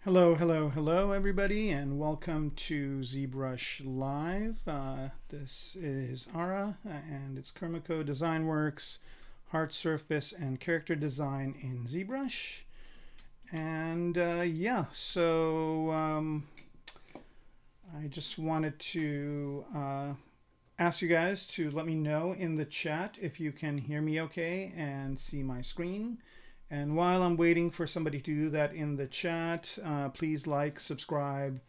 Hello, everybody, and welcome to ZBrush Live. This is Ara, and it's Kermaco, Designworks, Hard Surface, and Character Design in ZBrush. And yeah, so I just wanted to ask you guys to let me know in the chat if you can hear me okay and see my screen. And while I'm waiting for somebody to do that in the chat, please like, subscribe,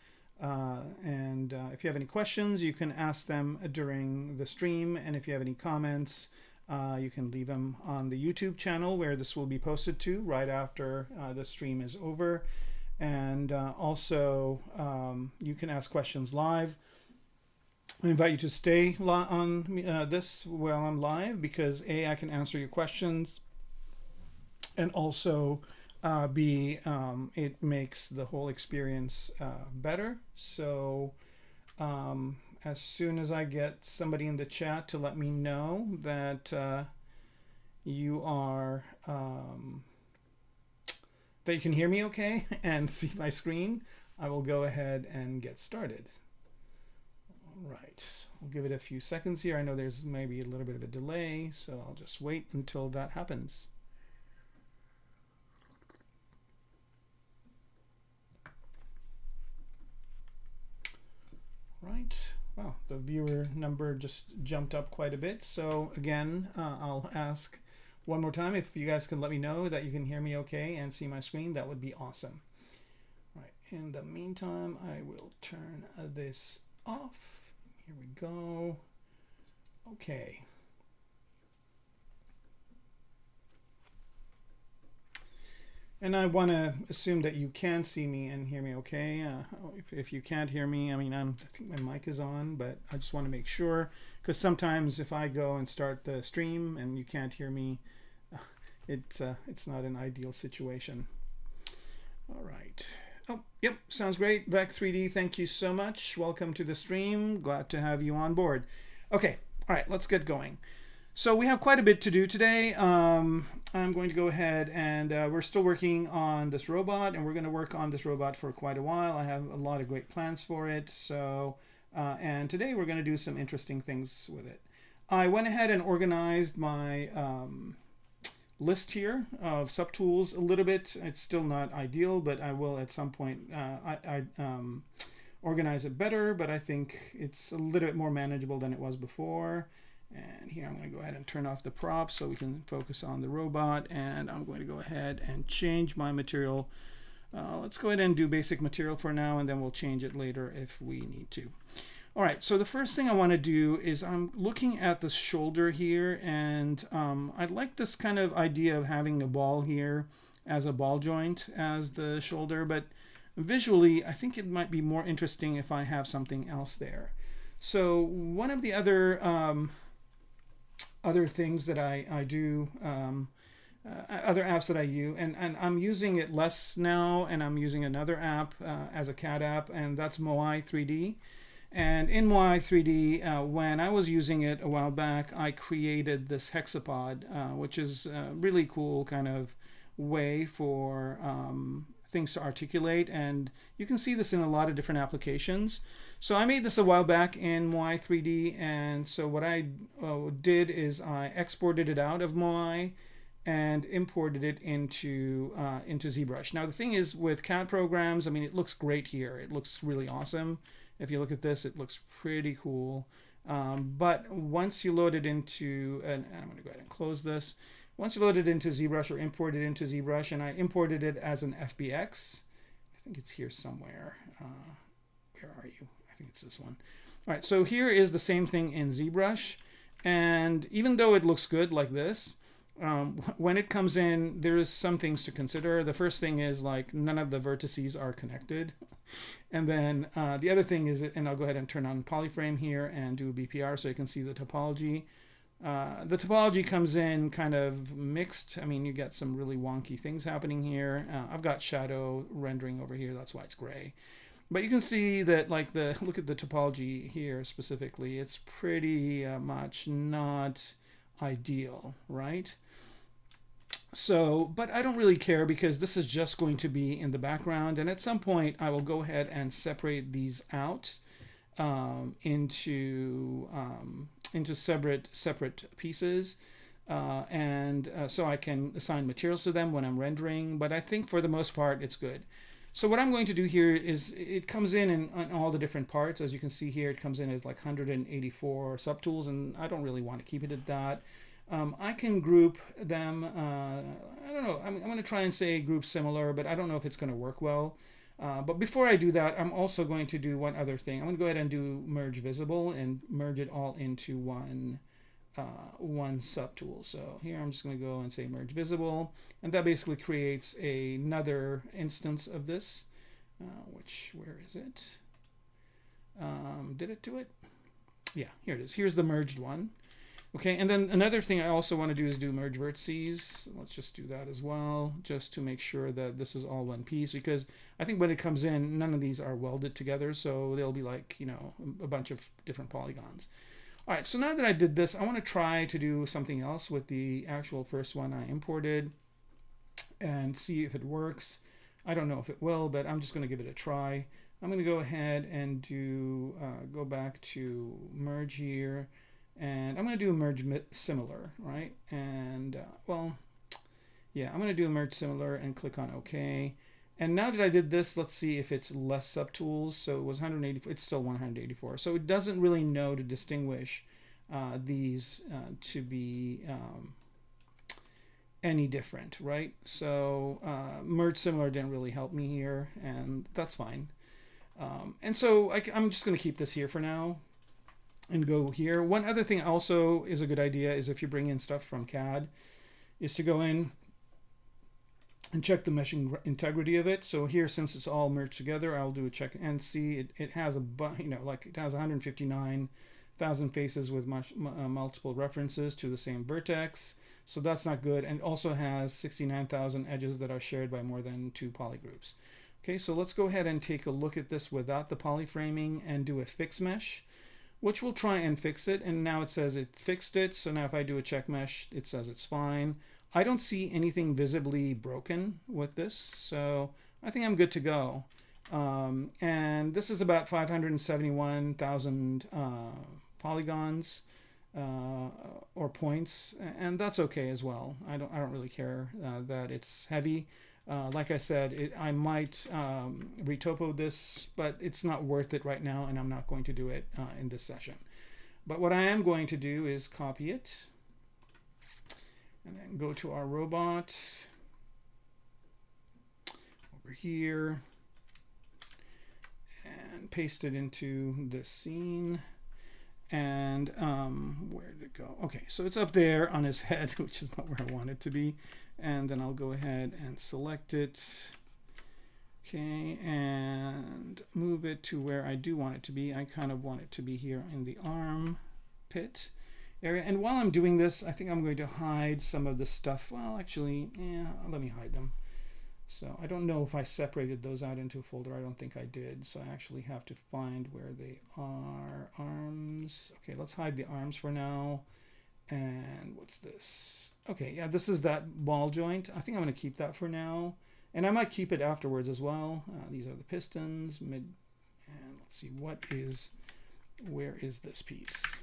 and if you have any questions, you can ask them during the stream. And if you have any comments, you can leave them on the YouTube channel where this will be posted to right after the stream is over. And also, you can ask questions live. I invite you to stay on this while I'm live because A, I can answer your questions, and also it makes the whole experience better. So as soon as I get somebody in the chat to let me know that you are that you can hear me okay and see my screen, I will go ahead and get started. All right, we'll give it a few seconds here. I know there's maybe a little bit of a delay, so I'll just wait until that happens. Right. Wow, the viewer number just jumped up quite a bit. So again, I'll ask one more time if you guys can let me know that you can hear me okay and see my screen. That would be awesome. Right. In the meantime, I will turn this off. Here we go. Okay. And I want to assume that you can see me and hear me okay. If you can't hear me, I mean, I think my mic is on, but I just want to make sure, because sometimes if I go and start the stream and you can't hear me, it's not an ideal situation. All right. Oh, yep, sounds great. Vec3D, thank you so much. Welcome to the stream. Glad to have you on board. Okay, all right, let's get going. So we have quite a bit to do today. I'm going to go ahead and we're still working on this robot, and we're going to work on this robot for quite a while. I have a lot of great plans for it. So, and today we're going to do some interesting things with it. I went ahead and organized my list here of subtools a little bit. It's still not ideal, but I will at some point organize it better, but I think it's a little bit more manageable than it was before. And here I'm going to go ahead and turn off the props so we can focus on the robot, and I'm going to go ahead and change my material. Let's go ahead and do basic material for now, and then we'll change it later if we need to. All right, so the first thing I want to do is I'm looking at the shoulder here, and I like this kind of idea of having a ball here as a ball joint as the shoulder, but visually I think it might be more interesting if I have something else there. So one of the other things that I do, other apps that I use, and I'm using it less now, and I'm using another app as a CAD app, and that's Moai 3D. And in Moai 3D, when I was using it a while back, I created this hexapod, which is a really cool kind of way for things to articulate, and you can see this in a lot of different applications. So I made this a while back in Moai 3D, and so what I did is I exported it out of Moai and imported it into ZBrush. Now the thing is with CAD programs, I mean, it looks great here. It looks really awesome. If you look at this, it looks pretty cool. But once you load it into, and I'm going to go ahead and close this. Once you load it into ZBrush or import it into ZBrush, and I imported it as an FBX. I think it's here somewhere. Where are you? I think it's this one. All right, so here is the same thing in ZBrush. And even though it looks good like this, when it comes in, there is some things to consider. The first thing is like none of the vertices are connected. And then the other thing is, and I'll go ahead and turn on polyframe here and do a BPR so you can see the topology. The topology comes in kind of mixed. I mean, you get some really wonky things happening here. I've got shadow rendering over here. That's why it's gray. But you can see that, like, look at the topology here specifically. It's pretty much not ideal, right? So, but I don't really care because this is just going to be in the background. And at some point, I will go ahead and separate these out into separate pieces. So I can assign materials to them when I'm rendering. But I think for the most part, it's good. So what I'm going to do here is it comes in all the different parts. As you can see here, it comes in as like 184 subtools, and I don't really want to keep it at that. I can group them. I don't know. I'm going to try and say group similar, but I don't know if it's going to work well. But before I do that, I'm also going to do one other thing. I'm going to go ahead and do merge visible and merge it all into one subtool. So here I'm just going to go and say merge visible, and that basically creates another instance of this. Where is it? Did it do it? Yeah, here it is. Here's the merged one. Okay, and then another thing I also want to do is do merge vertices. Let's just do that as well, just to make sure that this is all one piece, because I think when it comes in, none of these are welded together, so they'll be like, you know, a bunch of different polygons. All right, so now that I did this, I want to try to do something else with the actual first one I imported and see if it works. I don't know if it will, but I'm just going to give it a try. I'm going to go ahead and do go back to merge here. And I'm going to do a merge similar, right? And well, yeah, I'm going to do a merge similar and click on OK. And now that I did this, let's see if it's less subtools. So it was 184. It's still 184. So it doesn't really know to distinguish these to be any different, right? So merge similar didn't really help me here, and that's fine. And so I'm just going to keep this here for now and go here. One other thing also is a good idea is if you bring in stuff from CAD is to go in and check the meshing integrity of it. So here, since it's all merged together, I'll do a check and see it has a, you know, like it has 159,000 faces with multiple references to the same vertex. So that's not good. And also has 69,000 edges that are shared by more than 2 polygroups. Okay, so let's go ahead and take a look at this without the polyframing and do a fix mesh, which will try and fix it. And now it says it fixed it. So now if I do a check mesh, it says it's fine. I don't see anything visibly broken with this. So I think I'm good to go. And this is about 571,000 polygons or points. And that's okay as well. I don't really care that it's heavy. Like I said, I might retopo this, but it's not worth it right now, and I'm not going to do it in this session. But what I am going to do is copy it, and then go to our robot over here, and paste it into this scene. And where did it go? Okay, so it's up there on his head, which is not where I want it to be. And then I'll go ahead and select it. Okay, and move it to where I do want it to be. I kind of want it to be here in the armpit area. And while I'm doing this, I think I'm going to hide some of the stuff. Well, actually, yeah, let me hide them. So I don't know if I separated those out into a folder. I don't think I did. So I actually have to find where they are. Arms. Okay, let's hide the arms for now. And what's this? Okay, yeah, this is that ball joint. I think I'm going to keep that for now. And I might keep it afterwards as well. These are the pistons. And let's see, where is this piece?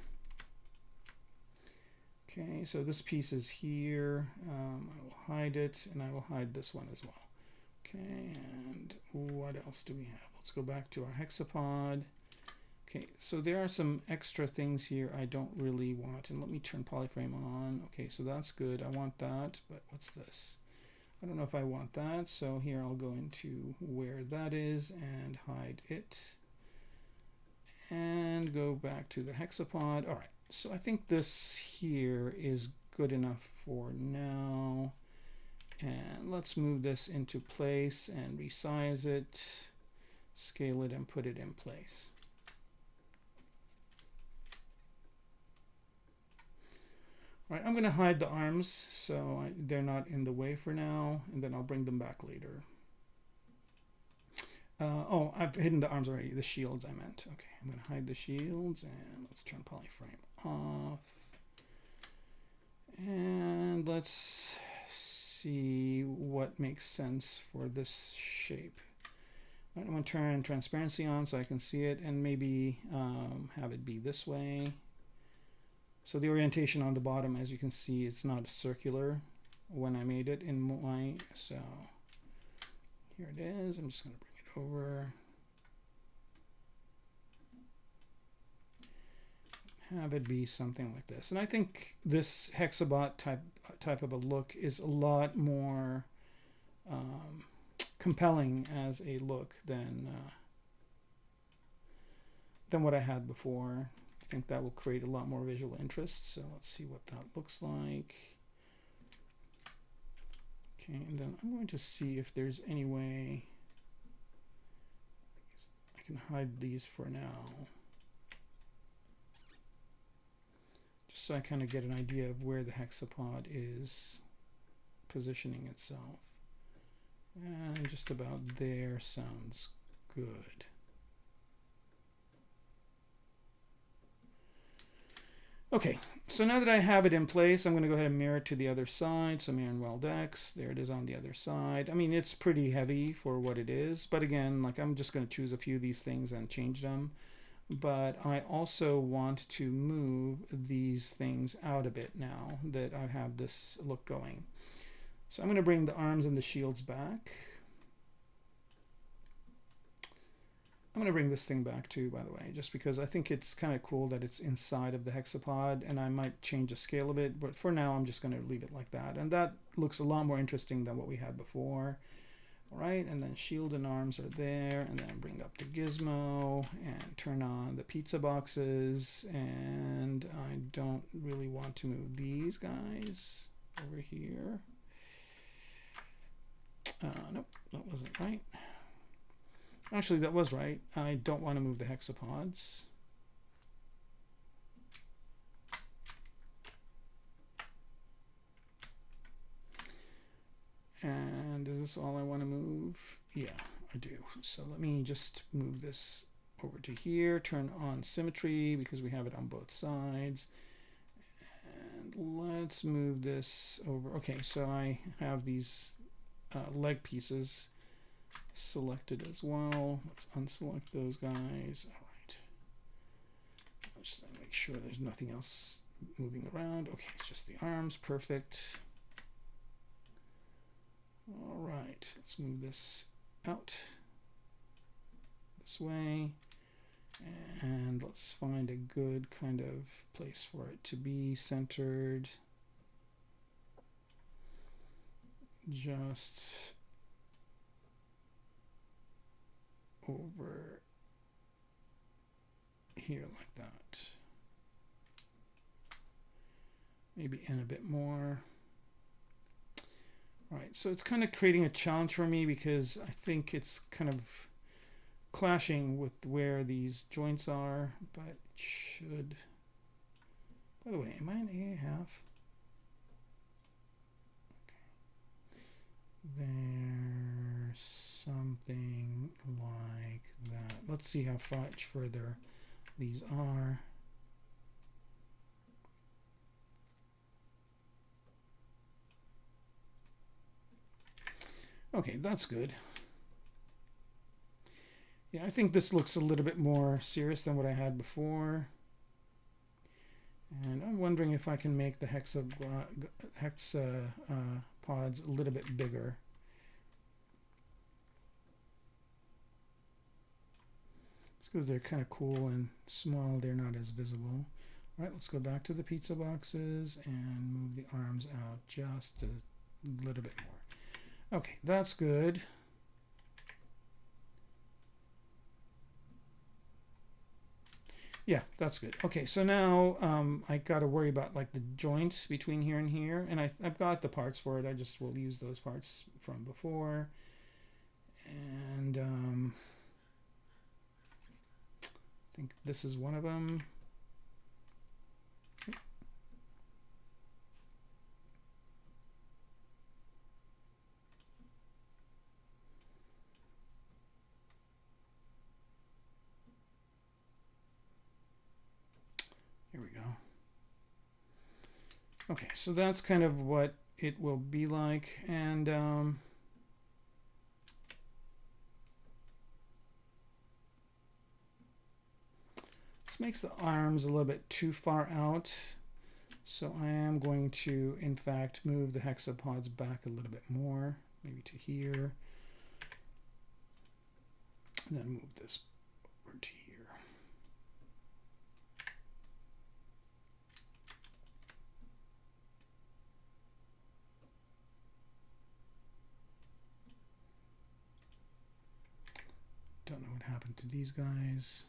Okay, so this piece is here. I will hide it, and I will hide this one as well. Okay, and what else do we have? Let's go back to our hexapod. Okay, so there are some extra things here I don't really want. And let me turn polyframe on. Okay, so that's good. I want that, but what's this? I don't know if I want that. So here I'll go into where that is and hide it. And go back to the hexapod. All right, so I think this here is good enough for now. And let's move this into place and resize it, scale it, and put it in place. All right, I'm going to hide the arms so they're not in the way for now, and then I'll bring them back later. Oh, I've hidden the arms already, the shields I meant. Okay, I'm going to hide the shields, and let's turn polyframe off. And let's see what makes sense for this shape. I'm going to turn transparency on so I can see it, and maybe have it be this way. So the orientation on the bottom, as you can see, it's not circular when I made it in my, so here it is. I'm just going to bring it over. Have it be something like this. And I think this hexabot type of a look is a lot more compelling as a look than what I had before. I think that will create a lot more visual interest. So let's see what that looks like. Okay, and then I'm going to see if there's any way I can hide these for now. Just so I kind of get an idea of where the hexapod is positioning itself. And just about there sounds good. Okay, so now that I have it in place, I'm going to go ahead and mirror it to the other side. So mirror and weld X, there it is on the other side. I mean, it's pretty heavy for what it is, but again, like I'm just going to choose a few of these things and change them. But I also want to move these things out a bit now that I have this look going. So I'm going to bring the arms and the shields back. I'm going to bring this thing back too, by the way, just because I think it's kind of cool that it's inside of the hexapod, and I might change the scale of it, but for now I'm just going to leave it like that. And that looks a lot more interesting than what we had before. All right, and then shield and arms are there, and then bring up the gizmo and turn on the pizza boxes. And I don't really want to move these guys over here. Nope, that wasn't right. Actually, that was right. I don't want to move the hexapods. And is this all I want to move? Yeah, I do. So let me just move this over to here, turn on symmetry because we have it on both sides. And let's move this over. Okay, so I have these leg pieces selected as well. Let's unselect those guys. All right. Just make sure there's nothing else moving around. Okay, it's just the arms. Perfect. All right, let's move this out this way, and let's find a good kind of place for it to be centered. Just over here like that. Maybe in a bit more. All right, so it's kind of creating a challenge for me because I think it's kind of clashing with where these joints are, but it should. By the way, am I an A1/2? Okay. There's something like that. Let's see how much further these are. Okay, that's good. Yeah, I think this looks a little bit more serious than what I had before. And I'm wondering if I can make the hexapods a little bit bigger. It's because they're kind of cool and small, they're not as visible. All right, let's go back to the pizza boxes and move the arms out just a little bit more. Okay, that's good. Yeah, that's good. Okay, so now I got to worry about like the joints between here and here, and I've got the parts for it. I just will use those parts from before. And I think this is one of them. Here we go. Okay, so that's kind of what it will be like. And this makes the arms a little bit too far out. So I am going to, in fact, move the hexapods back a little bit more, maybe to here. And then move this over to here. Don't know what happened to these guys.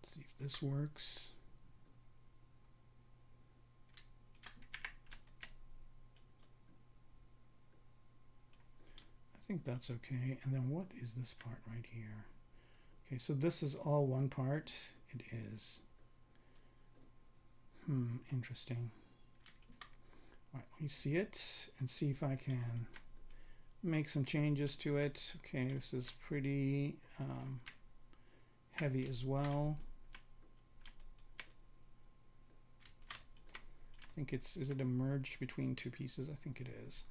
Let's see if this works. I think that's okay. And then what is this part right here? Okay, so this is all one part. It is. Interesting. All right, let me see it and see if I can make some changes to it. Okay, this is pretty heavy as well. I think it's, is it a merge between two pieces? I think it is.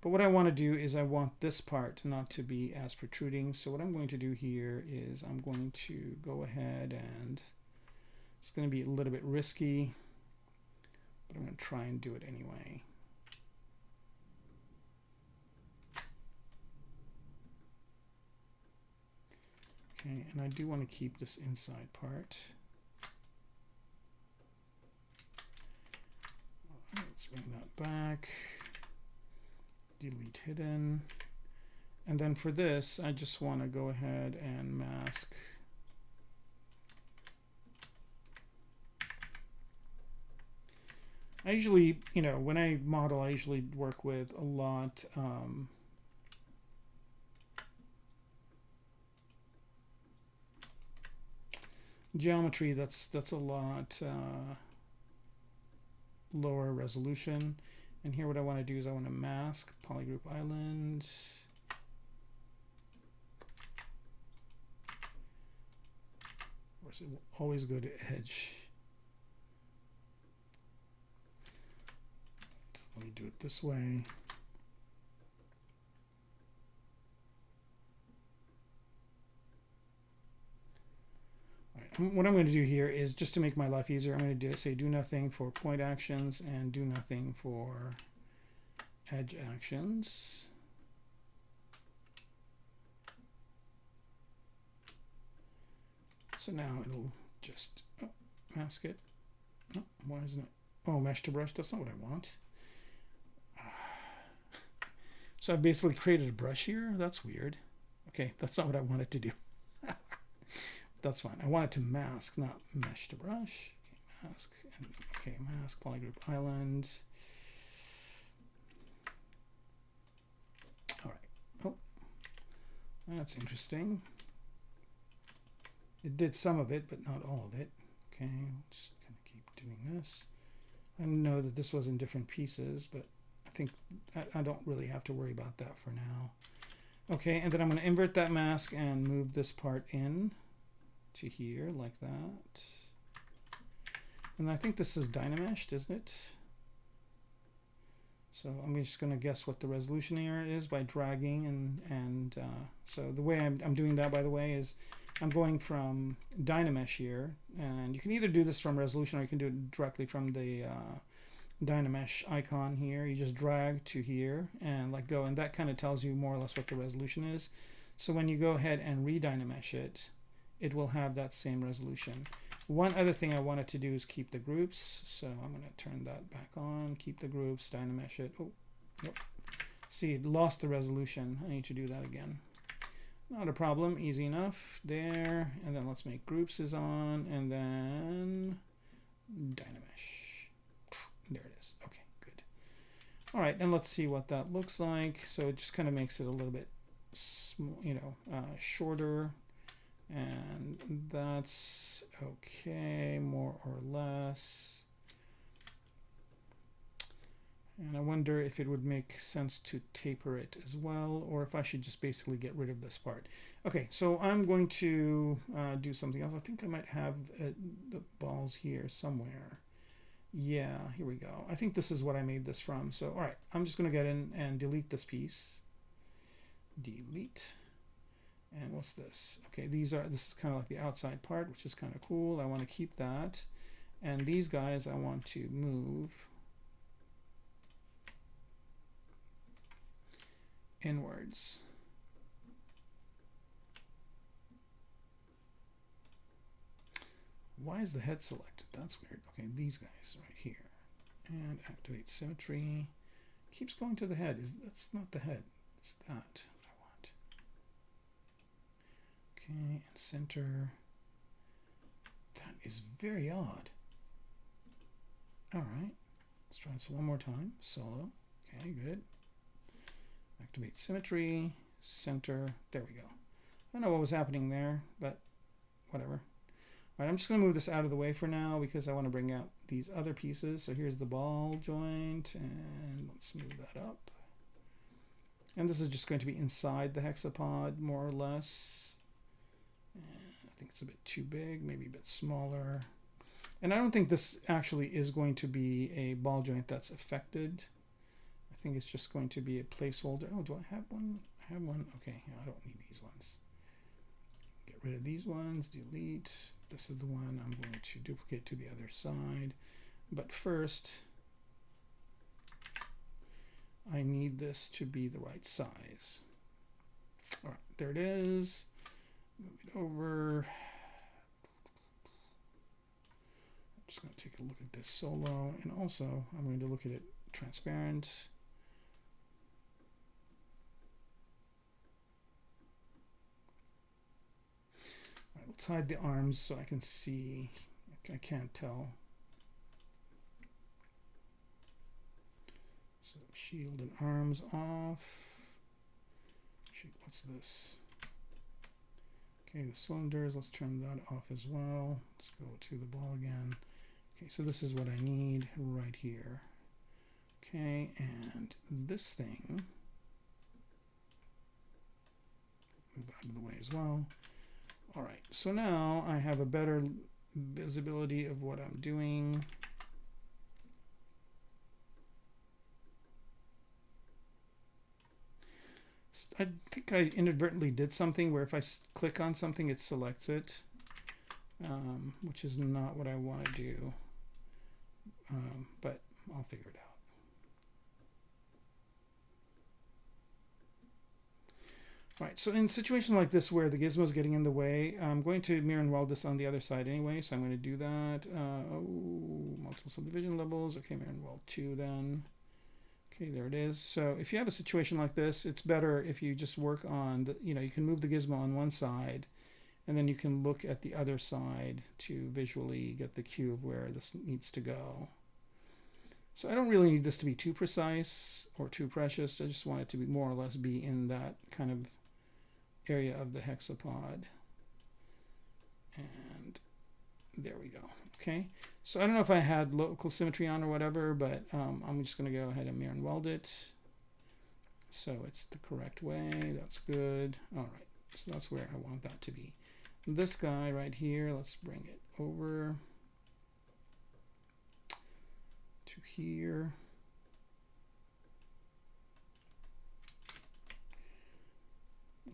But what I want to do is I want this part not to be as protruding. So what I'm going to do here is I'm going to go ahead and it's going to be a little bit risky, but I'm going to try and do it anyway. Okay, and I do want to keep this inside part. All right, let's bring that back. Delete hidden. And then for this, I just want to go ahead and mask. I usually, you know, when I model, I usually work with a lot geometry that's a lot lower resolution. And here what I want to do is I want to mask polygroup island. Of course, it will always go to edge. Let me do it this way. All right, what I'm going to do here is just to make my life easier, I'm going to say do nothing for point actions and do nothing for edge actions. So now it'll just mask it. Oh, why isn't it? Oh, mesh to brush. That's not what I want. So I've basically created a brush here. That's weird. Okay, that's not what I wanted to do. That's fine. I want it to mask, not mesh to brush. Okay, mask. And, okay, mask polygroup island. All right. Oh, that's interesting. It did some of it, but not all of it. Okay, just gonna keep doing this. I know that this was in different pieces, but I think I don't really have to worry about that for now. Okay, and then I'm going to invert that mask and move this part in to here like that. And I think this is dynameshed, isn't it? So I'm just going to guess what the resolution here is by dragging, and so the way I'm doing that, by the way, is I'm going from Dynamesh here, and you can either do this from resolution or you can do it directly from the Dynamesh icon here. You just drag to here and let go, and that kind of tells you more or less what the resolution is. So when you go ahead and re-Dynamesh it, it will have that same resolution. One other thing I wanted to do is keep the groups, so I'm going to turn that back on, keep the groups, Dynamesh it. Oh, yep. See, it lost the resolution. I need to do that again. Not a problem, easy enough. There, and then let's make groups is on, and then Dynamesh. There it is. Okay, good. All right, and let's see what that looks like. So it just kind of makes it a little bit, shorter, and that's okay, more or less. And I wonder if it would make sense to taper it as well, or if I should just basically get rid of this part. Okay, so I'm going to do something else. I think I might have the balls here somewhere. Yeah, here we go. I think this is what I made this from. So, all right, I'm just going to get in and delete this piece. Delete. And what's this? Okay, this is kind of like the outside part, which is kind of cool. I want to keep that. And these guys I want to move inwards. Why is the head selected? That's weird. Okay, these guys right here. And activate symmetry. Keeps going to the head. That's not the head. It's that I want. Okay, and center. That is very odd. All right. Let's try this one more time. Solo. Okay, good. Activate symmetry, center, there we go. I don't know what was happening there, but whatever. All right, I'm just going to move this out of the way for now because I want to bring out these other pieces. So here's the ball joint, and let's move that up. And this is just going to be inside the hexapod, more or less. And I think it's a bit too big, maybe a bit smaller. And I don't think this actually is going to be a ball joint that's affected. I think it's just going to be a placeholder. Oh, do I have one? I have one. Okay, I don't need these ones. Get rid of these ones, delete. This is the one I'm going to duplicate to the other side. But first, I need this to be the right size. All right, there it is. Move it over. I'm just going to take a look at this solo, and also I'm going to look at it transparent. All right, let's hide the arms so I can see. I can't tell. So shield and arms off. Shoot, what's this? Okay, the cylinders, let's turn that off as well. Let's go to the ball again. Okay, so this is what I need right here. Okay, and this thing, move out of the way as well. All right, so now I have a better visibility of what I'm doing. I think I inadvertently did something where if I click on something, it selects it, which is not what I want to do, but I'll figure it out. All right, so in a situation like this where the gizmo is getting in the way, I'm going to mirror and weld this on the other side anyway, so I'm going to do that. Multiple subdivision levels. Okay, mirror and weld 2 then. Okay, there it is. So if you have a situation like this, it's better if you just work on, the, you can move the gizmo on one side, and then you can look at the other side to visually get the cue of where this needs to go. So I don't really need this to be too precise or too precious. I just want it to be more or less be in that kind of area of the hexapod. And there we go. Okay, so I don't know if I had local symmetry on or whatever, but I'm just going to go ahead and mirror and weld it. So it's the correct way. That's good. All right, so that's where I want that to be. This guy right here, let's bring it over to here.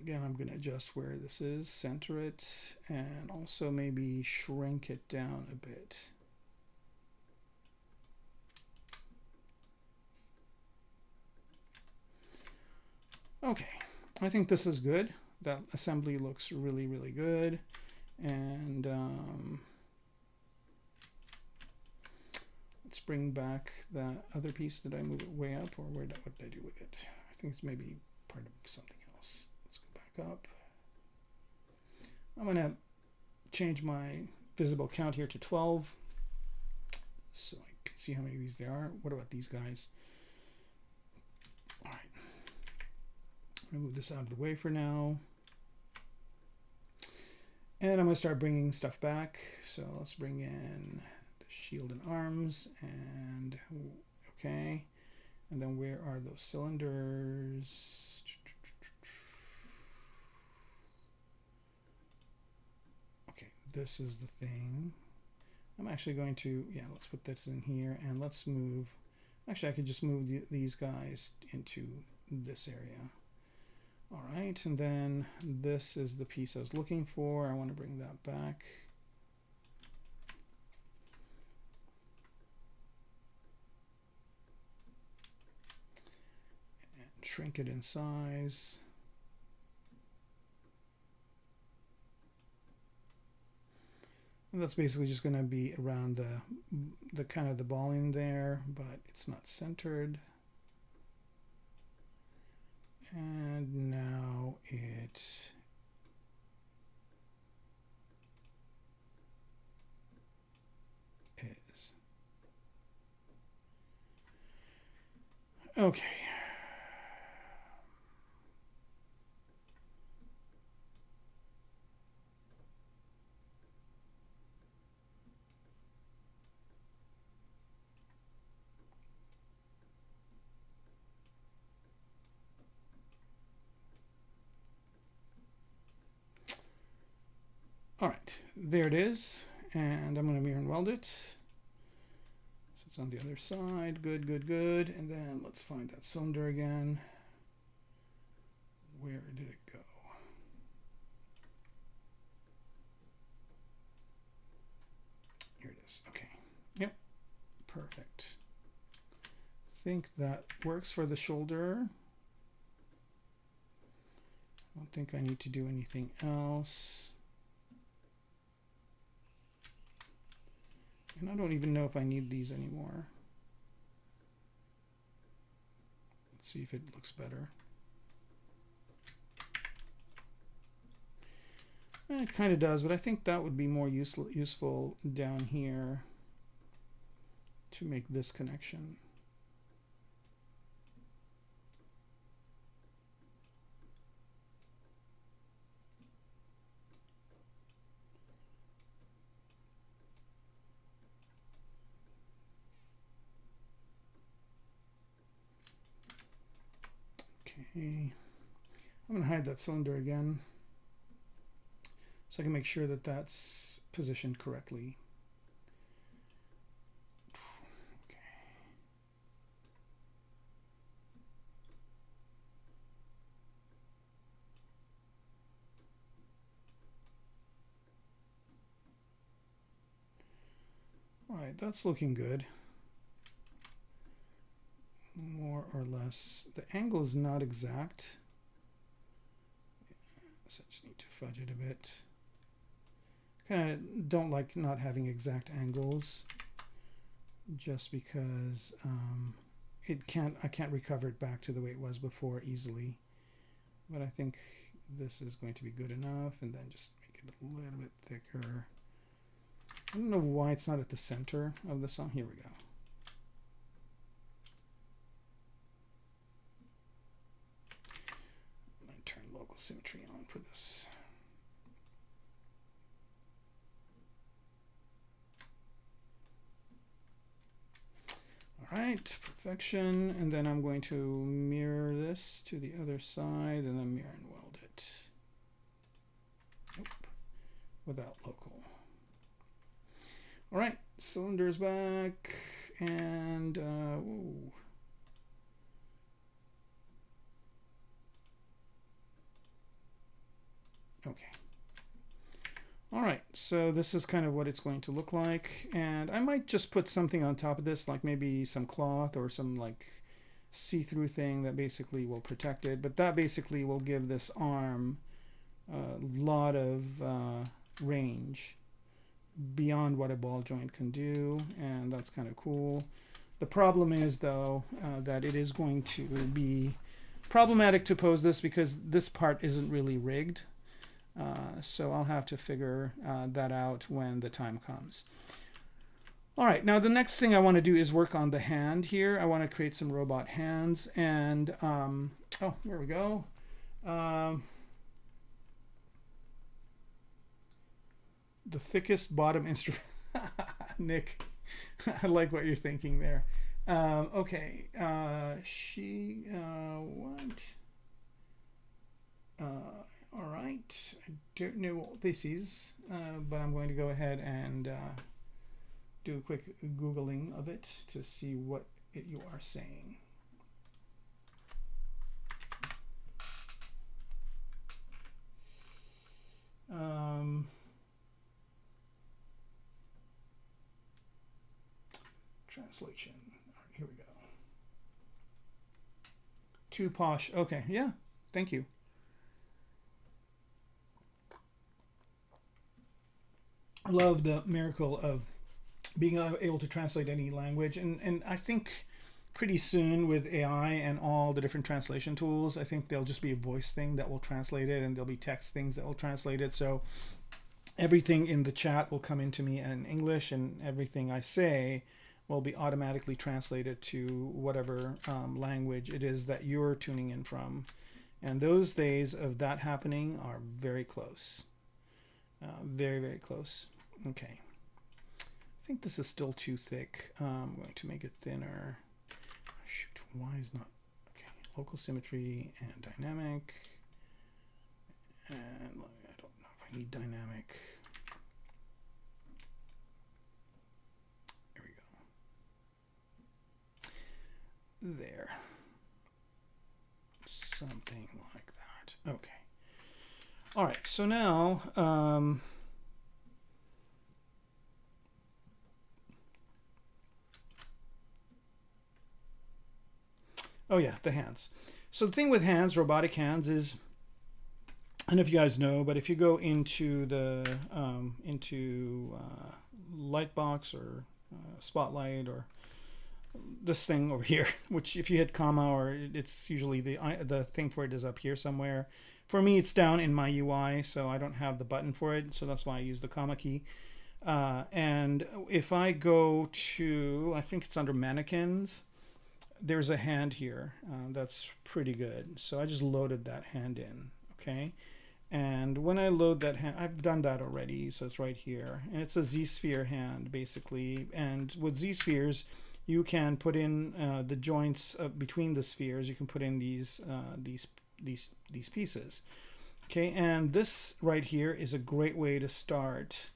Again, I'm going to adjust where this is, center it, and also maybe shrink it down a bit. Okay, I think this is good. That assembly looks really, really good. And let's bring back that other piece. Did I move it way up, or what did I do with it? I think it's maybe part of something else. Let's go back up. I'm going to change my visible count here to 12 so I can see how many of these there are. What about these guys? All right. I'm going to move this out of the way for now. And I'm going to start bringing stuff back. So let's bring in the shield and arms, and okay. And then where are those cylinders? Okay, this is the thing. I'm actually going to, yeah, let's put this in here and let's move. Actually, I could just move these guys into this area. All right, and then this is the piece I was looking for. I want to bring that back. And shrink it in size. And that's basically just going to be around the kind of the balling there, but it's not centered. And now it is. Okay. All right, there it is, and I'm going to mirror and weld it. So it's on the other side. Good, good, good. And then let's find that cylinder again. Where did it go? Here it is. Okay. Yep. Perfect. I think that works for the shoulder. I don't think I need to do anything else. And I don't even know if I need these anymore. Let's see if it looks better. It kind of does, but I think that would be more useful down here to make this connection. Okay, I'm going to hide that cylinder again so I can make sure that that's positioned correctly. Okay. All right, that's looking good. More or less. The angle is not exact, so I just need to fudge it a bit. Kind of don't like not having exact angles, just because I can't recover it back to the way it was before easily. But I think this is going to be good enough, and then just make it a little bit thicker. I don't know why it's not at the center of the song. Here we go. Symmetry on for this. All right, perfection. And then I'm going to mirror this to the other side and then mirror and weld it. Nope, without local. All right, cylinders back, and ooh. Okay. All right, so this is kind of what it's going to look like, and I might just put something on top of this, like maybe some cloth or some like see-through thing that basically will protect it, but that basically will give this arm a lot of range beyond what a ball joint can do, and that's kind of cool. The problem is, though, that it is going to be problematic to pose this because this part isn't really rigged. So I'll have to figure that out when the time comes. All right, now the next thing I want to do is work on the hand here. I want to create some robot hands, and oh, there we go. The thickest bottom instrument. Nick, I like what you're thinking there. Okay. She what? All right. I don't know what this is, but I'm going to go ahead and do a quick Googling of it to see what you are saying. Translation. All right, here we go. Too posh. Okay, yeah. Thank you. I love the miracle of being able to translate any language, and I think pretty soon with AI and all the different translation tools, I think there'll just be a voice thing that will translate it, and there'll be text things that will translate it. So everything in the chat will come into me in English, and everything I say will be automatically translated to whatever language it is that you're tuning in from. And those days of that happening are very close. Very, very close. Okay. I think this is still too thick. I'm going to make it thinner. Shoot, why is not... Okay, local symmetry and dynamic. And I don't know if I need dynamic. There we go. There. Something like that. Okay. All right, so now oh yeah, the hands. So the thing with hands, robotic hands, is, I don't know if you guys know, but if you go into the Lightbox or Spotlight or this thing over here, which if you hit comma, or it's usually the thing for it is up here somewhere. For me, it's down in my UI, so I don't have the button for it, so that's why I use the comma key. And if I go to, I think it's under mannequins, there's a hand here that's pretty good. So I just loaded that hand in, okay? And when I load that hand, I've done that already, so it's right here. And it's a Z-sphere hand, basically. And with Z-spheres, you can put in the joints between the spheres. You can put in these pieces. Okay, and this right here is a great way to start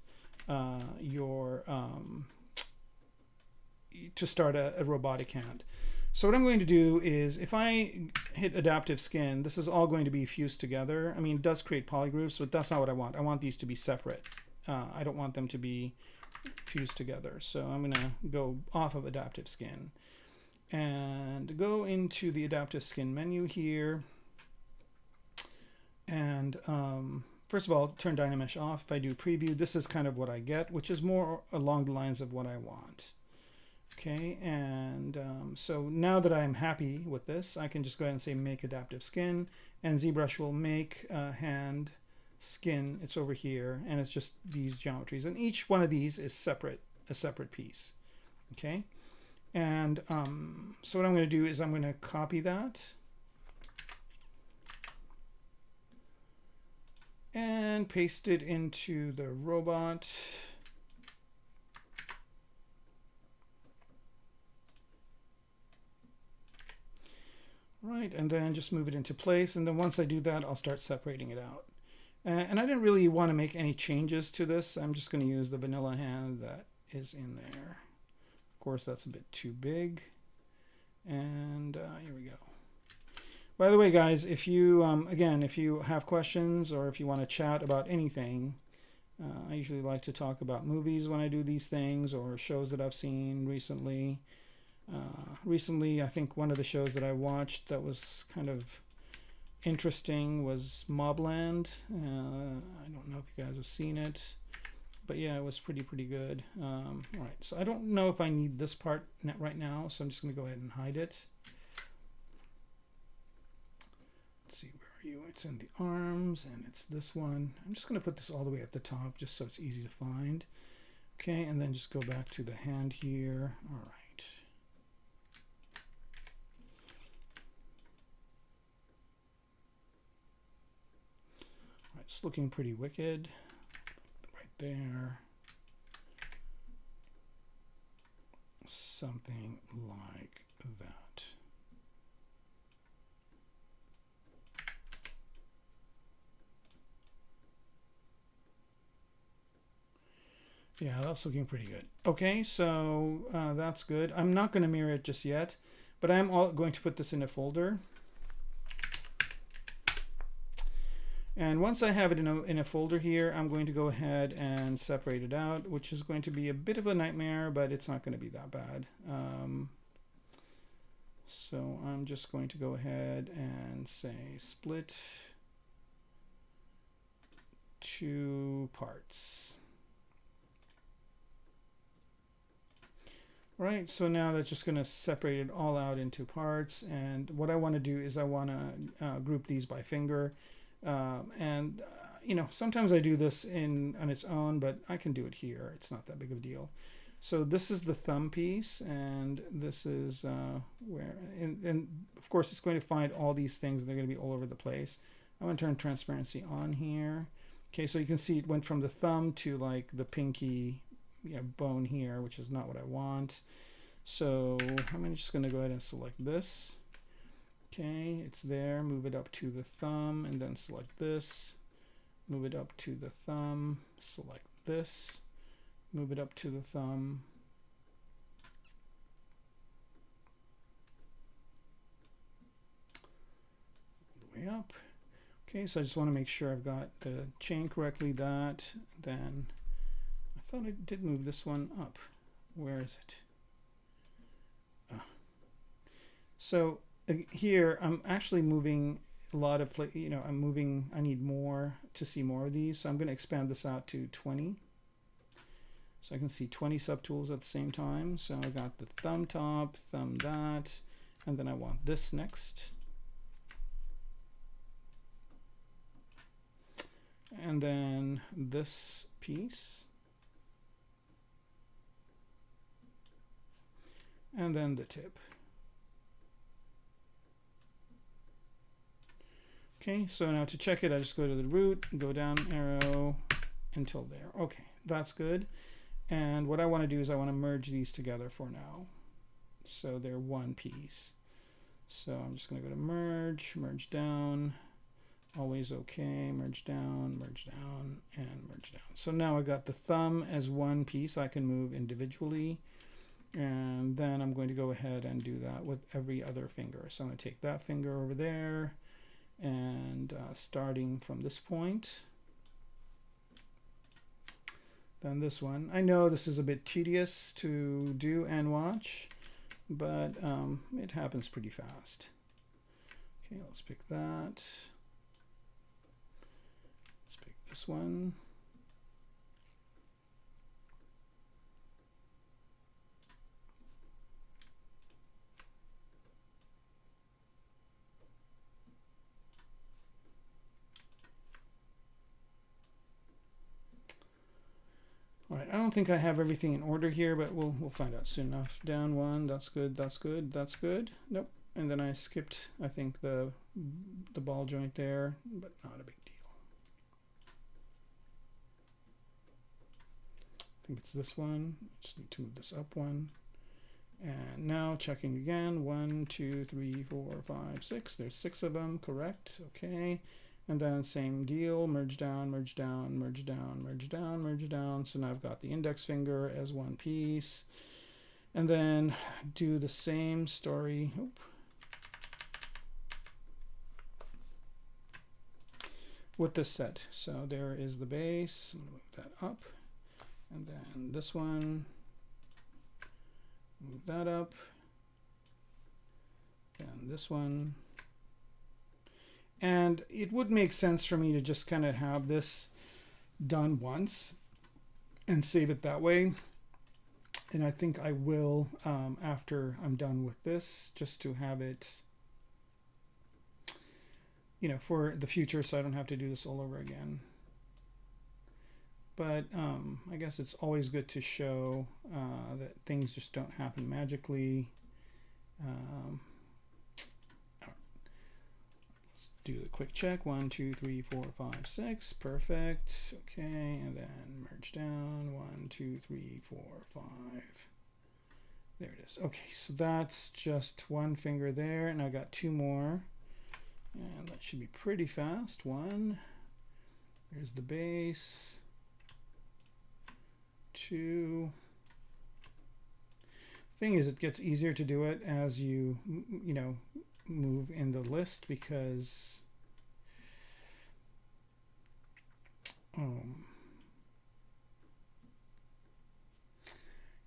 your a robotic hand. So what I'm going to do is, if I hit adaptive skin, this is all going to be fused together. I mean, it does create polygroups, but that's not what I want. I want these to be separate. I don't want them to be fused together. So I'm going to go off of adaptive skin and go into the adaptive skin menu here. And first of all, turn Dynamesh off. If I do preview, this is kind of what I get, which is more along the lines of what I want. Okay, and so now that I'm happy with this, I can just go ahead and say make adaptive skin, and ZBrush will make hand skin. It's over here, and it's just these geometries, and each one of these is separate, a separate piece. Okay, and so what I'm going to do is I'm going to copy that and paste it into the robot. Right, and then just move it into place, and then once I do that, I'll start separating it out. And I didn't really want to make any changes to this. I'm just going to use the vanilla hand that is in there. Of course, that's a bit too big. And here we go. By the way, guys, if you, again, if you have questions or if you want to chat about anything, I usually like to talk about movies when I do these things, or shows that I've seen recently. Recently, I think one of the shows that I watched that was kind of interesting was Mobland. I don't know if you guys have seen it, but yeah, it was pretty good. All right, so I don't know if I need this part right now, so I'm just going to go ahead and hide it. Let's see, where are you? It's in the arms, and it's this one. I'm just going to put this all the way at the top just so it's easy to find. Okay, and then just go back to the hand here. All right. It's looking pretty wicked right there. something like that. Yeah, that's looking pretty good. Okay, so that's good. I'm not going to mirror it just yet, but I'm going to put this in a folder. And once I have it in a folder here, I'm going to go ahead and separate it out, which is going to be a bit of a nightmare, but it's not going to be that bad. So I'm just going to go ahead and say split 2 parts. Right, so now that's just going to separate it all out into parts. And what I want to do is I want to group these by finger. You know, sometimes I do this on its own, but I can do it here. It's not that big of a deal. So this is the thumb piece, and this is and of course it's going to find all these things, and they're going to be all over the place. I'm going to turn transparency on here. Okay, so you can see it went from the thumb to like the pinky bone here, which is not what I want. So I'm just going to go ahead and select this. Okay, it's there. Move it up to the thumb, and then select this. Move it up to the thumb. Select this. Move it up to the thumb. All the way up. Okay, so I just want to make sure I've got the chain correctly. Then I thought I did move this one up. Where is it? So here I'm actually moving a lot of, I need more to see more of these. So I'm going to expand this out to 20. So I can see 20 subtools at the same time. So I got the thumb top, thumb that, and then I want this next. And then this piece. And then the tip. Okay, so now to check it, I just go to the root, go down arrow until there. Okay, that's good. And what I want to do is I want to merge these together for now. So they're one piece. So I'm just going to go to merge, merge down, always okay, merge down, and merge down. So now I got the thumb as one piece I can move individually. And then I'm going to go ahead and do that with every other finger. So I'm going to take that finger over there, and starting from this point, then this one. I know this is a bit tedious to do and watch, but it happens pretty fast. Okay, let's pick that. Let's pick this one. All right, I don't think I have everything in order here, but we'll find out soon enough. Down one, that's good, that's good, that's good. Nope, and then I skipped, I think, the ball joint there, but not a big deal. I think it's this one. Just need to move this up one. And now checking again. 1, 2, 3, 4, 5, 6. There's 6 of them, correct. Okay. And then same deal, merge down, merge down, merge down, merge down, merge down. So now I've got the index finger as one piece. And then do the same story. Oop. With this set. So there is the base. Move that up. And then this one. Move that up. And this one. And it would make sense for me to just kind of have this done once and save it that way. And I think I will, after I'm done with this, just to have it, you know, for the future, so I don't have to do this all over again. But I guess it's always good to show that things just don't happen magically. Do the quick check. 1, 2, 3, 4, 5, 6. Perfect. Okay, and then merge down. 1, 2, 3, 4, 5. There it is. Okay, so that's just one finger there, and I got two more. And that should be pretty fast. One. There's the base. Two. Thing is, it gets easier to do it as you know, move in the list, because you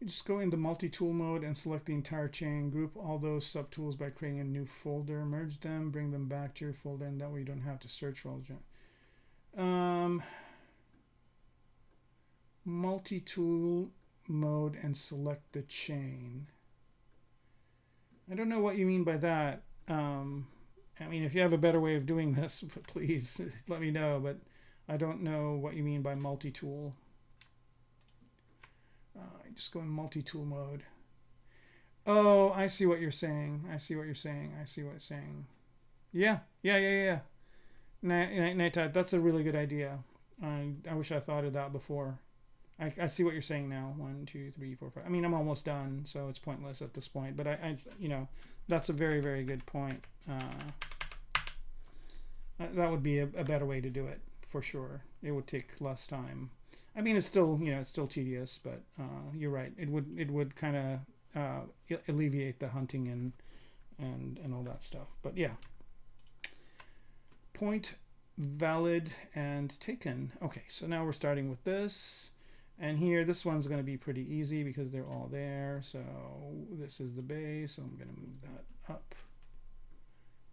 just go into multi-tool mode and select the entire chain, group all those subtools by creating a new folder, merge them, bring them back to your folder, and that way you don't have to search for all the multi-tool mode and select the chain. I don't know what you mean by that. I mean, if you have a better way of doing this, please let me know, but I don't know what you mean by multi-tool. Just go in multi-tool mode. Oh, I see what you're saying. I see what you're saying. I see what you're saying. Yeah. Nate, that's a really good idea. I wish I thought of that before. I see what you're saying now. 1, 2, 3, 4, 5. I mean, I'm almost done, so it's pointless at this point. But I you know, that's a very, very good point. That would be a better way to do it for sure. It would take less time. I mean, it's still, you know, it's still tedious, but you're right. It would kind of alleviate the hunting and all that stuff. But yeah, point, valid, and taken. Okay, so now we're starting with this. And here, this one's going to be pretty easy because they're all there. So this is the base. So I'm going to move that up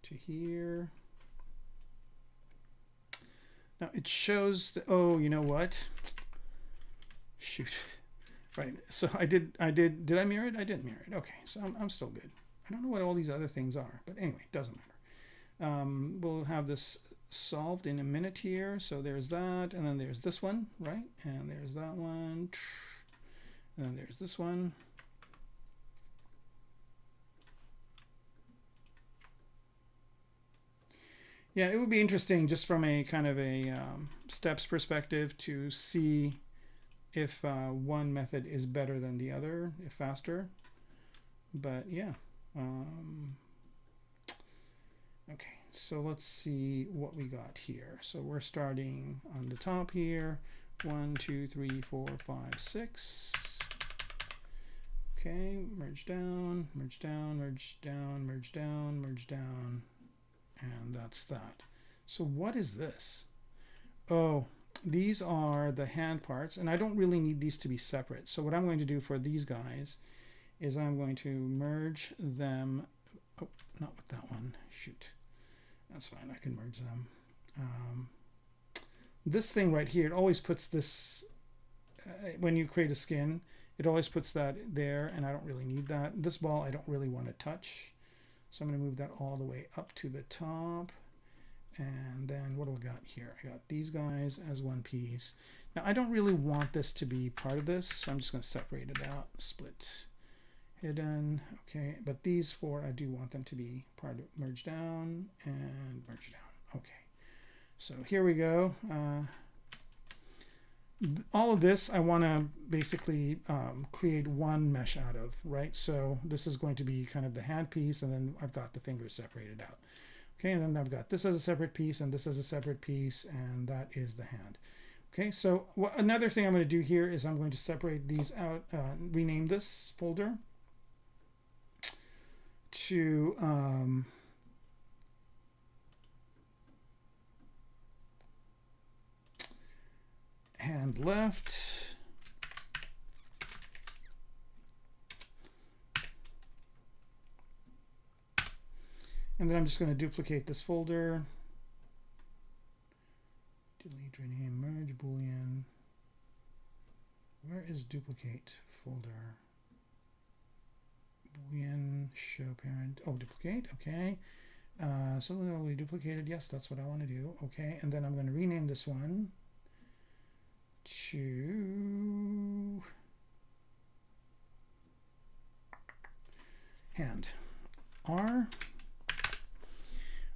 to here. Now it shows that, oh, you know what? Shoot. Right. So did I mirror it? I didn't mirror it. Okay. So I'm still good. I don't know what all these other things are, but anyway, it doesn't matter. We'll have this solved in a minute here. So there's that, and then there's this one, right? And there's that one, and then there's this one. Yeah, it would be interesting just from a kind of a steps perspective to see if one method is better than the other, if faster. But yeah. Okay. So let's see what we got here. So we're starting on the top here. 1, 2, 3, 4, 5, 6. Okay, merge down, merge down, merge down, merge down, merge down. And that's that. So what is this? Oh, these are the hand parts, and I don't really need these to be separate. So what I'm going to do for these guys is I'm going to merge them. Oh, not with that one. Shoot. That's fine. I can merge them. This thing right here, it always puts this, when you create a skin, it always puts that there, and I don't really need that. This ball I don't really want to touch. So I'm going to move that all the way up to the top. And then what do I got here? I got these guys as one piece. Now I don't really want this to be part of this, so I'm just going to separate it out. Split, hidden. Okay, but these four, I do want them to be part of merge down and merge down. Okay, so here we go. All of this I want to basically create one mesh out of, right? So this is going to be kind of the hand piece, and then I've got the fingers separated out. Okay, and then I've got this as a separate piece, and this as a separate piece, and that is the hand. Okay, so another thing I'm going to do here is I'm going to separate these out, rename this folder to hand left. And then I'm just going to duplicate this folder. Delete, rename, merge, boolean. Where is duplicate folder? Boolean, show parent. Oh, duplicate. Okay. So we duplicated. Yes, that's what I want to do. Okay. And then I'm going to rename this one to hand. R.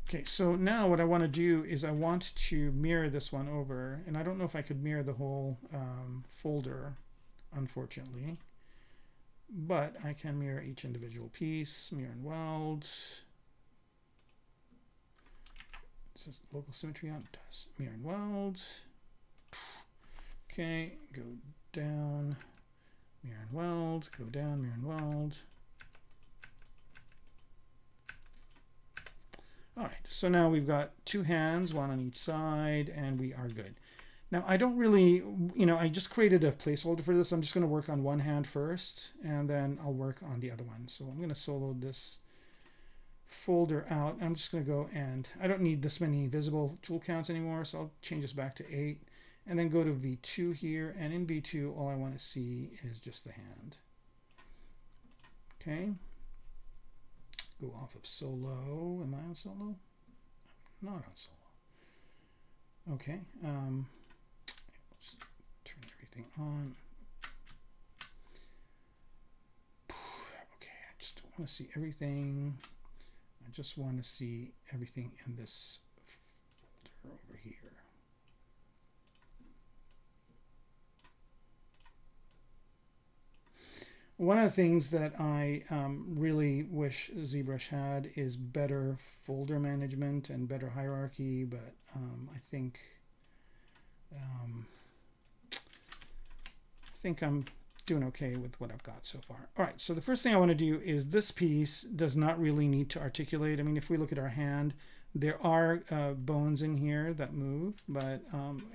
Okay, so now what I want to do is I want to mirror this one over, and I don't know if I could mirror the whole folder, unfortunately, but I can mirror each individual piece, mirror and weld. It says local symmetry on, it does. Mirror and weld. Okay, go down, mirror and weld, go down, mirror and weld. All right, so now we've got two hands, one on each side, and we are good. Now, I don't really, I just created a placeholder for this. I'm just going to work on one hand first, and then I'll work on the other one. So I'm going to solo this folder out. I'm just going to go, and I don't need this many visible tool counts anymore, so I'll change this back to 8, and then go to V2 here. And in V2, all I want to see is just the hand. Okay. Go off of solo. Am I on solo? Not on solo. Okay. Let's turn everything on. Okay, I just want to see everything. I just want to see everything in this folder over here. One of the things that I really wish ZBrush had is better folder management and better hierarchy, but I think I'm doing okay with what I've got so far. All right, so the first thing I want to do is this piece does not really need to articulate. I mean, if we look at our hand, there are bones in here that move, but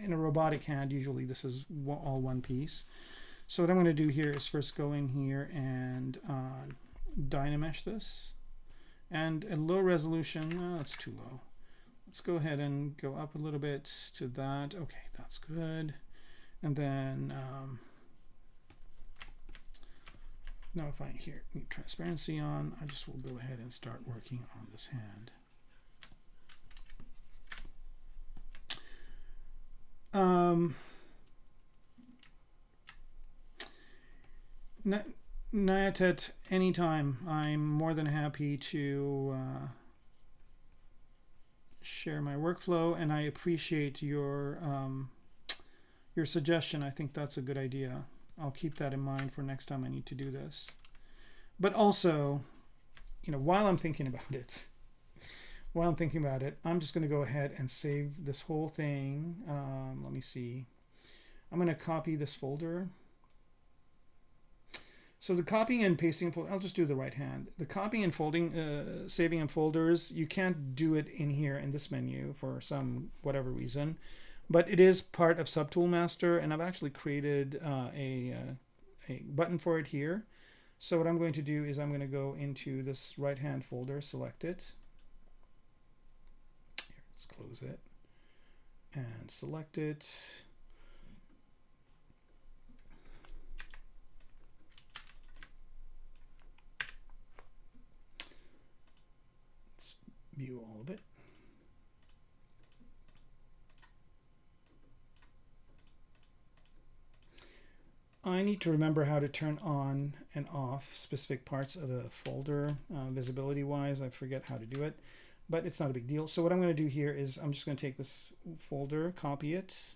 in a robotic hand, usually this is all one piece. So what I'm going to do here is first go in here and dynamesh this. And a low resolution, that's too low. Let's go ahead and go up a little bit to that. Okay, that's good. And then now if I here need transparency on, I just will go ahead and start working on this hand. Nyatet, anytime. I'm more than happy to share my workflow, and I appreciate your suggestion. I think that's a good idea. I'll keep that in mind for next time I need to do this. But also, while I'm thinking about it, I'm just going to go ahead and save this whole thing. Let me see. I'm going to copy this folder. So the copying and pasting, I'll just do the right hand. The copying and folding, saving in folders, you can't do it in here in this menu for some whatever reason, but it is part of Subtool Master, and I've actually created a button for it here. So what I'm going to do is I'm going to go into this right hand folder, select it. Here, let's close it and select it. View all of it. I need to remember how to turn on and off specific parts of a folder visibility wise. I forget how to do it, but it's not a big deal. So what I'm going to do here is I'm just going to take this folder, copy it.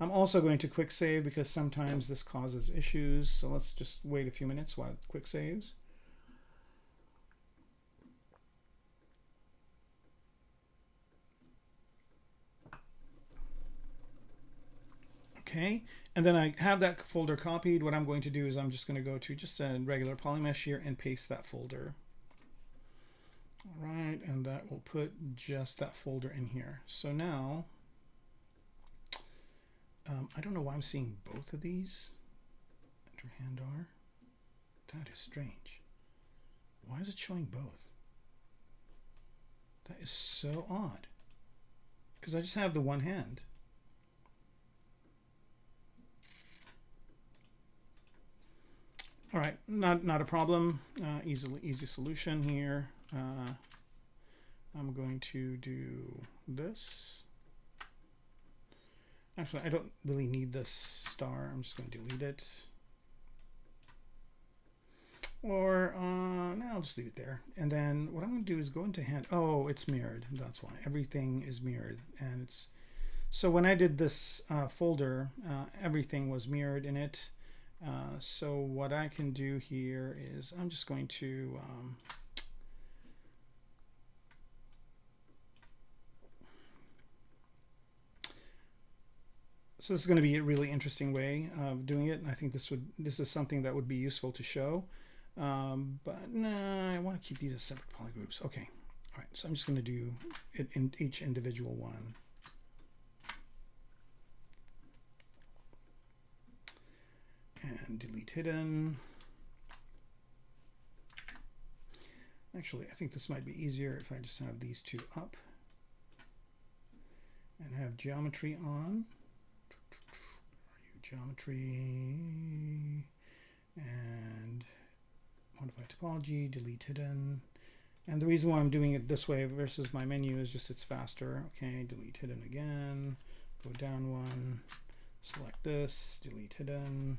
I'm also going to quick save because sometimes this causes issues. So let's just wait a few minutes while it quick saves. Okay, and then I have that folder copied. What I'm going to do is I'm just going to go to just a regular polymesh here and paste that folder. All right, and that will put just that folder in here. So now, I don't know why I'm seeing both of these. Enter hand R. That is strange. Why is it showing both? That is so odd. Because I just have the one hand. All right, not a problem. Easy solution here. I'm going to do this. Actually, I don't really need this star. I'm just going to delete it. Or no, I'll just leave it there. And then what I'm going to do is go into hand. Oh, it's mirrored. That's why everything is mirrored, and it's so when I did this folder, everything was mirrored in it. So what I can do here is I'm just going to so this is going to be a really interesting way of doing it, and I think this is something that would be useful to show. But no, I want to keep these as separate polygroups. Okay, all right. So I'm just going to do it in each individual one. And delete hidden. Actually, I think this might be easier if I just have these two up and have geometry on. Geometry and modify topology, delete hidden. And the reason why I'm doing it this way versus my menu is just it's faster. Okay, delete hidden again, go down one, select this, delete hidden,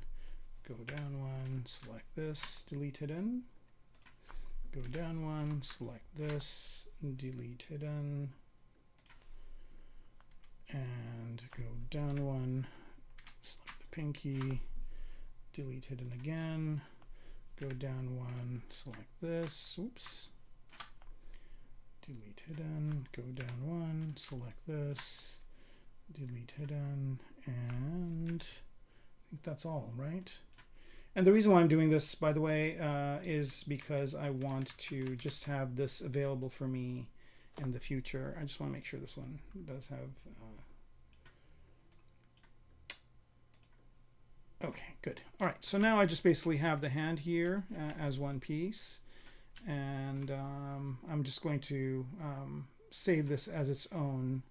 go down one, select this, delete hidden, go down one, select this, delete hidden, and go down one, select the pinky, delete hidden again, go down one, select this, oops, delete hidden, go down one, select this, delete hidden, and I think that's all, right? And the reason why I'm doing this, by the way, is because I want to just have this available for me in the future. I just want to make sure this one does have okay, good. All right, so now I just basically have the hand here as one piece, and I'm just going to save this as its own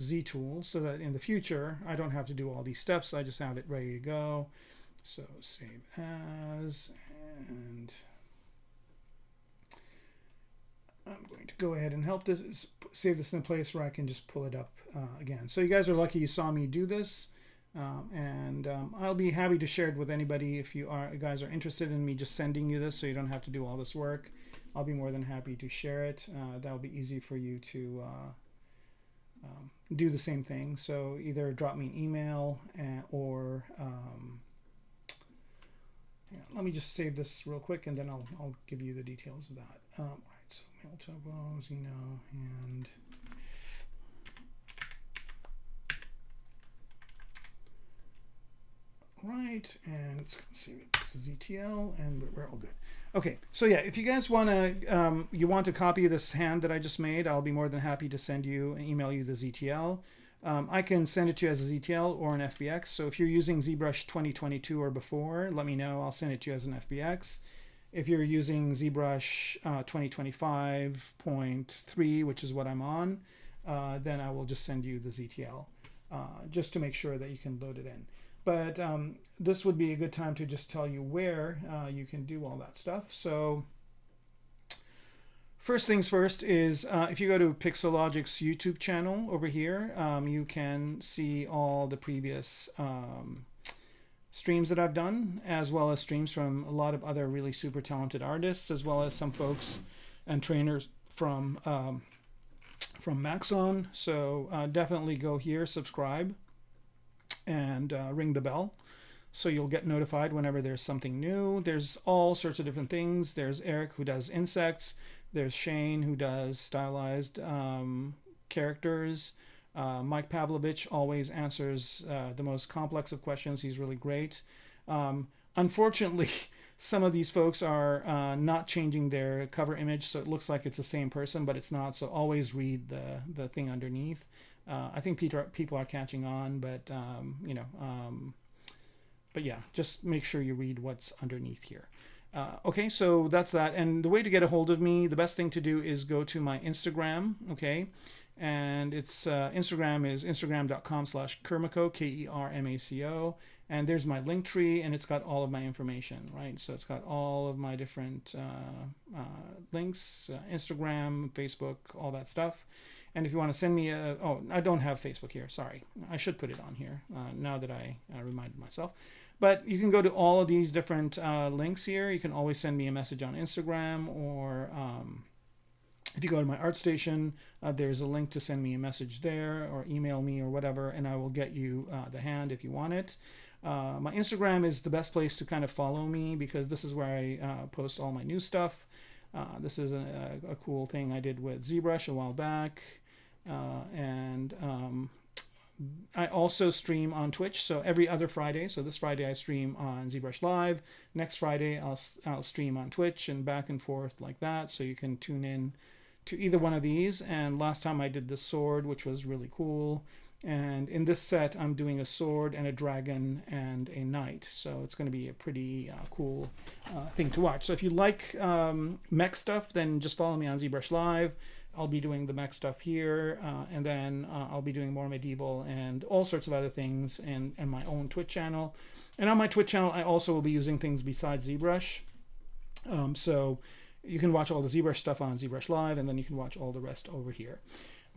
Z tool so that in the future I don't have to do all these steps. I just have it ready to go. So save as, and I'm going to go ahead and help this, save this in a place where I can just pull it up again. So you guys are lucky you saw me do this. I'll be happy to share it with anybody if you guys are interested in me just sending you this so you don't have to do all this work. I'll be more than happy to share it. That'll be easy for you to do the same thing. So either drop me an email or yeah, let me just save this real quick and then I'll give you the details of that. All right, so mail topo, Zeno, and right, and let's save it to ZTL, and we're all good. Okay, so yeah, if you guys want to, you want a copy of this hand that I just made, I'll be more than happy to send you and email you the ZTL. I can send it to you as a ZTL or an FBX. So if you're using ZBrush 2022 or before, let me know. I'll send it to you as an FBX. If you're using ZBrush 2025.3, which is what I'm on, then I will just send you the ZTL just to make sure that you can load it in. But this would be a good time to just tell you where you can do all that stuff. So first things first is if you go to Pixelogic's YouTube channel over here, you can see all the previous streams that I've done, as well as streams from a lot of other really super talented artists, as well as some folks and trainers from Maxon. So definitely go here, subscribe, and ring the bell so you'll get notified whenever there's something new. There's all sorts of different things. There's Eric, who does insects. There's Shane, who does stylized characters. Mike Pavlovich always answers the most complex of questions. He's really great. Unfortunately, some of these folks are not changing their cover image, so it looks like it's the same person, but it's not. So always read the thing underneath. I think people are catching on, but you know, but yeah, just make sure you read what's underneath here. Okay, so that's that. And the way to get a hold of me, the best thing to do is go to my Instagram, okay? And it's Instagram is instagram.com/Kermaco, Kermaco. And there's my link tree, and it's got all of my information, right? So it's got all of my different links, Instagram, Facebook, all that stuff. And if you want to send me oh, I don't have Facebook here, sorry. I should put it on here now that I reminded myself. But you can go to all of these different links here. You can always send me a message on Instagram, or if you go to my ArtStation, there's a link to send me a message there, or email me or whatever, and I will get you the hand if you want it. My Instagram is the best place to kind of follow me because this is where I post all my new stuff. This is a cool thing I did with ZBrush a while back. And I also stream on Twitch, so every other Friday. So this Friday I stream on ZBrush Live. Next Friday I'll stream on Twitch and back and forth like that. So you can tune in to either one of these. And last time I did the sword, which was really cool. And in this set, I'm doing a sword and a dragon and a knight. So it's going to be a pretty cool thing to watch. So if you like mech stuff, then just follow me on ZBrush Live. I'll be doing the mech stuff here, and then I'll be doing more medieval and all sorts of other things and my own Twitch channel. And on my Twitch channel, I also will be using things besides ZBrush. So you can watch all the ZBrush stuff on ZBrush Live, and then you can watch all the rest over here.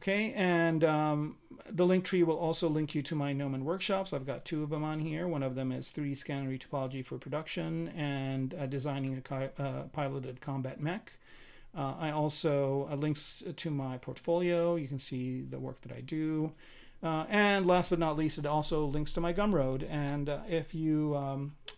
Okay, and the link tree will also link you to my Gnomon workshops. I've got 2 of them on here. One of them is 3D scannery topology for production and designing a piloted combat mech. I also links to my portfolio. You can see the work that I do. And last but not least, it also links to my Gumroad. And if you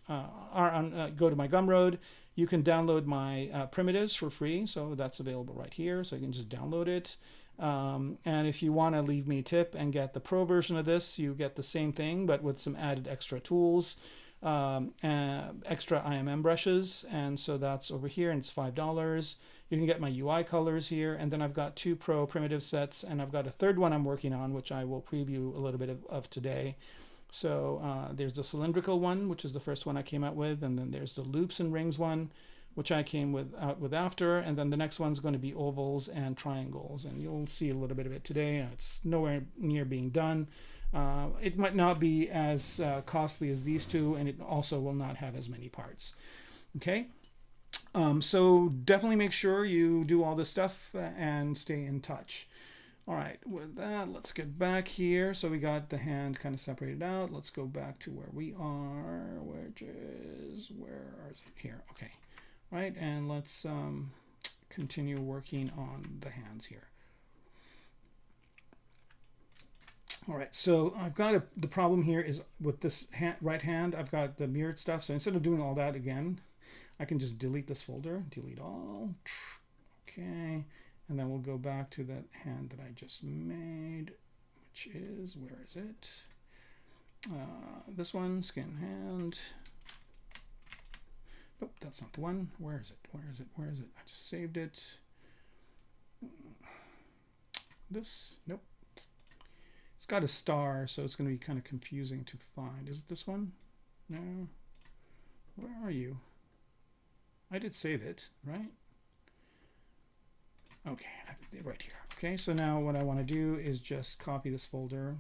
go to my Gumroad, you can download my primitives for free. So that's available right here. So you can just download it. And if you want to leave me a tip and get the pro version of this, you get the same thing, but with some added extra tools, extra IMM brushes. And so that's over here, and it's $5. You can get my UI colors here. And then I've got 2 pro primitive sets, and I've got a 3rd one I'm working on, which I will preview a little bit of today. So there's the cylindrical one, which is the first one I came out with. And then there's the loops and rings one, which I came out with after, and then the next one's going to be ovals and triangles, and you'll see a little bit of it today. It's nowhere near being done. It might not be as costly as these 2, and it also will not have as many parts. Okay, so definitely make sure you do all this stuff and stay in touch. All right, with that, let's get back here. So we got the hand kind of separated out. Let's go back to where we are, which is, where is it? Here, okay. Right, and let's continue working on the hands here. All right, so I've got the problem here is with this right hand, I've got the mirrored stuff. So instead of doing all that again, I can just delete this folder, delete all. Okay, and then we'll go back to that hand that I just made, which is, where is it? This one, skin hand. Nope, that's not the one. Where is it? Where is it? Where is it? I just saved it. This? Nope. It's got a star, so it's going to be kind of confusing to find. Is it this one? No. Where are you? I did save it, right? Okay, right here. Okay, so now what I want to do is just copy this folder.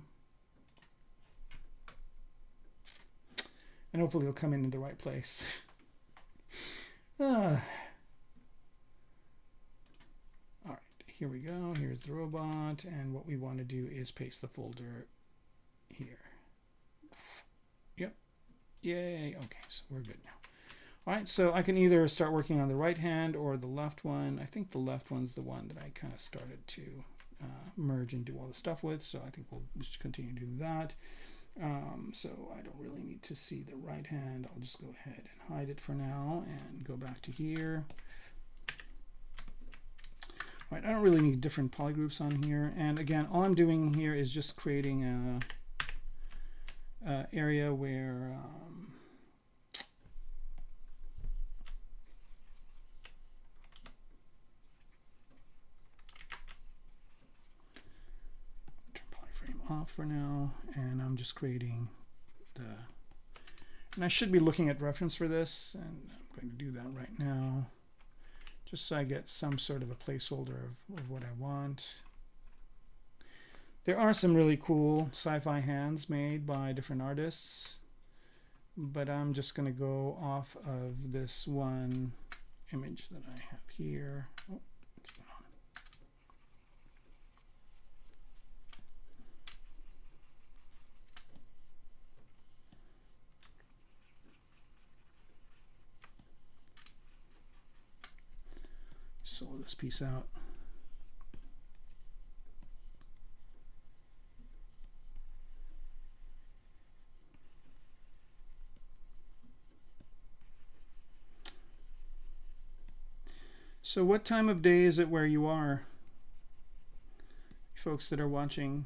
And hopefully it'll come in the right place. All right, here we go. Here's the robot, and what we want to do is paste the folder here. Yep. Yay. Okay, so we're good now. All right, so I can either start working on the right hand or the left one. I think the left one's the one that I kind of started to merge and do all the stuff with, so I think we'll just continue to do that. So I don't really need to see the right hand. I'll just go ahead and hide it for now and go back to here. All right, I don't really need different polygroups on here. And again, all I'm doing here is just creating a area where off for now, and I'm just creating and I should be looking at reference for this, and I'm going to do that right now just so I get some sort of a placeholder of what I want. There are some really cool sci-fi hands made by different artists, but I'm just going to go off of this one image that I have here. Oh, sort this piece out. So what time of day is it where you are, folks that are watching?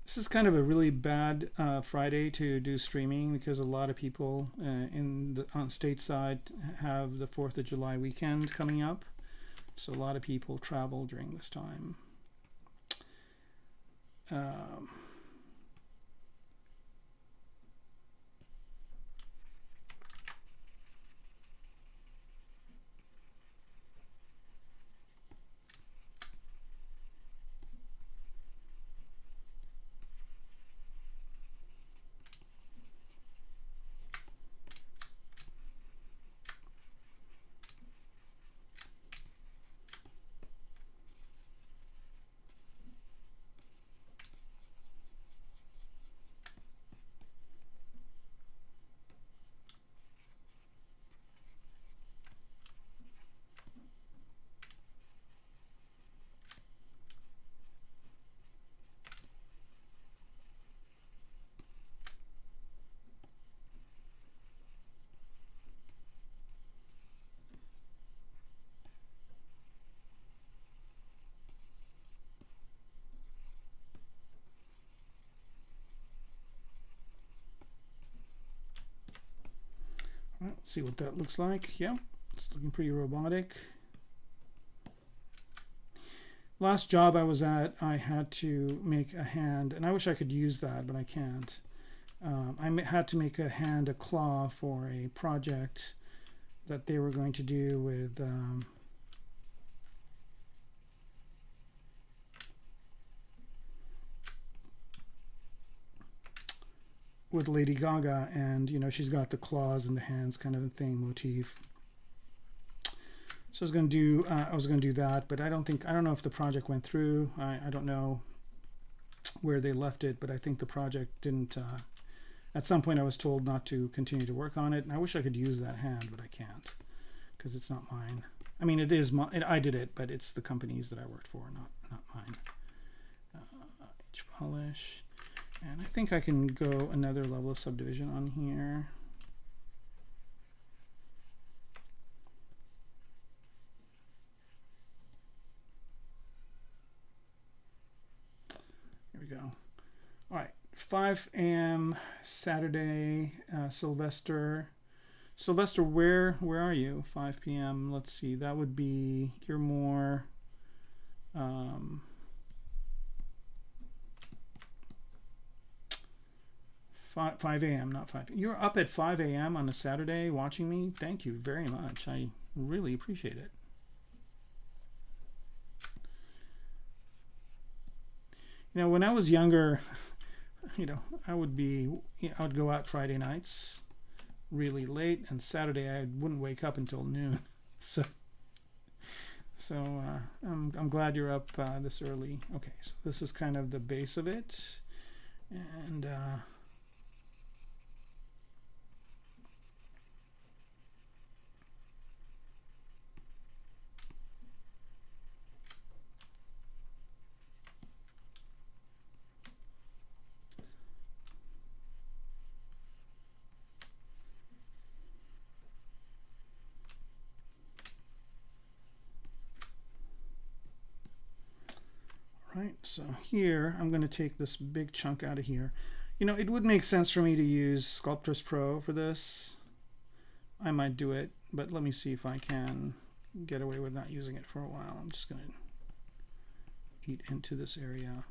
This is kind of a really bad Friday to do streaming because a lot of people on stateside have the 4th of July weekend coming up. So a lot of people travel during this time. Let's see what that looks like. Yeah, it's looking pretty robotic. Last job I was at, I had to make a hand, and I wish I could use that, but I can't. I had to make a hand, a claw for a project that they were going to do with Lady Gaga, and you know, she's got the claws and the hands kind of a thing motif. So I was going to do that, but I don't know if the project went through. I don't know where they left it, but I think the project didn't. At some point I was told not to continue to work on it, and I wish I could use that hand, but I can't because it's not mine. I mean, it is I did it, but it's the companies that I worked for, not mine. H polish. And I think I can go another level of subdivision on here. Here we go. All right, 5 a.m. Saturday, Sylvester. Sylvester, where are you? 5 p.m. Let's see. That would be, you're more 5 a.m. not 5. You're up at 5 a.m. on a Saturday watching me. Thank you very much. I really appreciate it. You know, when I was younger, you know, I would go out Friday nights really late, and Saturday I wouldn't wake up until noon. So I'm glad you're up this early. Okay, so this is kind of the base of it, and right, so here I'm going to take this big chunk out of here. You know, it would make sense for me to use Sculptris Pro for this. I might do it, but let me see if I can get away with not using it for a while. I'm just going to eat into this area.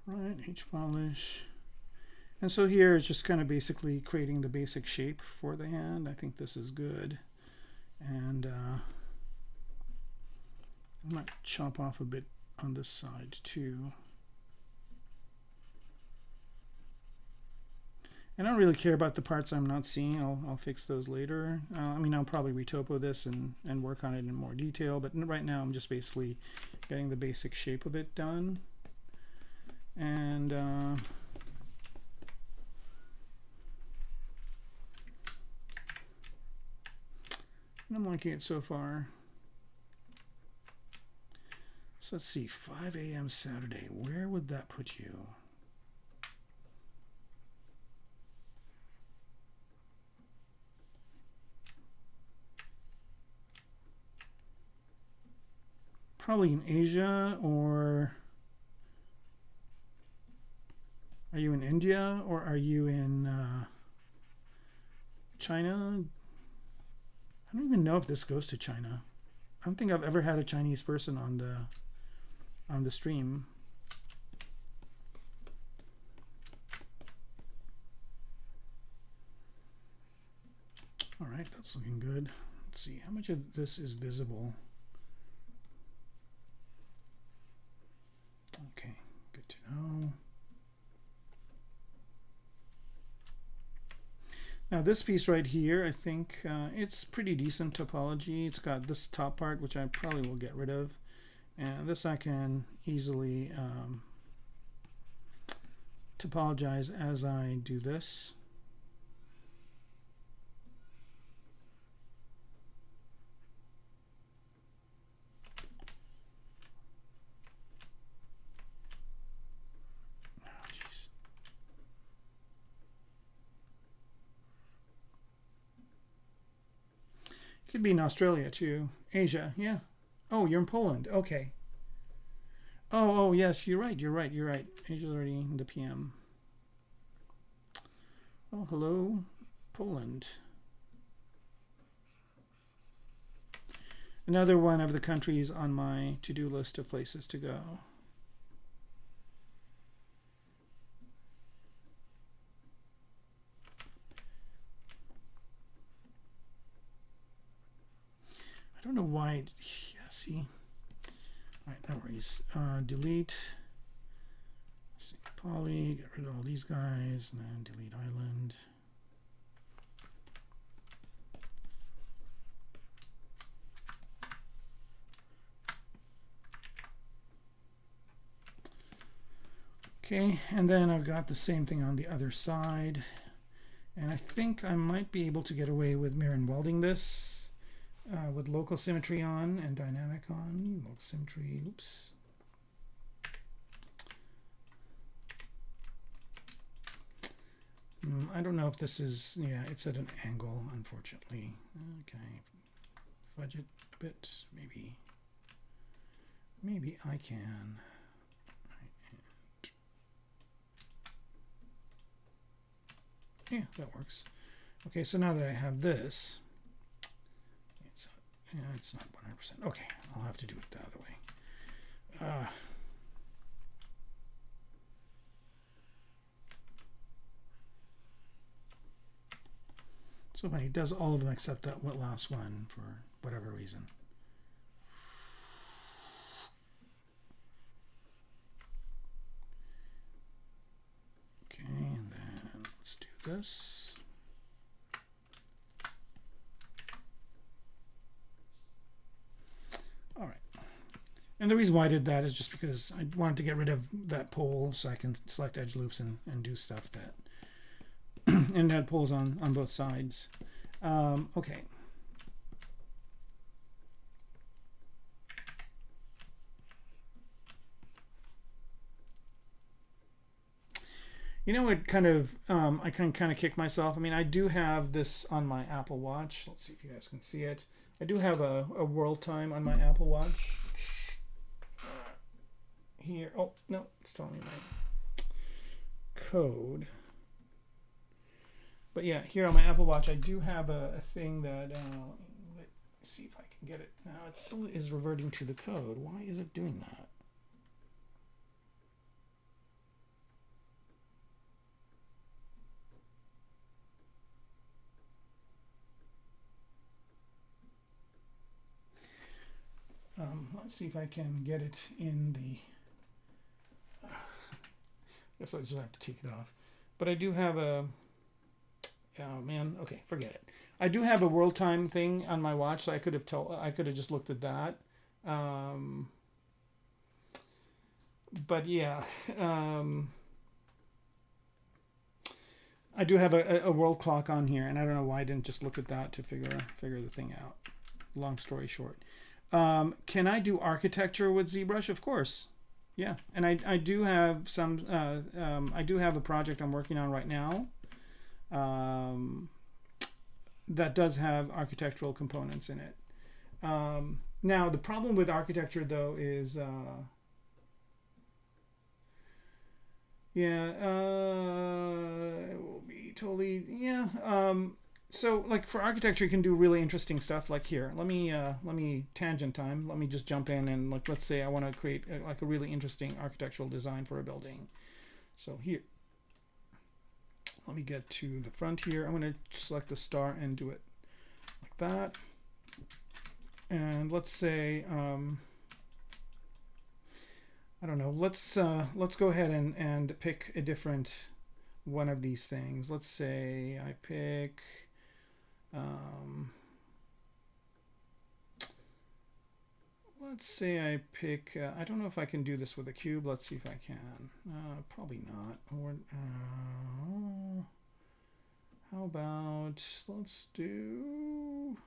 Right, H polish. And so here it's just kind of basically creating the basic shape for the hand. I think this is good. And I might chop off a bit on this side too. I don't really care about the parts I'm not seeing. I'll fix those later. I mean, I'll probably retopo this and work on it in more detail, but right now I'm just basically getting the basic shape of it done. And I'm liking it so far. So let's see, 5 a.m. Saturday. Where would that put you? Probably in Asia, or are you in India, or are you in China? I don't even know if this goes to China. I don't think I've ever had a Chinese person on the stream. All right, that's looking good. Let's see how much of this is visible. Okay, good to know. Now this piece right here, I think it's pretty decent topology. It's got this top part, which I probably will get rid of. And this I can easily topologize as I do this. Could be in Australia too. Asia, yeah. Oh, you're in Poland. Okay. Oh, yes, you're right. Asia's already in the PM. Oh, hello, Poland. Another one of the countries on my to-do list of places to go. I don't know why. Yeah, see. All right, no worries. Delete. Let's see, poly. Get rid of all these guys, and then delete island. Okay, and then I've got the same thing on the other side, and I think I might be able to get away with mirror and welding this. With local symmetry on and dynamic on. Local symmetry, oops. I don't know if this is, yeah, it's at an angle, unfortunately. Can I fudge it a bit? Maybe I can. Yeah, that works. Okay, so now that I have this, yeah, it's not 100%. Okay, I'll have to do it the other way. So funny, it does all of them except that last one for whatever reason. Okay, and then let's do this. All right. And the reason why I did that is just because I wanted to get rid of that pole so I can select edge loops and do stuff that and add poles on both sides. Okay. You know what kind of, I can kind of kick myself. I mean, I do have this on my Apple Watch. Let's see if you guys can see it. I do have a world time on my Apple Watch. Here, oh, no, it's telling me my code. But yeah, here on my Apple Watch, I do have a thing that, let's see if I can get it. Now, it still is reverting to the code. Why is it doing that? Let's see if I can get it in the, I guess I just have to take it off. But I do have a, oh man, okay, forget it. I do have a world time thing on my watch, so I could have just looked at that. But yeah, I do have a world clock on here, and I don't know why I didn't just look at that to figure the thing out. long story short. Can I do architecture with ZBrush? Of course. Yeah, and I do have some. I do have a project I'm working on right now that does have architectural components in it. Now the problem with architecture though is yeah, it will be totally, yeah. So like for architecture, you can do really interesting stuff. Like here, let me tangent time. Let me just jump in and like let's say I want to create like a really interesting architectural design for a building. So here, let me get to the front here. I'm going to select the star and do it like that. And let's say I don't know. Let's go ahead and pick a different one of these things. Let's say I pick let's say I pick I don't know if I can do this with a cube. Let's see if I can. Probably not. Or how about let's do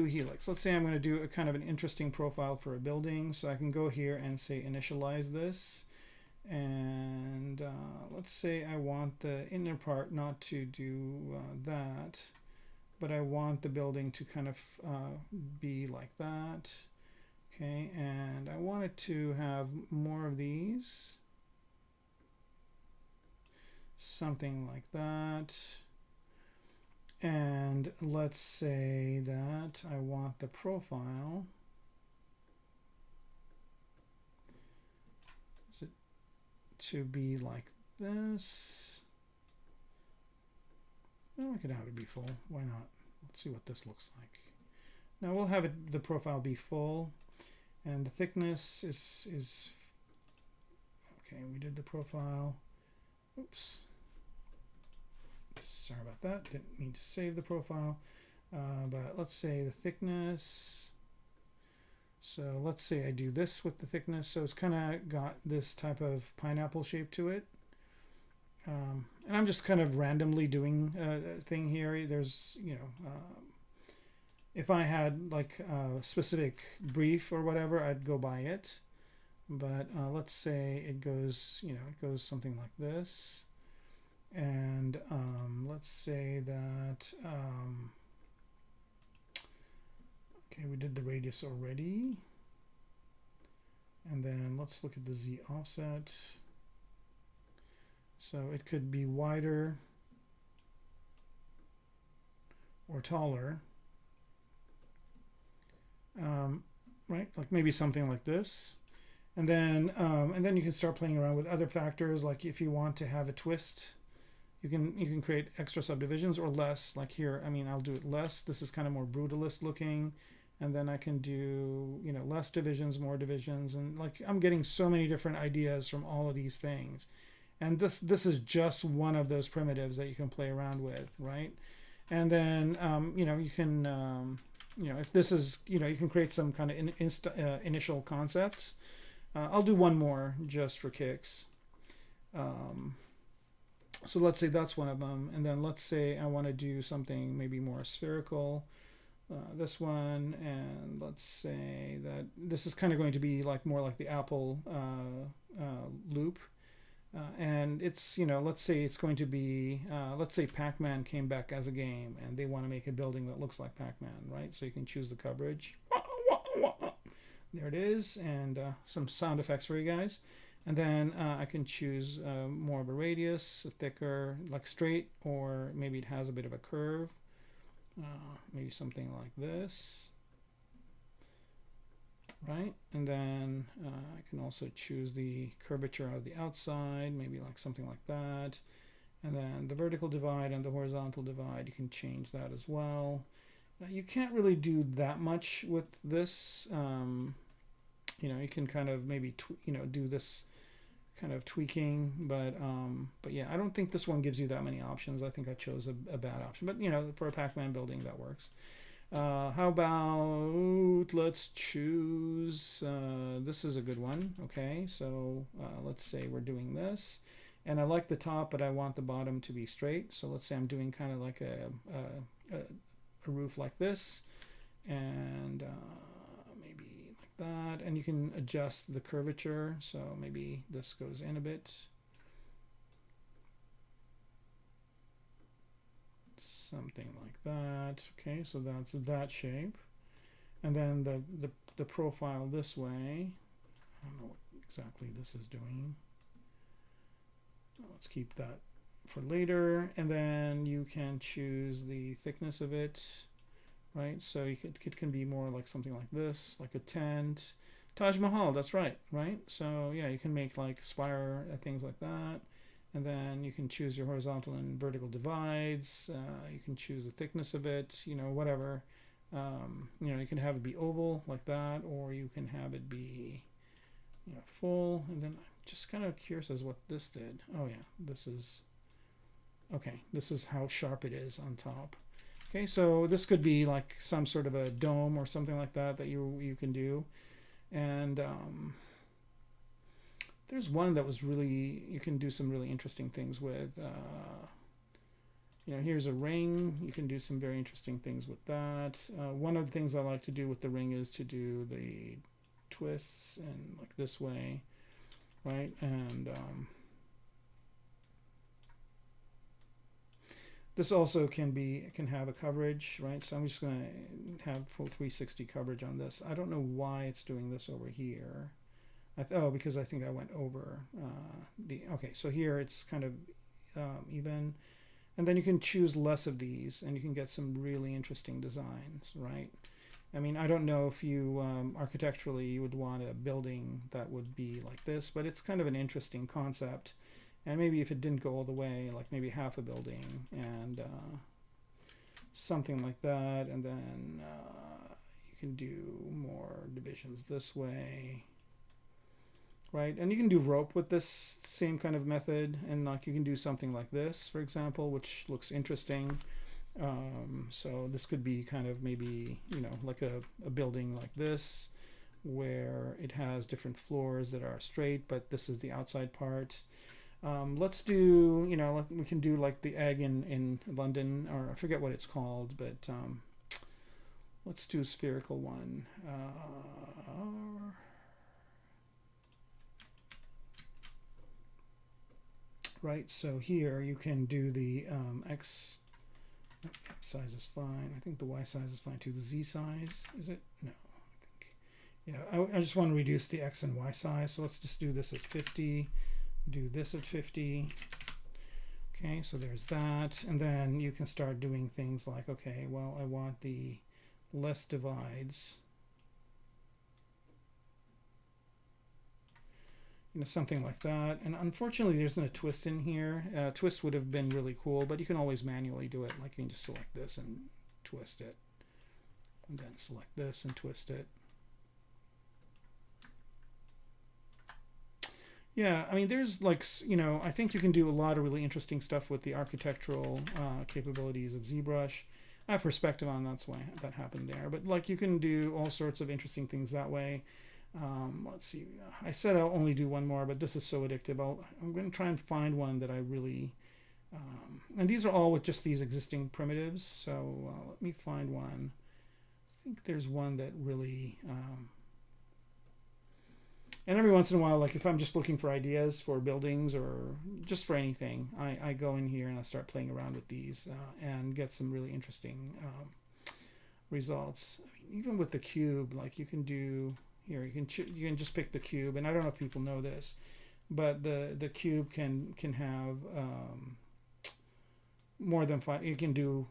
helix. Let's say I'm going to do a kind of an interesting profile for a building. So I can go here and say initialize this. And let's say I want the inner part not to do that, but I want the building to kind of be like that. Okay, and I want it to have more of these. Something like that. And let's say that I want the profile to be like this. Well, I could have it be full. Why not? Let's see what this looks like. Now we'll have it the profile be full, and the thickness is okay. We did the profile. Oops. Sorry about that. Didn't mean to save the profile. But let's say the thickness. So let's say I do this with the thickness. So it's kind of got this type of pineapple shape to it. And I'm just kind of randomly doing a thing here. There's, you know, if I had like a specific brief or whatever, I'd go by it. But let's say it goes, you know, it goes something like this. And let's say that, okay, we did the radius already. And then let's look at the Z offset. So it could be wider or taller, right? Like maybe something like this. And then you can start playing around with other factors. Like if you want to have a twist, you can create extra subdivisions or less. Like here, I mean, I'll do it less. This is kind of more brutalist looking. And then I can do, you know, less divisions, more divisions. And like I'm getting so many different ideas from all of these things. And this is just one of those primitives that you can play around with, right? And then, you know, you can, you know, if this is, you know, you can create some kind of initial concepts. I'll do one more just for kicks. So let's say that's one of them. And then let's say I want to do something maybe more spherical. This one, and let's say that this is kind of going to be like more like the Apple loop. And it's, you know, let's say it's going to be, let's say Pac-Man came back as a game and they want to make a building that looks like Pac-Man, right? So you can choose the coverage. There it is, and some sound effects for you guys. And then I can choose more of a radius, a thicker, like straight, or maybe it has a bit of a curve. Maybe something like this. Right, and then I can also choose the curvature of the outside, maybe like something like that. And then the vertical divide and the horizontal divide, you can change that as well. You can't really do that much with this. You know, you can kind of maybe you know, do this kind of tweaking, but yeah, I don't think this one gives you that many options. I think I chose a bad option, but you know, for a Pac-Man building that works. How about let's choose this is a good one. Okay, so let's say we're doing this, and I like the top, but I want the bottom to be straight. So let's say I'm doing kind of like a a roof like this, and maybe like that, and you can adjust the curvature, so maybe this goes in a bit, something like that. Okay, so that's that shape, and then the profile this way. I don't know what exactly this is doing. Let's keep that for later, and then you can choose the thickness of it, right? So it can be more like something like this, like a tent. Taj Mahal, that's right? So yeah, you can make like spire things like that, and then you can choose your horizontal and vertical divides. You can choose the thickness of it, you know, whatever. You can have it be oval like that, or you can have it be, full. And then I'm just kind of curious as what this did. Oh yeah, this is okay. This is how sharp it is on top. Okay, so this could be like some sort of a dome or something like that that you can do. And there's one that was really, you can do some really interesting things with. Here's a ring. You can do some very interesting things with that. One of the things I like to do with the ring is to do the twists and like this way, right? And this also can have a coverage, right? So I'm just going to have full 360 coverage on this. I don't know why it's doing this over here. Because I think I went over okay, so here it's kind of even. And then you can choose less of these, and you can get some really interesting designs, right? I mean, I don't know if you architecturally you would want a building that would be like this, but it's kind of an interesting concept. And maybe if it didn't go all the way, like maybe half a building and something like that, and then you can do more divisions this way, right? And you can do rope with this same kind of method, and like you can do something like this, for example, which looks interesting. So this could be kind of maybe, like a building like this, where it has different floors that are straight, but this is the outside part. Let's do, we can do like the egg in London, or I forget what it's called, but let's do a spherical one. Right, so here you can do the X size is fine. I think the Y size is fine too. The Z size, is it? No, I think. Yeah, I just want to reduce the X and Y size, so let's just do this at 50. Do this at 50. Okay, so there's that, and then you can start doing things like, okay, well, I want the less divides, something like that. And unfortunately there's no twist in here. Twist would have been really cool, but you can always manually do it. Like you can just select this and twist it, and then select this and twist it. Yeah, I mean, there's like, I think you can do a lot of really interesting stuff with the architectural capabilities of ZBrush. I have perspective on that's why that happened there. But like you can do all sorts of interesting things that way. Let's see. I said I'll only do one more, but this is so addictive. I'm going to try and find one that I really... and these are all with just these existing primitives. So let me find one. I think there's one that really... and every once in a while, like if I'm just looking for ideas for buildings or just for anything, I go in here and I start playing around with these and get some really interesting results. I mean, even with the cube, like you can do here, you can just pick the cube, and I don't know if people know this, but the cube can have more than 5. You can do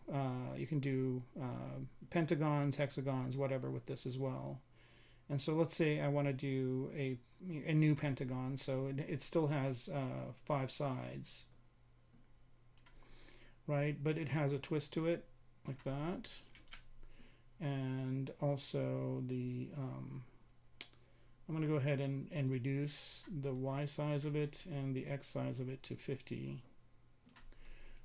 pentagons, hexagons, whatever with this as well. And so let's say I want to do a new pentagon, so it still has 5 sides, right? But it has a twist to it, like that. And also the I'm going to go ahead and reduce the Y size of it and the X size of it to 50.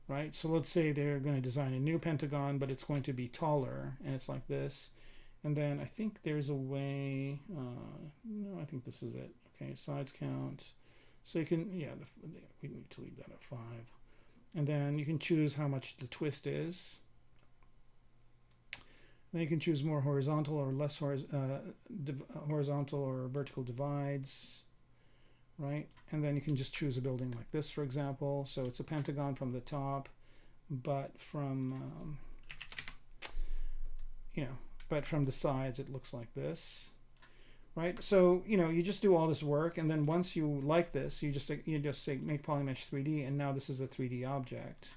Right? So let's say they're going to design a new pentagon, but it's going to be taller, and it's like this. And then I think there's a way, no, I think this is it. Okay, sides count. So you can, yeah, we need to leave that at 5. And then you can choose how much the twist is. Then you can choose more horizontal or less horizontal or vertical divides, right? And then you can just choose a building like this, for example. So it's a pentagon from the top, but from but from the sides it looks like this, right? So you just do all this work, and then once you like this, you just say make polymesh 3D, and now this is a 3D object.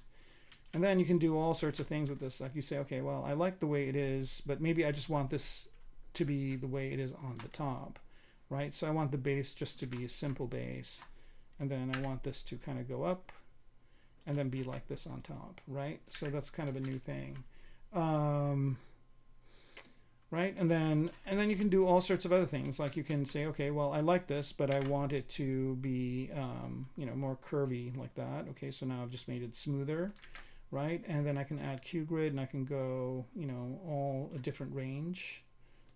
And then you can do all sorts of things with this, like you say, okay, well, I like the way it is, but maybe I just want this to be the way it is on the top, right? So I want the base just to be a simple base, and then I want this to kind of go up and then be like this on top, right? So that's kind of a new thing, right? And then you can do all sorts of other things, like you can say, okay, well, I like this, but I want it to be more curvy like that. Okay, so now I've just made it smoother, right? And then I can add QGrid, and I can go all a different range.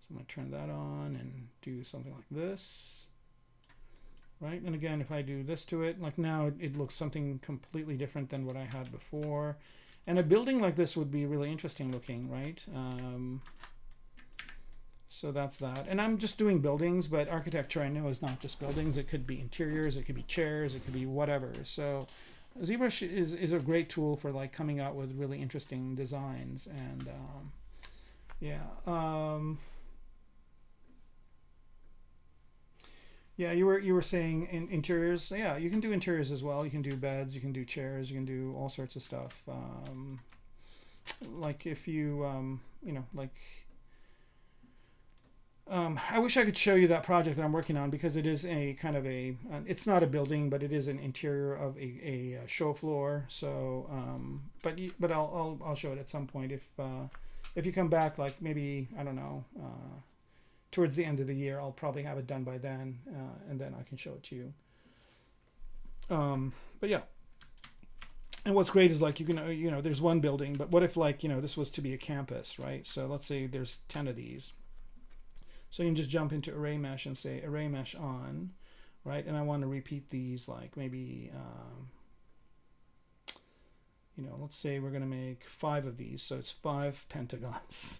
So I'm going to turn that on and do something like this, right? And again, if I do this to it, like now it looks something completely different than what I had before. And a building like this would be really interesting looking, right? So that's that. And I'm just doing buildings, but architecture, I know, is not just buildings. It could be interiors, it could be chairs, it could be whatever. So ZBrush is a great tool for like coming out with really interesting designs. And yeah. Yeah, you were saying in interiors. Yeah, you can do interiors as well. You can do beds, you can do chairs, you can do all sorts of stuff. Like if you I wish I could show you that project that I'm working on, because it is a kind of it's not a building, but it is an interior of a show floor. So, but I'll show it at some point if you come back, like maybe, I don't know, towards the end of the year. I'll probably have it done by then, and then I can show it to you. But yeah. And what's great is like you can there's one building, but what if like this was to be a campus, right? So let's say there's 10 of these. So you can just jump into array mesh and say array mesh on, right? And I want to repeat these, like maybe, let's say we're going to make 5 of these. So it's 5 pentagons.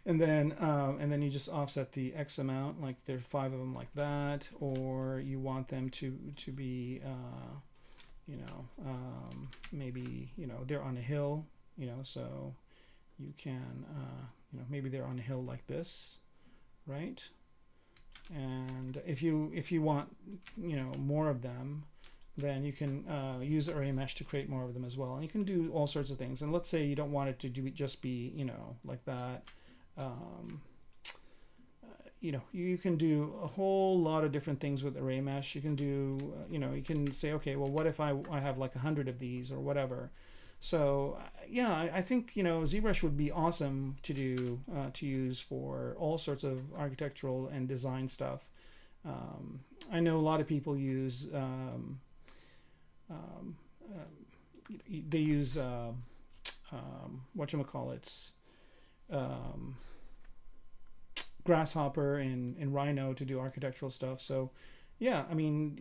And then you just offset the X amount, like there are 5 of them like that, or you want them to be, maybe, they're on a hill, so you can, maybe they're on a hill like this. Right, and if you want more of them, then you can use array mesh to create more of them as well. And you can do all sorts of things. And let's say you don't want it to just be like that. You can do a whole lot of different things with array mesh. You can do you can say, okay, well, what if I have like 100 of these or whatever. So yeah, I think ZBrush would be awesome to do to use for all sorts of architectural and design stuff. I know a lot of people use they use whatchamacallits, Grasshopper and Rhino to do architectural stuff. So yeah, I mean,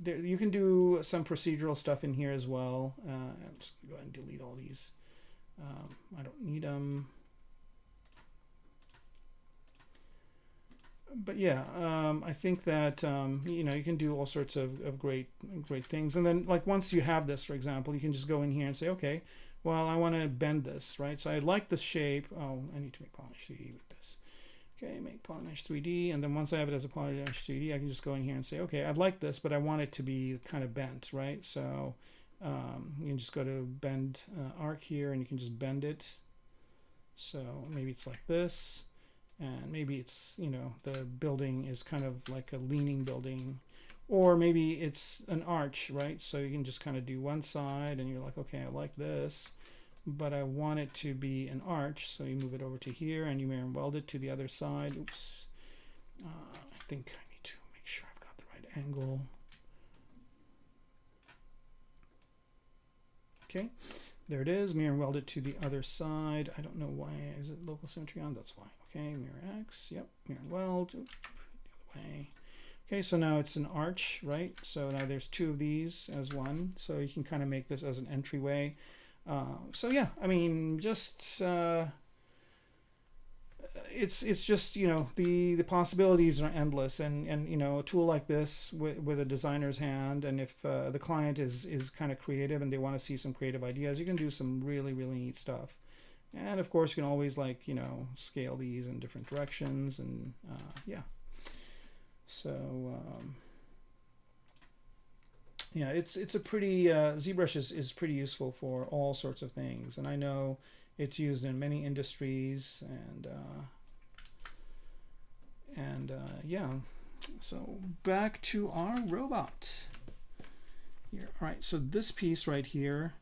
you can do some procedural stuff in here as well. I'm just going to go ahead and delete all these. I don't need them. But yeah, I think that, you can do all sorts of great things. And then, like, once you have this, for example, you can just go in here and say, okay, well, I want to bend this, right? So I like the shape. Oh, I need to make polymesh 3D with this. Okay, make polymesh 3D, and then once I have it as a polymesh 3D, I can just go in here and say, okay, I'd like this, but I want it to be kind of bent, right? So you can just go to bend arc here, and you can just bend it. So maybe it's like this, and maybe it's, the building is kind of like a leaning building, or maybe it's an arch, right? So you can just kind of do one side, and you're like, okay, I like this, but I want it to be an arch, so you move it over to here, and you mirror weld it to the other side. Oops. I think I need to make sure I've got the right angle. Okay, there it is. Mirror weld it to the other side. I don't know why. Is it local symmetry on? That's why. Okay, mirror X. Yep, mirror weld. Oop, the other way. Okay, so now it's an arch, right? So now there's 2 of these as one, so you can kind of make this as an entryway. So yeah, I mean, just it's just, you know, the possibilities are endless, and you know, a tool like this with a designer's hand, and if the client is kind of creative and they want to see some creative ideas, you can do some really neat stuff. And of course, you can always, like, you know, scale these in different directions, and yeah. So yeah, it's a pretty ZBrush is pretty useful for all sorts of things, and I know it's used in many industries, and yeah. So back to our robot here. All right, so this piece right here,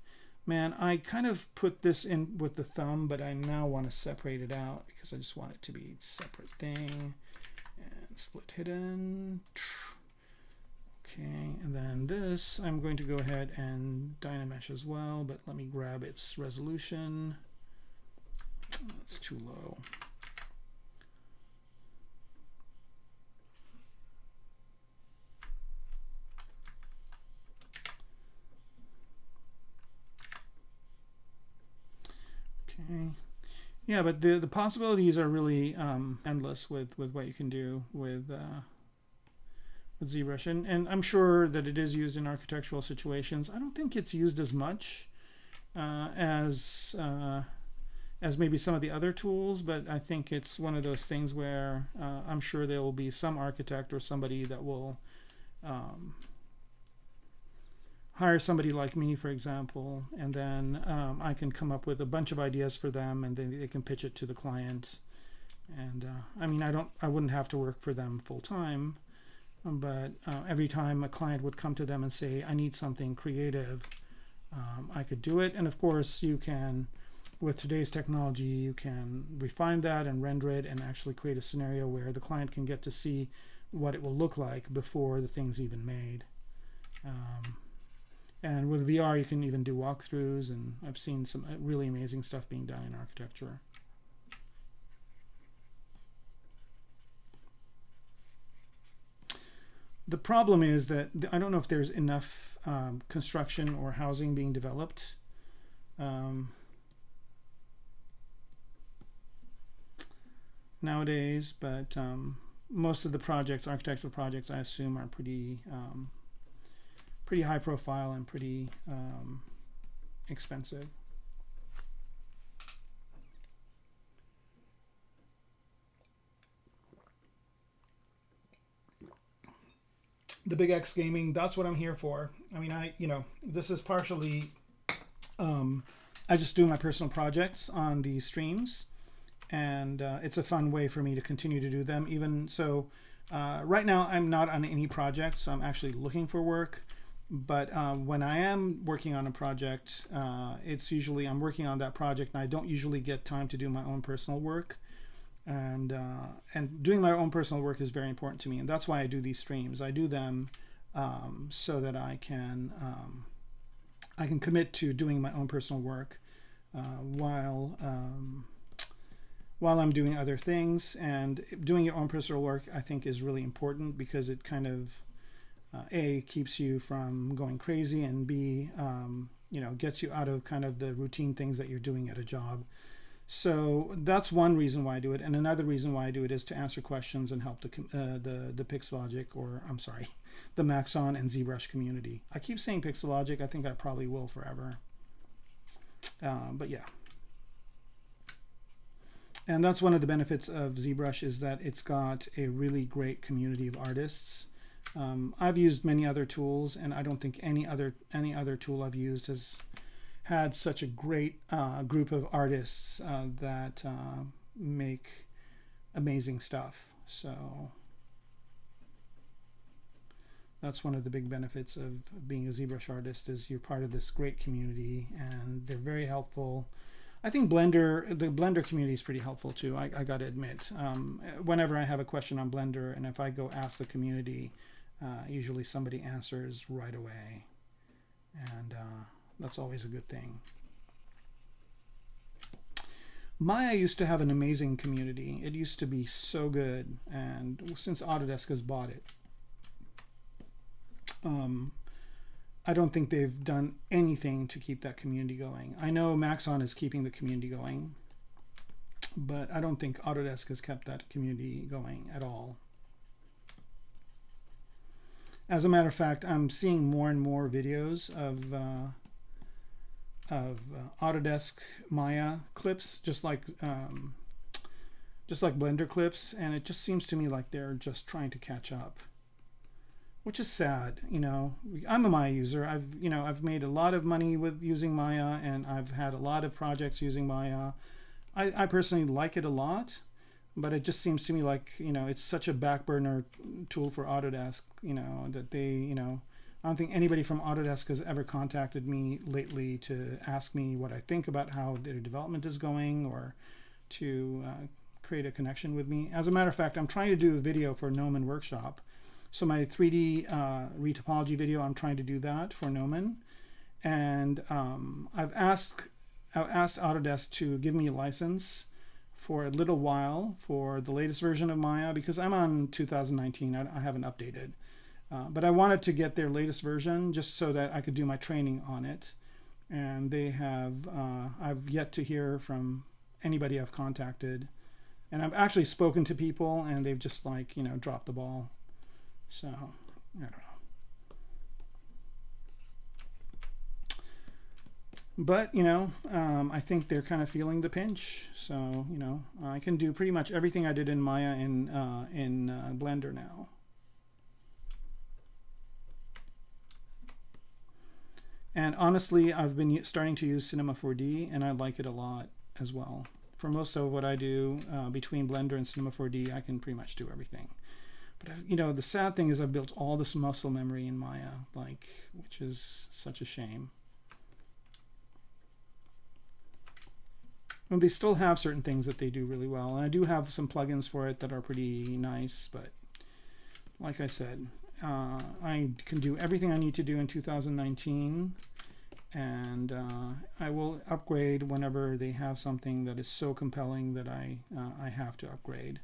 man, I kind of put this in with the thumb, but I now want to separate it out because I just want it to be a separate thing. And split hidden. Okay, and then this, I'm going to go ahead and Dynamesh as well, but let me grab its resolution. That's too low. Okay. Yeah, but the possibilities are really endless with what you can do with ZBrush, and I'm sure that it is used in architectural situations. I don't think it's used as much as maybe some of the other tools, but I think it's one of those things where I'm sure there will be some architect or somebody that will hire somebody like me, for example, and then I can come up with a bunch of ideas for them, and then they can pitch it to the client. And I mean, I wouldn't have to work for them full time, but every time a client would come to them and say, I need something creative, I could do it. And of course, you can, with today's technology, you can refine that and render it and actually create a scenario where the client can get to see what it will look like before the thing's even made. And with VR, you can even do walkthroughs, and I've seen some really amazing stuff being done in architecture. The problem is that I don't know if there's enough construction or housing being developed. Nowadays, but most of the projects, architectural projects, I assume are pretty high profile and pretty expensive. The Big X Gaming, that's what I'm here for. I mean, you know, this is partially, I just do my personal projects on these streams, and it's a fun way for me to continue to do them. Even so, right now I'm not on any project, so I'm actually looking for work. But when I am working on a project, it's usually I'm working on that project, and I don't usually get time to do my own personal work. And doing my own personal work is very important to me, and that's why I do these streams. I do them so that I can commit to doing my own personal work while I'm doing other things. And doing your own personal work, I think, is really important because it kind of A, keeps you from going crazy, and B, you know, gets you out of kind of the routine things that you're doing at a job. So that's one reason why I do it, and another reason why I do it is to answer questions and help the Pixologic, or I'm sorry, the Maxon and ZBrush community. I keep saying Pixologic. I think I probably will forever. But yeah. And that's one of the benefits of ZBrush, is that it's got a really great community of artists. I've used many other tools, and I don't think any other tool I've used has had such a great group of artists that make amazing stuff. So that's one of the big benefits of being a ZBrush artist, is you're part of this great community, and they're very helpful. I think the Blender community is pretty helpful too. I got to admit, whenever I have a question on Blender, and if I go ask the community, usually somebody answers right away, and that's always a good thing. Maya used to have an amazing community. It used to be so good, and since Autodesk has bought it, I don't think they've done anything to keep that community going. I know Maxon is keeping the community going, but I don't think Autodesk has kept that community going at all. As a matter of fact, I'm seeing more and more videos of Autodesk Maya clips, just like Blender clips, and it just seems to me like they're just trying to catch up, which is sad. You know, I'm a Maya user. I've made a lot of money with using Maya, and I've had a lot of projects using Maya. I personally like it a lot, but it just seems to me like, you know, it's such a back burner tool for Autodesk, you know, that they, you know, I don't think anybody from Autodesk has ever contacted me lately to ask me what I think about how their development is going, or to create a connection with me. As a matter of fact, I'm trying to do a video for Gnomon Workshop. So my 3D retopology video, I'm trying to do that for Gnomon. And I've asked Autodesk to give me a license for a little while for the latest version of Maya, because I'm on 2019. I haven't updated. But I wanted to get their latest version just so that I could do my training on it. And they have, I've yet to hear from anybody I've contacted. And I've actually spoken to people, and they've just, like, you know, dropped the ball. So, I don't know. But, you know, I think they're kind of feeling the pinch. So, you know, I can do pretty much everything I did in Maya in Blender now. And honestly, I've been starting to use Cinema 4D, and I like it a lot as well. For most of what I do between Blender and Cinema 4D, I can pretty much do everything. But you know, the sad thing is I've built all this muscle memory in Maya, like, which is such a shame. And they still have certain things that they do really well, and I do have some plugins for it that are pretty nice. But like I said, I can do everything I need to do in 2019. And I will upgrade whenever they have something that is so compelling that I have to upgrade.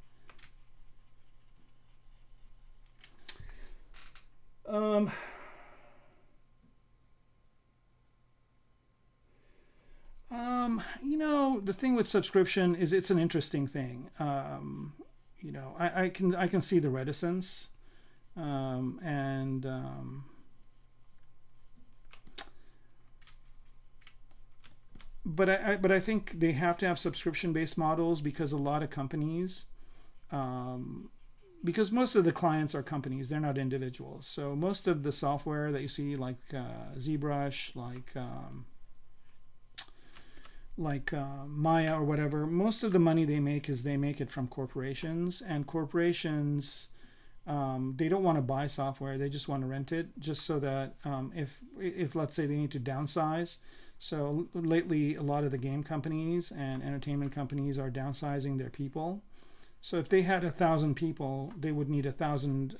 You know, the thing with subscription is it's an interesting thing. You know, I can see the reticence, but I think they have to have subscription-based models, because a lot of companies, because most of the clients are companies, they're not individuals. So most of the software that you see, like ZBrush, like Maya or whatever, most of the money they make it from corporations, and corporations, they don't want to buy software, they just want to rent it, just so that if let's say they need to downsize. So lately, a lot of the game companies and entertainment companies are downsizing their people. So if they had 1,000 people, they would need 1,000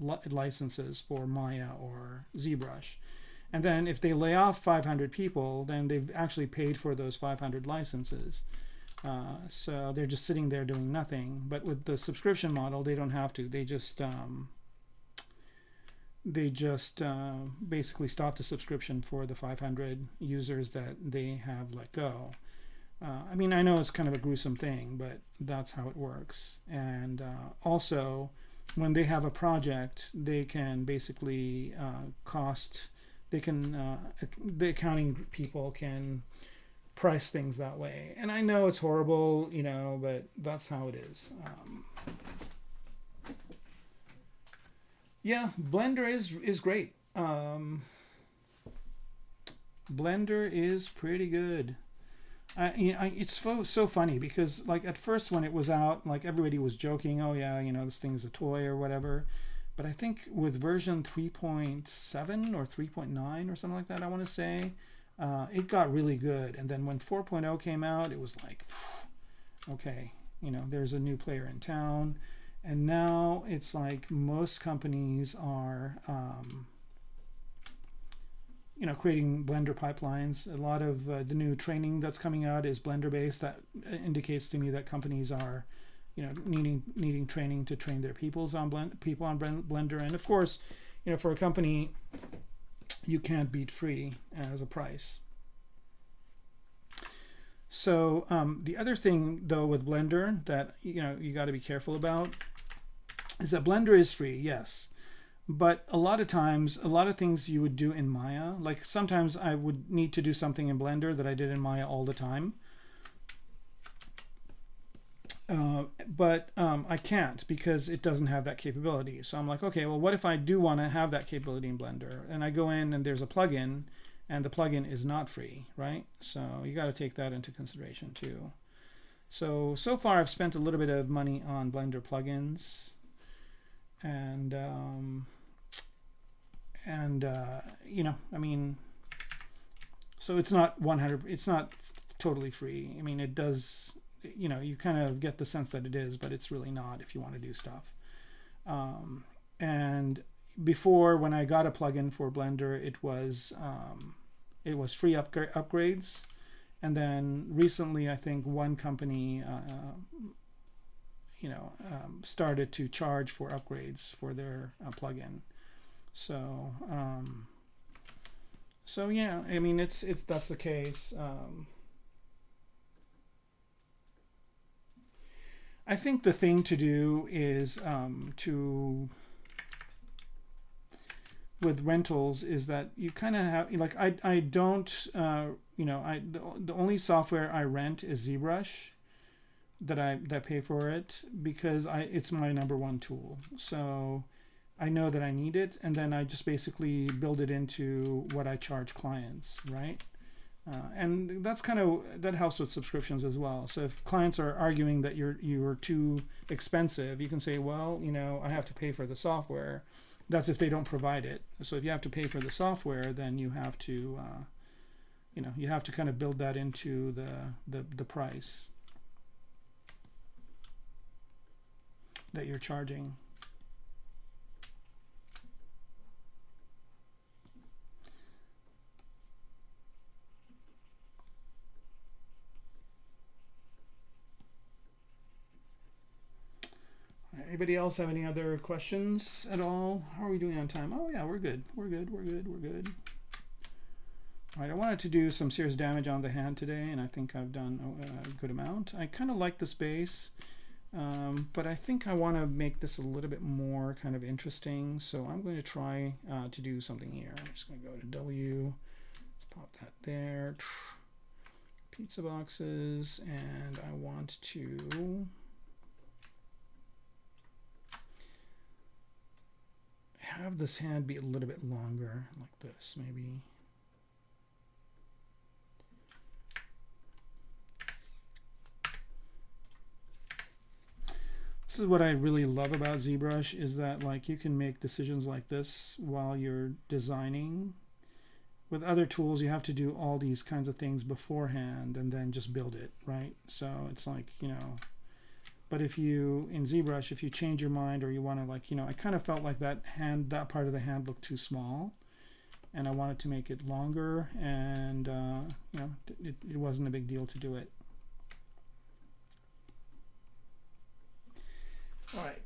licenses for Maya or ZBrush. And then if they lay off 500 people, then they've actually paid for those 500 licenses. So they're just sitting there doing nothing. But with the subscription model, they don't have to. They just basically stop the subscription for the 500 users that they have let go. I mean, I know it's kind of a gruesome thing, but that's how it works. And also, when they have a project, they can basically the accounting people can price things that way. And I know it's horrible, you know, but that's how it is. Yeah, Blender is great. Blender is pretty good. It's so funny, because like at first when it was out, like everybody was joking, oh yeah, you know, this thing is a toy or whatever. But I think with version 3.7 or 3.9 or something like that, I want to say, it got really good. And then when 4.0 came out, it was like, okay, you know, there's a new player in town. And now it's like most companies are, you know, creating Blender pipelines. A lot of the new training that's coming out is Blender based. That indicates to me that companies are, you know, needing training to train their people on Blender. And of course, you know, for a company, you can't beat free as a price. So the other thing though with Blender that you got to be careful about is that Blender is free, yes, but a lot of times, a lot of things you would do in Maya, like sometimes I would need to do something in Blender that I did in Maya all the time. But I can't because it doesn't have that capability. So I'm like, okay, well, what if I do want to have that capability in Blender? And I go in and there's a plugin, and the plugin is not free, right? So you got to take that into consideration too. So far I've spent a little bit of money on Blender plugins, and I mean, so it's not 100, it's not totally free. I mean, it does, you kind of get the sense that it is, but it's really not if you want to do stuff. And before, when I got a plugin for Blender, it was free upgrades, and then recently I think one company started to charge for upgrades for their plugin. So yeah, I mean that's the case. I think the thing to do is with rentals is that you kind of have, like, I don't the only software I rent is ZBrush, that pay for it, because it's my #1 tool. So I know that I need it, and then I just basically build it into what I charge clients, right? And that's that helps with subscriptions as well. So if clients are arguing that you're too expensive, you can say, well, I have to pay for the software. That's if they don't provide it. So if you have to pay for the software, then you have to you have to kind of build that into the price that you're charging. Anybody else have any other questions at all? How are we doing on time? Oh yeah, we're good. We're good. All right, I wanted to do some serious damage on the hand today, and I think I've done a good amount. I kind of like the space, but I think I want to make this a little bit more kind of interesting. So I'm going to try to do something here. I'm just going to go to W. Let's pop that there. Pizza boxes, and I want to have this hand be a little bit longer, like this, maybe. This is what I really love about ZBrush, is that, like, you can make decisions like this while you're designing. With other tools, you have to do all these kinds of things beforehand and then just build it, right? So it's like, but if you, in ZBrush, if you change your mind, or you want to, like, I kind of felt like that part of the hand looked too small, and I wanted to make it longer, and it wasn't a big deal to do it. All right.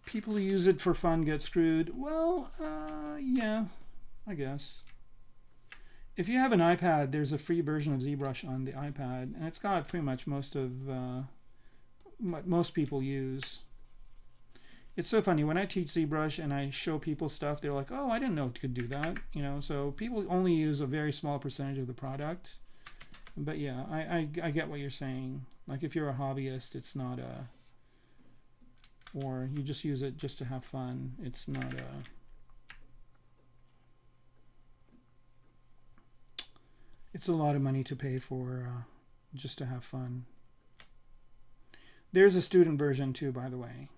People who use it for fun get screwed. Well, yeah, I guess. If you have an iPad, there's a free version of ZBrush on the iPad, and it's got pretty much most people use. It's so funny, when I teach ZBrush and I show people stuff, they're like, oh, I didn't know it could do that. So people only use a very small percentage of the product. But yeah, I get what you're saying. Like, if you're a hobbyist, it's not or you just use it just to have fun. It's not it's a lot of money to pay for just to have fun. There's a student version too, by the way.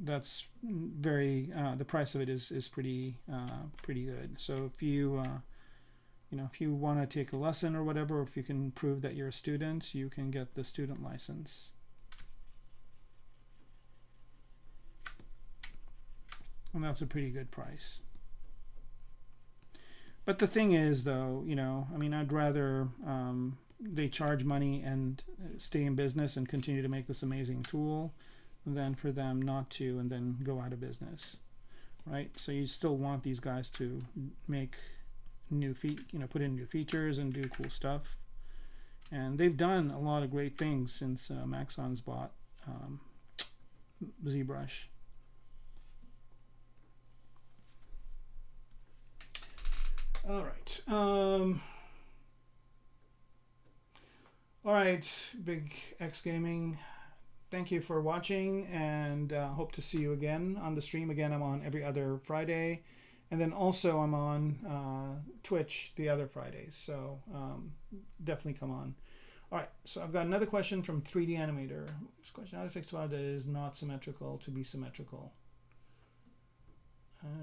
That's very the price of it is pretty good. So if you if you want to take a lesson or whatever, or if you can prove that you're a student, you can get the student license. And that's a pretty good price. But the thing is, though, I mean, I'd rather they charge money and stay in business and continue to make this amazing tool than for them not to and then go out of business, right? So you still want these guys to make put in new features and do cool stuff. And they've done a lot of great things since Maxon's bought ZBrush. All right. All right, Big X Gaming. Thank you for watching, and hope to see you again on the stream. Again, I'm on every other Friday, and then also I'm on Twitch the other Fridays. So definitely come on. All right, so I've got another question from 3D Animator. This question: how to fix file that is not symmetrical to be symmetrical?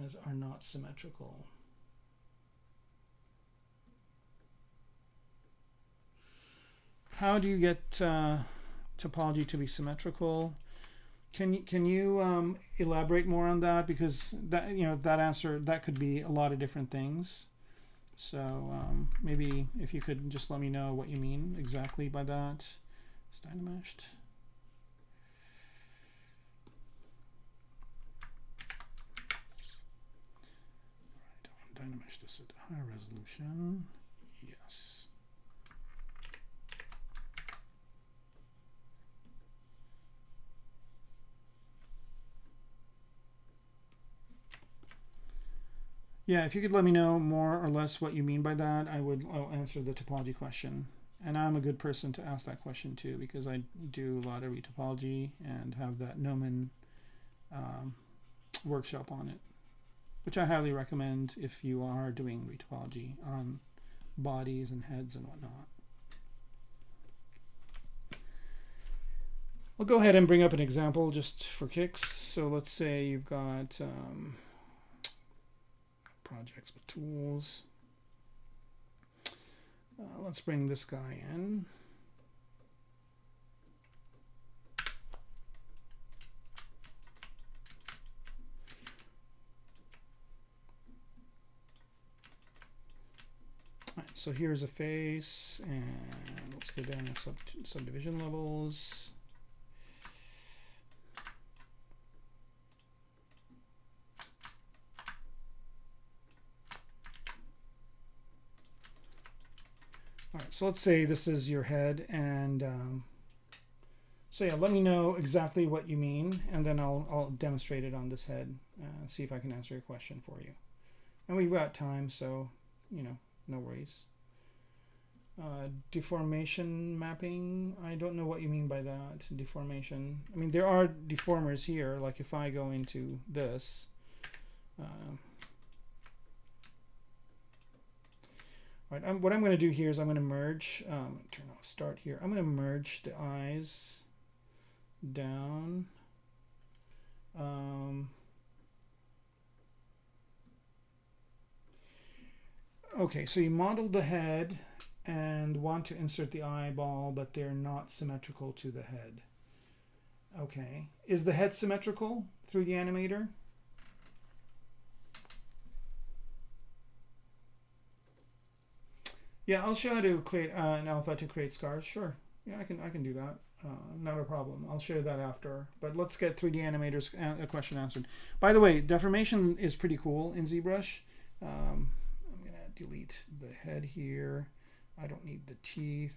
As are not symmetrical. How do you get topology to be symmetrical? Can you elaborate more on that, because that that answer, that could be a lot of different things. So maybe if you could just let me know what you mean exactly by that. It's dynameshed. All right, I want to dynamesh this at high resolution. Yes. Yeah, if you could let me know more or less what you mean by that, I'll answer the topology question. And I'm a good person to ask that question too, because I do a lot of retopology and have that Gnomon workshop on it, which I highly recommend if you are doing retopology on bodies and heads and whatnot. I'll go ahead and bring up an example just for kicks. So let's say you've got projects with tools. Let's bring this guy in. All right, so here's a face, and let's go down to subdivision levels. All right, so let's say this is your head, and so yeah, let me know exactly what you mean, and then I'll demonstrate it on this head, see if I can answer your question for you. And we've got time, so no worries. Deformation mapping, I don't know what you mean by that. Deformation, I mean, there are deformers here, like if I go into this, all right, what I'm going to do here is I'm going to merge, turn off start here. I'm going to merge the eyes down. Okay, so you modeled the head and want to insert the eyeball, but they're not symmetrical to the head. Okay, is the head symmetrical, 3D Animator? Yeah, I'll show how to create an alpha to create scars. Sure, yeah, I can do that. Not a problem. I'll share that after. But let's get 3D Animator's question answered. By the way, deformation is pretty cool in ZBrush. I'm gonna delete the head here. I don't need the teeth.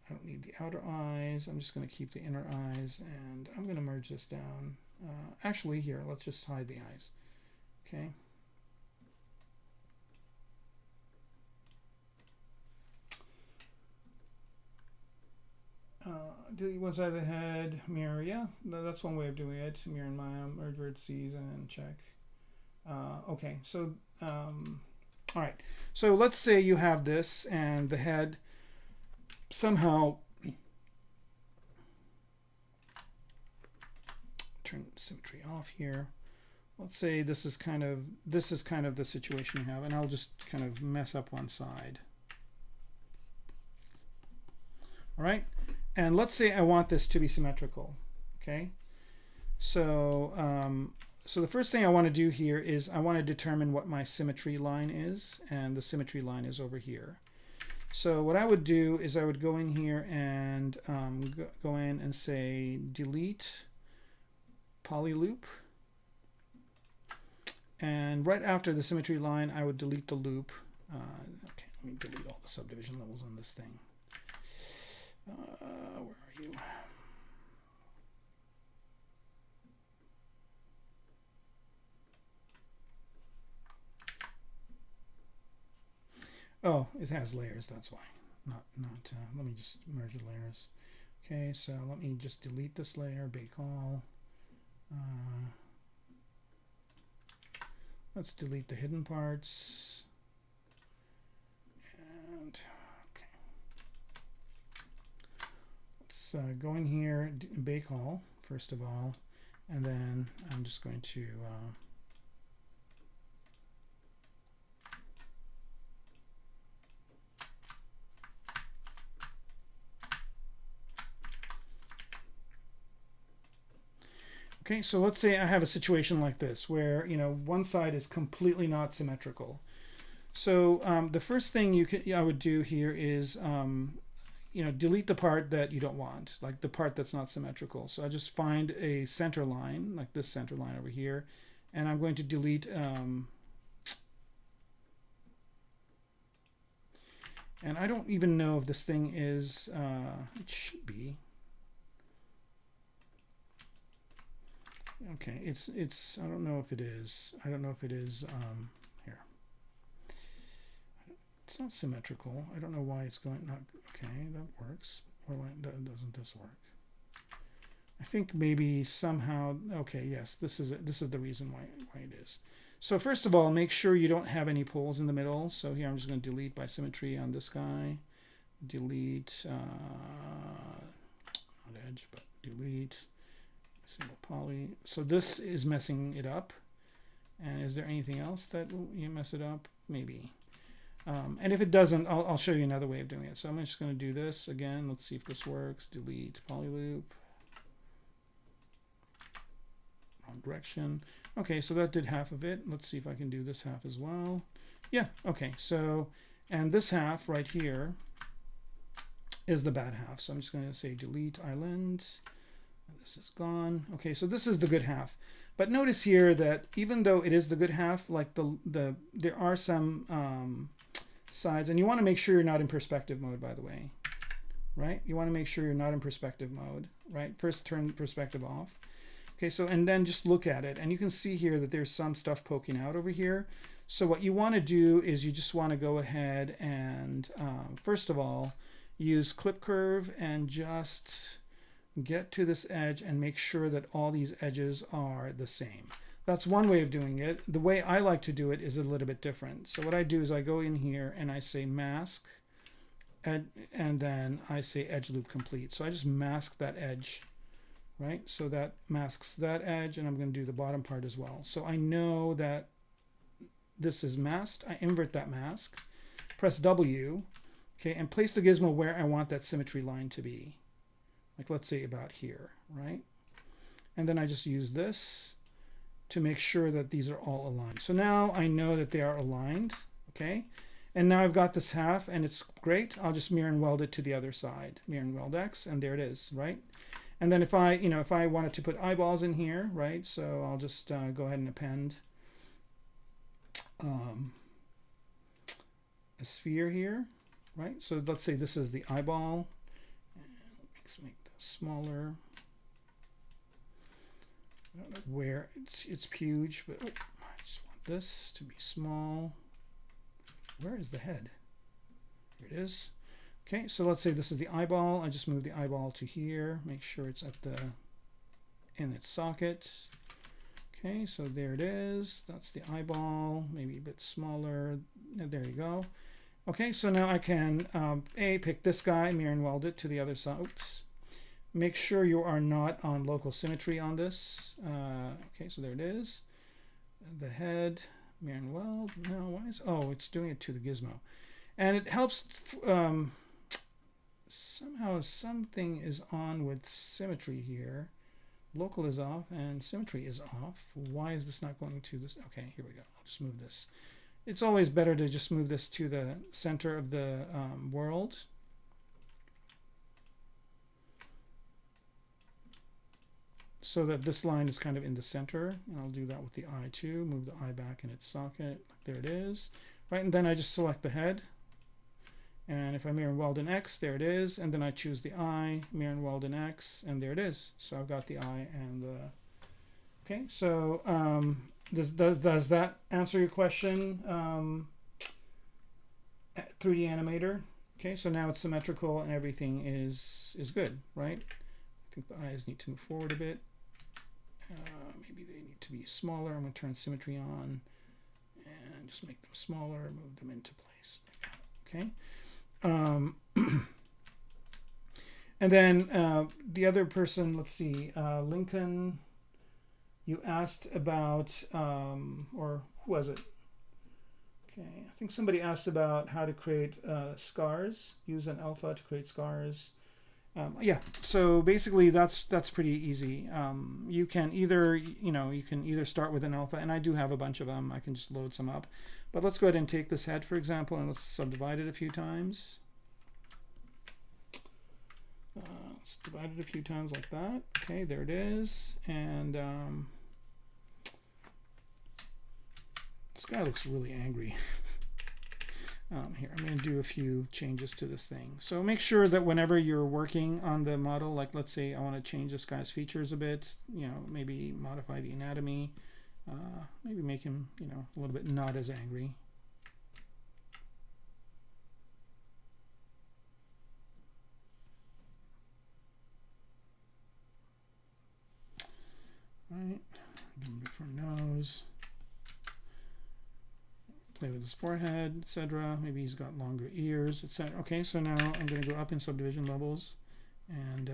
I don't need the outer eyes. I'm just gonna keep the inner eyes, and I'm gonna merge this down. Actually, here, let's just hide the eyes. Okay. Delete one side of the head, mirror, yeah, that's one way of doing it. Mirror in my merge vertices and check. Okay, so all right, so let's say you have this and the head somehow, turn symmetry off here. Let's say this is kind of the situation you have, and I'll just kind of mess up one side. All right, and let's say I want this to be symmetrical. Okay, so so the first thing I want to do here is I want to determine what my symmetry line is, and the symmetry line is over here. So what I would do is I would go in here and go in and say delete polyloop, and right after the symmetry line I would delete the loop. Okay, let me delete all the subdivision levels on this thing. Where are you? Oh, it has layers, that's why. Let me just merge the layers. Okay, so let me just delete this layer, bake all. Let's delete the hidden parts. And okay. Let's go in here, bake all, first of all, and then I'm just going to okay, so let's say I have a situation like this where, you know, one side is completely not symmetrical. So the first thing I would do here is, you know, delete the part that you don't want, like the part that's not symmetrical. So I just find a center line, like this center line over here, and I'm going to delete, and I don't even know if this thing is, it should be. Okay, it's I don't know if it is. I don't know if it is here. It's not symmetrical. I don't know why it's going not okay, that works. Or why doesn't this work? I think maybe somehow okay, yes, this is the reason why it is. So first of all, make sure you don't have any poles in the middle. So here I'm just going to delete by symmetry on this guy. Delete not edge, but delete single poly. So this is messing it up. And is there anything else that you mess it up? Maybe. And if it doesn't, I'll show you another way of doing it. So I'm just going to do this again. Let's see if this works. Delete poly loop. Wrong direction. Okay, so that did half of it. Let's see if I can do this half as well. Yeah, okay. So, and this half right here is the bad half. So I'm just going to say delete island. This is gone. Okay, so this is the good half. But notice here that even though it is the good half, like there are some sides, and you want to make sure you're not in perspective mode, by the way, right? You want to make sure you're not in perspective mode, right? First turn perspective off. Okay, so and then just look at it, and you can see here that there's some stuff poking out over here. So what you want to do is you just want to go ahead and first of all use clip curve and just get to this edge and make sure that all these edges are the same. That's one way of doing it. The way I like to do it is a little bit different. So what I do is I go in here and I say mask, and then I say edge loop complete. So I just mask that edge, right? So that masks that edge, and I'm going to do the bottom part as well. So I know that this is masked. I invert that mask, press W, okay, and place the gizmo where I want that symmetry line to be. Like let's say about here, right? And then I just use this to make sure that these are all aligned. So now I know that they are aligned, okay? And now I've got this half and it's great. I'll just mirror and weld it to the other side. Mirror and weld X, and there it is, right? And then if I, you know, if I wanted to put eyeballs in here, right? So I'll just go ahead and append a sphere here, right? So let's say this is the eyeball. Let's make smaller. I don't know where it's huge, but I just want this to be small. Where is the head? Here it is. Okay, so let's say this is the eyeball. I just move the eyeball to here. Make sure it's at in its socket. Okay, so there it is. That's the eyeball. Maybe a bit smaller. There you go. Okay, so now I can pick this guy, mirror and weld it to the other side. Oops. Make sure you are not on local symmetry on this. Okay, so there it is. The head, mirror and weld. No, why is, oh, it's doing it to the gizmo. And it helps, somehow something is on with symmetry here. Local is off and symmetry is off. Why is this not going to this? Okay, here we go. I'll just move this. It's always better to just move this to the center of the world. So that this line is kind of in the center. And I'll do that with the eye too. Move the eye back in its socket. There it is. right? And then I just select the head. And if I mirror and weld in X, there it is. And then I choose the eye, mirror and weld in X, and there it is. So I've got the eye and the... Okay, so does that answer your question, 3D Animator? Okay, so now it's symmetrical and everything is good, right? I think the eyes need to move forward a bit. Maybe they need to be smaller. I'm going to turn symmetry on and just make them smaller, move them into place. Okay. And then the other person, let's see, Lincoln, you asked about, or who was it? Okay, I think somebody asked about how to create scars, use an alpha to create scars. Yeah, so basically that's pretty easy. You can either, you can either start with an alpha, and I do have a bunch of them. I can just load some up. But let's go ahead and take this head, for example, and let's subdivide it a few times. Let's divide it a few times like that. Okay, there it is. And this guy looks really angry. Here, I'm going to do a few changes to this thing. So make sure that whenever you're working on the model, like let's say I want to change this guy's features a bit, maybe modify the anatomy, maybe make him, a little bit not as angry. Right, give him a different nose. Play with his forehead, etc. Maybe he's got longer ears, etc. Okay, so now I'm going to go up in subdivision levels and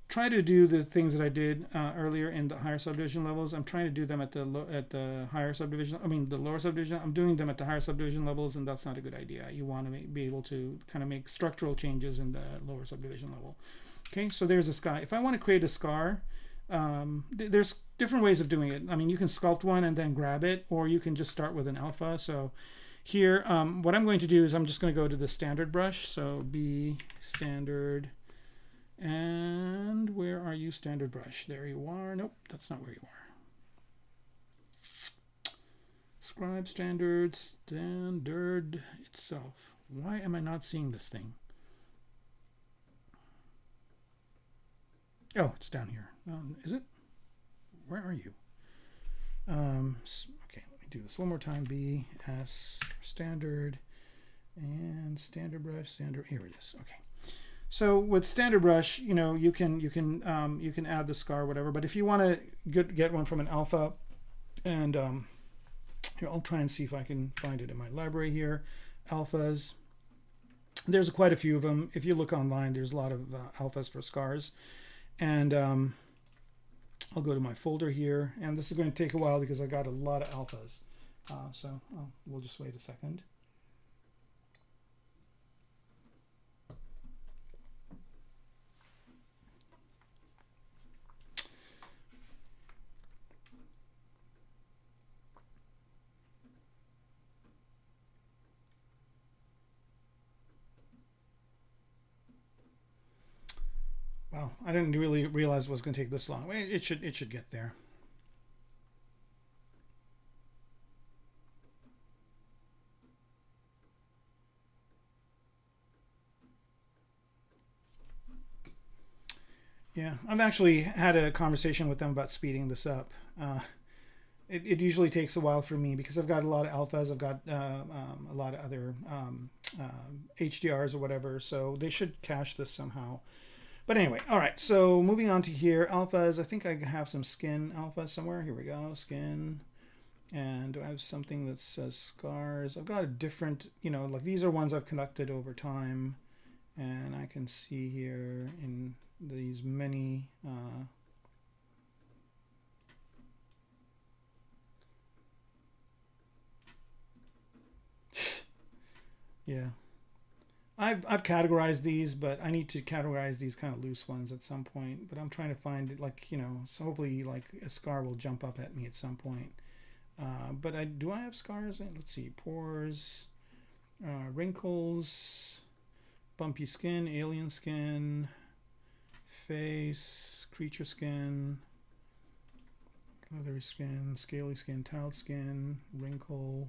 try to do the things that I did earlier in the higher subdivision levels. I'm trying to do them at the higher subdivision. I mean the lower subdivision. I'm doing them at the higher subdivision levels, and that's not a good idea. You want to be able to kind of make structural changes in the lower subdivision level. Okay, so there's this guy. If I want to create a scar, there's different ways of doing it. I mean, you can sculpt one and then grab it, or you can just start with an alpha. So here, what I'm going to do is I'm just going to go to the standard brush. So B standard, and where are you, standard brush? There you are. Nope, that's not where you are. Scribe standard itself. Why am I not seeing this thing? Oh, it's down here. Is it? Where are you? Okay, let me do this one more time. B, S, standard, and standard brush, standard. Here it is. Okay. So with standard brush, you can add the scar, whatever. But if you want to get one from an alpha, and here, I'll try and see if I can find it in my library here. Alphas. There's quite a few of them. If you look online, there's a lot of alphas for scars. And I'll go to my folder here, and this is going to take a while because I got a lot of alphas. So we'll just wait a second. Wow, I didn't really realize it was going to take this long. It should get there. Yeah, I've actually had a conversation with them about speeding this up. It usually takes a while for me because I've got a lot of alphas, I've got a lot of other HDRs or whatever, so they should cache this somehow. But anyway, all right, so moving on to here, alphas. I think I have some skin alpha somewhere. Here we go, skin. And do I have something that says scars? I've got a different, like these are ones I've collected over time. And I can see here in these many, yeah. I've categorized these, but I need to categorize these kind of loose ones at some point. But I'm trying to find it, like, so hopefully like a scar will jump up at me at some point. But do I have scars? Let's see, pores, wrinkles, bumpy skin, alien skin, face, creature skin, leathery skin, scaly skin, tiled skin, wrinkle,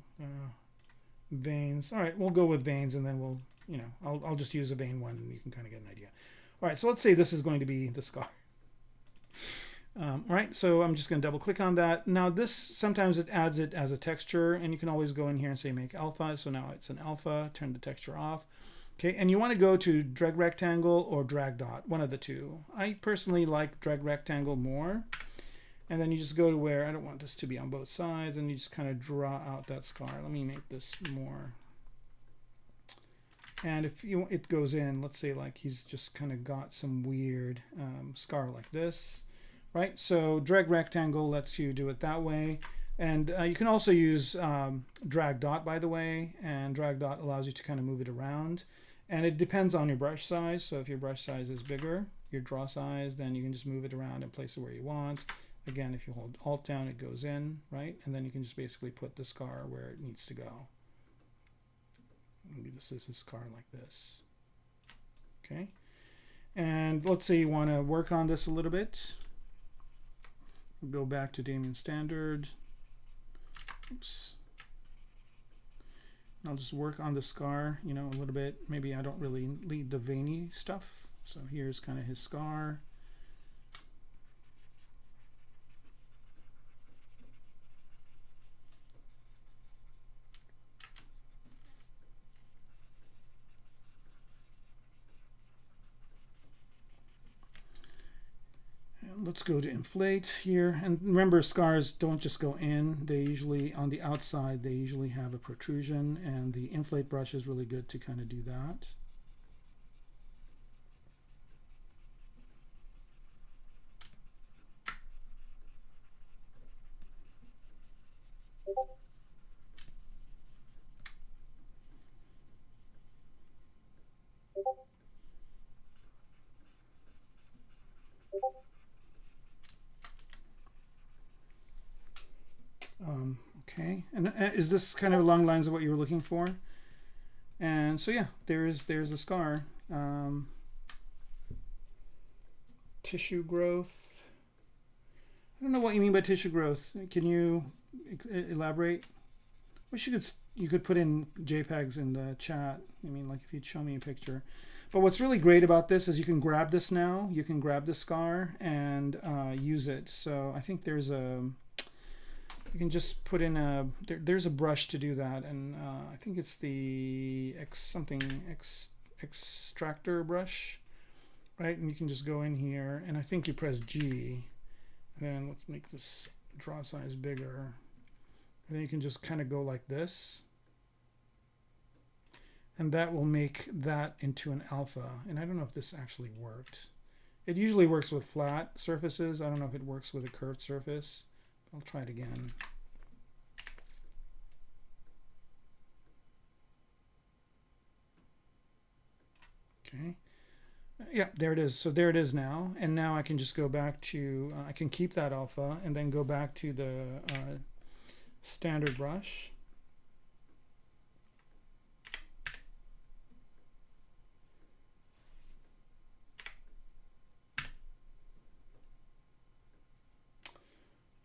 veins. All right, we'll go with veins, and then we'll, you know, I'll just use a vein one, and you can kind of get an idea. All right, so let's say this is going to be the scar. All right, so I'm just going to double click on that. Now this, sometimes it adds it as a texture, and you can always go in here and say make alpha. So now it's an alpha, turn the texture off. Okay, and you want to go to drag rectangle or drag dot, one of the two. I personally like drag rectangle more. And then you just go to where, I don't want this to be on both sides, and you just kind of draw out that scar. Let me make this more. And if you, it goes in, let's say like he's just kind of got some weird scar like this, right? So drag rectangle lets you do it that way. And you can also use drag dot, by the way, and drag dot allows you to kind of move it around. And it depends on your brush size. So if your brush size is bigger, your draw size, then you can just move it around and place it where you want. Again, if you hold Alt down, it goes in, right? And then you can just basically put the scar where it needs to go. Maybe this is a scar like this. Okay. And let's say you want to work on this a little bit. We'll go back to Damien Standard. Oops. I'll just work on the scar, you know, a little bit. Maybe I don't really need the veiny stuff. So here's kind of his scar. Let's go to inflate here, and remember, scars don't just go in. They usually, on the outside, they usually have a protrusion, and the inflate brush is really good to kind of do that. Okay, and is this kind of along the lines of what you were looking for? And so yeah, there's a scar. Tissue growth. I don't know what you mean by tissue growth. Can you elaborate? Wish you could put in JPEGs in the chat. I mean, like if you'd show me a picture. But what's really great about this is you can grab this now. You can grab the scar and use it. So I think there's a, you can just put in a, there's a brush to do that. And I think it's the extractor brush, right? And you can just go in here, and I think you press G. And then let's make this draw size bigger. And then you can just kind of go like this. And that will make that into an alpha. And I don't know if this actually worked. It usually works with flat surfaces. I don't know if it works with a curved surface. I'll try it again. Okay. Yeah, there it is. So there it is now. And now I can just go back to, I can keep that alpha and then go back to the standard brush.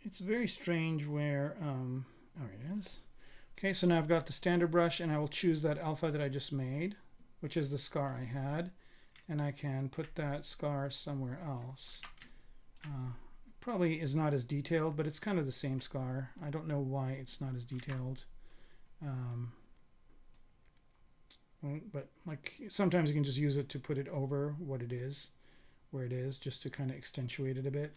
It's very strange where, oh, it is. Okay, so now I've got the standard brush, and I will choose that alpha that I just made, which is the scar I had, and I can put that scar somewhere else. Probably is not as detailed, but it's kind of the same scar. I don't know why it's not as detailed. But like sometimes you can just use it to put it over what it is, where it is, just to kind of accentuate it a bit.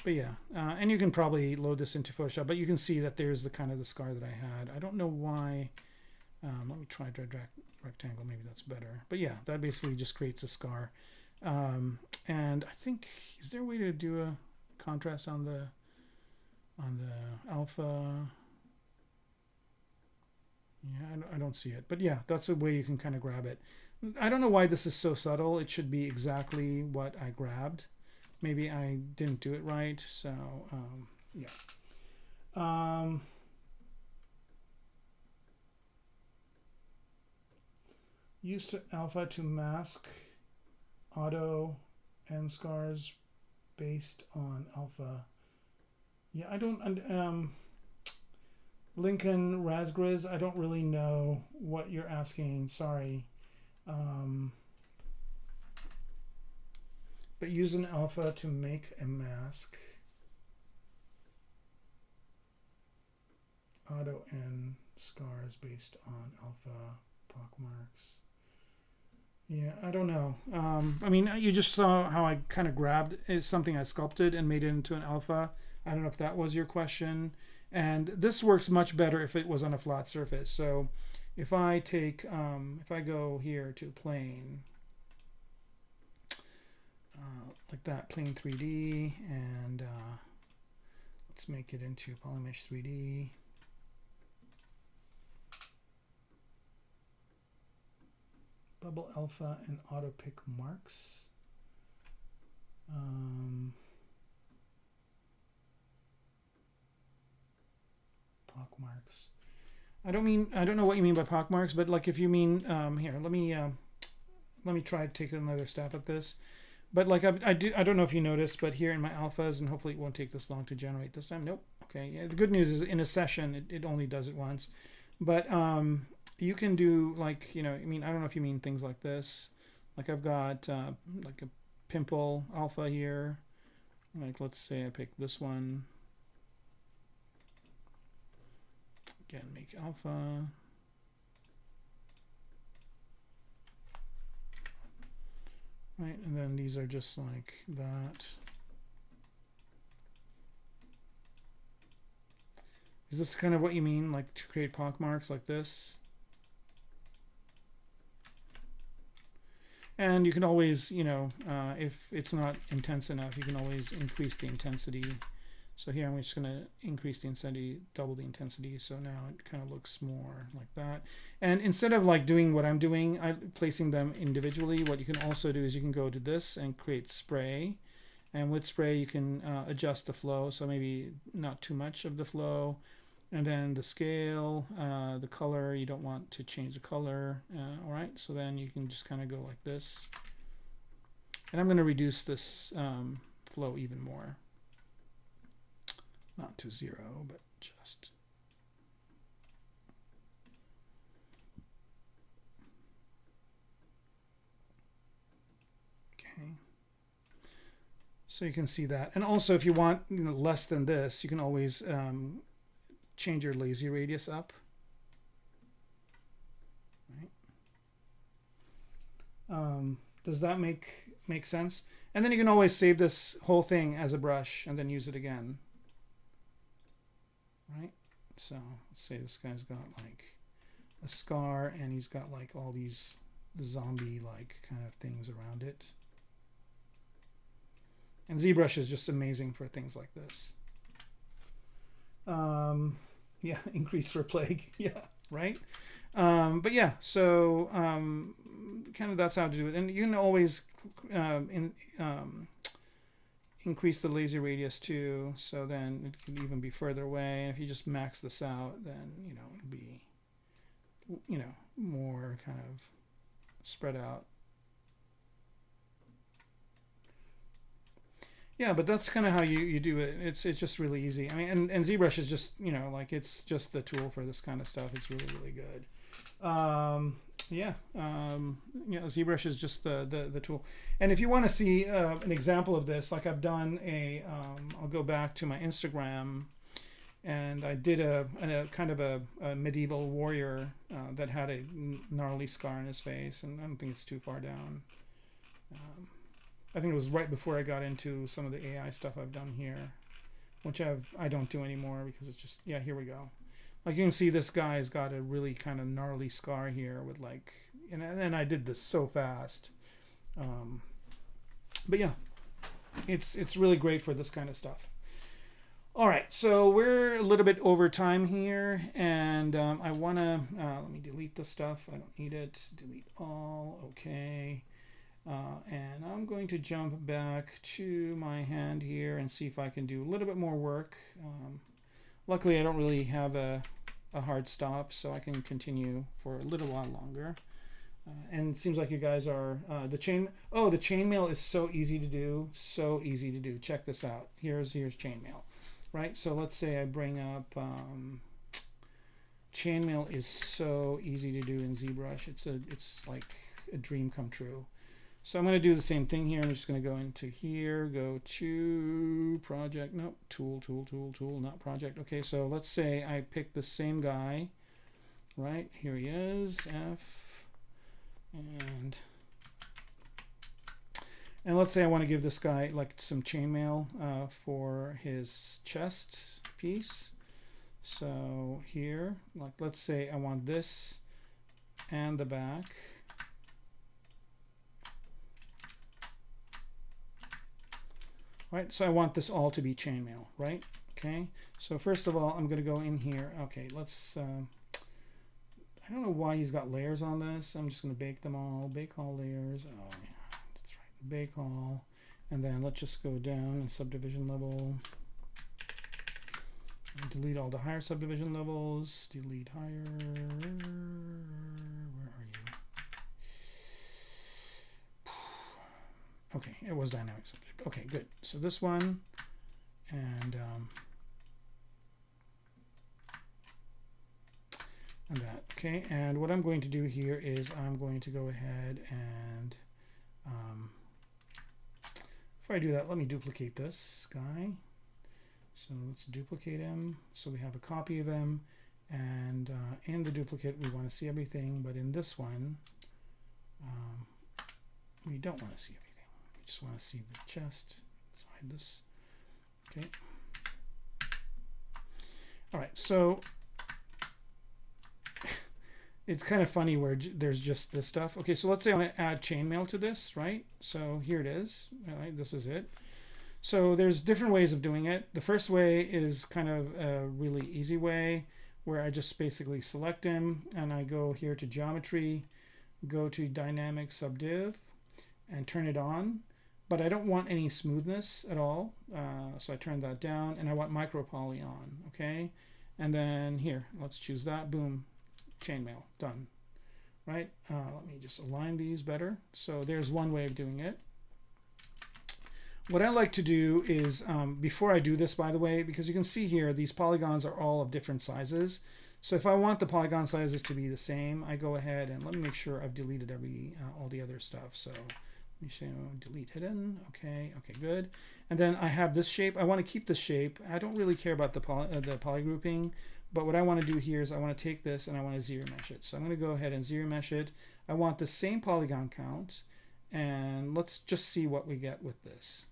But yeah, and you can probably load this into Photoshop, but you can see that there's the kind of the scar that I had. I don't know why. Let me try drag rectangle, maybe that's better. But yeah, that basically just creates a scar. And I think, is there a way to do a contrast on the alpha? Yeah, I don't see it. But yeah, that's a way you can kind of grab it. I don't know why this is so subtle. It should be exactly what I grabbed. Maybe I didn't do it right, so yeah. Use alpha to mask auto and scars based on alpha. Yeah, I don't, Lincoln Razgriz, I don't really know what you're asking, sorry. But use an alpha to make a mask. Auto N scars based on alpha pockmarks. Yeah, I don't know. I mean, you just saw how I kind of grabbed something I sculpted and made it into an alpha. I don't know if that was your question. And this works much better if it was on a flat surface. So if I take, if I go here to plane, like that, plane 3D, and let's make it into Polymesh 3D. Bubble alpha and auto pick marks. Pock marks. I don't know what you mean by pock marks, but like if you mean here, let me try to take another stab at this. But like I don't know if you noticed, but here in my alphas, and hopefully it won't take this long to generate this time. Nope. Okay. Yeah, the good news is in a session it only does it once, but you can do like, you know, I mean, I don't know if you mean things like this. Like I've got like a pimple alpha here. Like let's say I pick this one. Again, make alpha. Right, and then these are just like that. Is this kind of what you mean, like to create pock marks like this? And you can always, you know, if it's not intense enough, you can always increase the intensity. So here I'm just going to increase the intensity, double the intensity. So now it kind of looks more like that. And instead of like doing what I'm doing, placing them individually, what you can also do is you can go to this and create spray. And with spray, you can adjust the flow. So maybe not too much of the flow. And then the scale, the color, you don't want to change the color. All right, so then you can just kind of go like this. And I'm going to reduce this flow even more. Not to 0, but just. Okay. So you can see that. And also if you want, you know, less than this, you can always change your lazy radius up. Right. Does that make sense? And then you can always save this whole thing as a brush and then use it again. Right, so let's say this guy's got like a scar and he's got like all these zombie like kind of things around it. And ZBrush is just amazing for things like this. Yeah, increase for plague. Yeah, right. But yeah, so kind of that's how to do it. And you can always increase the lazy radius too, so then it can even be further away. And if you just max this out, then you know it'll be, you know, more kind of spread out. Yeah, but that's kind of how you do it. It's just really easy. I mean, and ZBrush is just, you know, like it's just the tool for this kind of stuff. It's really good. Yeah, you know, ZBrush is just the tool. And if you want to see an example of this, like I've done I'll go back to my Instagram, and I did a kind of a medieval warrior that had a gnarly scar on his face, and I don't think it's too far down. I think it was right before I got into some of the AI stuff I've done here, which I don't do anymore because it's just, yeah, here we go. Like you can see this guy's got a really kind of gnarly scar here with like, and I did this so fast. But yeah, it's really great for this kind of stuff. All right, so we're a little bit over time here, and I want to, let me delete this stuff. I don't need it. Delete all, okay. And I'm going to jump back to my hand here and see if I can do a little bit more work. Luckily, I don't really have a hard stop, so I can continue for a little while longer. And it seems like you guys are the chainmail is so easy to do, so easy to do. Check this out. Here's chainmail, right? So let's say I bring up chainmail is so easy to do in ZBrush. It's like a dream come true. So I'm going to do the same thing here. I'm just going to go into here, go to project, nope, tool, not project. Okay, so let's say I pick the same guy, right? Here he is, F, and let's say I want to give this guy like some chainmail for his chest piece. So here, like let's say I want this and the back. Right, so I want this all to be chainmail, right? Okay, so first of all, I'm going to go in here. Okay, let's, I don't know why he's got layers on this. I'm just going to bake them all, bake all layers. Oh, yeah, that's right, bake all. And then let's just go down in subdivision level. Delete all the higher subdivision levels. Delete higher. Where are you? Okay, it was dynamic subject. Okay, good. So this one, and that. Okay, and what I'm going to do here is I'm going to go ahead and if I do that, let me duplicate this guy. So let's duplicate him. So we have a copy of him, and in the duplicate we want to see everything, but in this one we don't want to see everything. Just want to see the chest. Let's hide this. Okay. All right. So it's kind of funny where there's just this stuff. Okay. So let's say I want to add chainmail to this, right? So here it is. All right. This is it. So there's different ways of doing it. The first way is kind of a really easy way where I just basically select him and I go here to geometry, go to dynamic subdiv and turn it on. But I don't want any smoothness at all, so I turn that down, and I want micro poly on, okay? And then here, let's choose that, boom, chainmail, done, right? Let me just align these better. So there's one way of doing it. What I like to do is, before I do this, by the way, because you can see here, these polygons are all of different sizes. So if I want the polygon sizes to be the same, I go ahead and let me make sure I've deleted all the other stuff. So let me show delete hidden. Okay, good. And then I have this shape. I want to keep this shape. I don't really care about the poly grouping, but what I want to do here is I want to take this and I want to zero mesh it. So I'm going to go ahead and zero mesh it. I want the same polygon count, and let's just see what we get with this.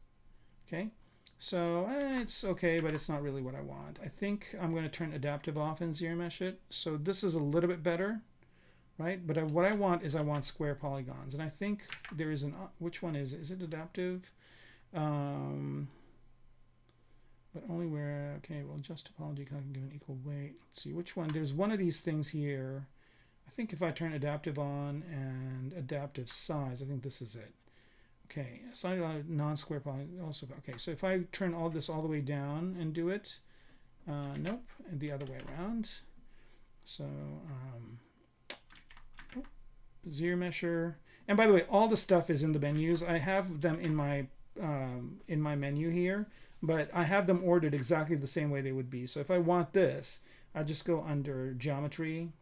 Okay, so it's okay, but it's not really what I want. I think I'm going to turn adaptive off and zero mesh it. So this is a little bit better. Right, but what I want is I want square polygons, and I think there is an which one is it adaptive? But only where, okay, well, just topology can give an equal weight. Let's see which one. There's one of these things here. I think if I turn adaptive on and adaptive size, I think this is it. Okay, so non-square polygon also. Okay, so if I turn all this all the way down and do it, nope, and the other way around. So zero mesher, and by the way, all the stuff is in the menus. I have them in my menu here, but I have them ordered exactly the same way they would be. So if I want this, I just go under geometry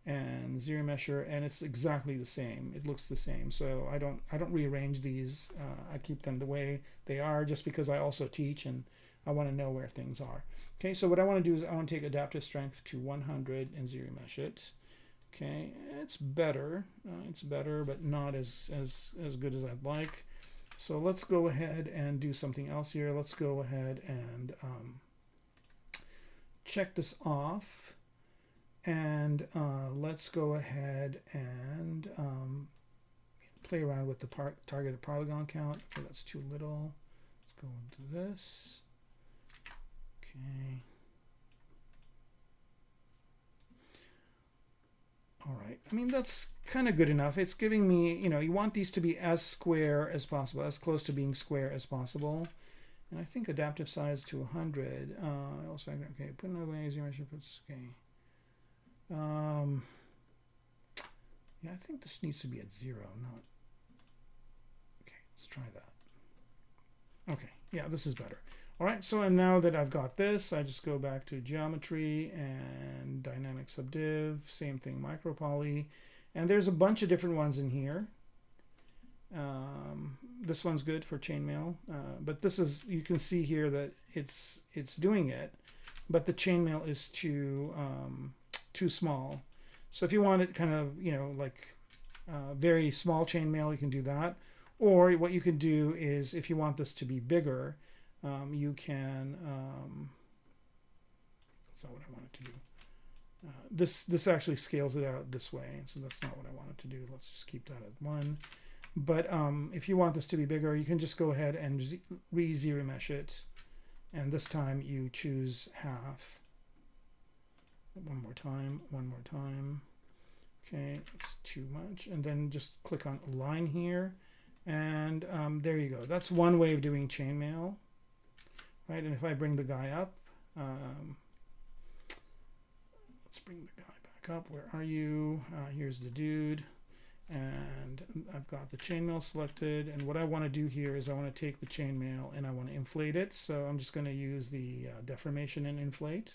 and zero mesher, and it's exactly the same. It looks the same. So I don't rearrange these. I keep them the way they are, just because I also teach and I want to know where things are. Okay, so what I want to do is I want to take adaptive strength to 100 and zero mesh it. Okay, it's better, but not as good as I'd like. So let's go ahead and do something else here. Let's go ahead and check this off, and let's go ahead and play around with the targeted polygon count. Okay, that's too little. Let's go into this. Okay. All right, I mean, that's kind of good enough. It's giving me, you want these to be as square as possible, as close to being square as possible. And I think adaptive size to 100. Also, okay, put it away, zero measure puts, okay. Yeah, I think this needs to be at 0, not. Okay, let's try that. Okay, yeah, this is better. All right, so and now that I've got this, I just go back to geometry and dynamic subdiv, same thing, micropoly, and there's a bunch of different ones in here. This one's good for chainmail, but this is, you can see here that it's doing it, but the chainmail is too small. So if you want it kind of, you know, like very small chainmail, you can do that. Or what you can do is, if you want this to be bigger, you can, that's not what I wanted to do. This actually scales it out this way, so that's not what I wanted to do. Let's just keep that at 1. But if you want this to be bigger, you can just go ahead and re-zero mesh it, and this time you choose half. One more time. Okay, it's too much, and then just click on align here, and there you go. That's one way of doing chainmail, right? And if I bring the guy up, let's bring the guy back up. Where are you? Here's the dude. And I've got the chainmail selected, and what I want to do here is I want to take the chainmail and I want to inflate it. So I'm just going to use the deformation and inflate,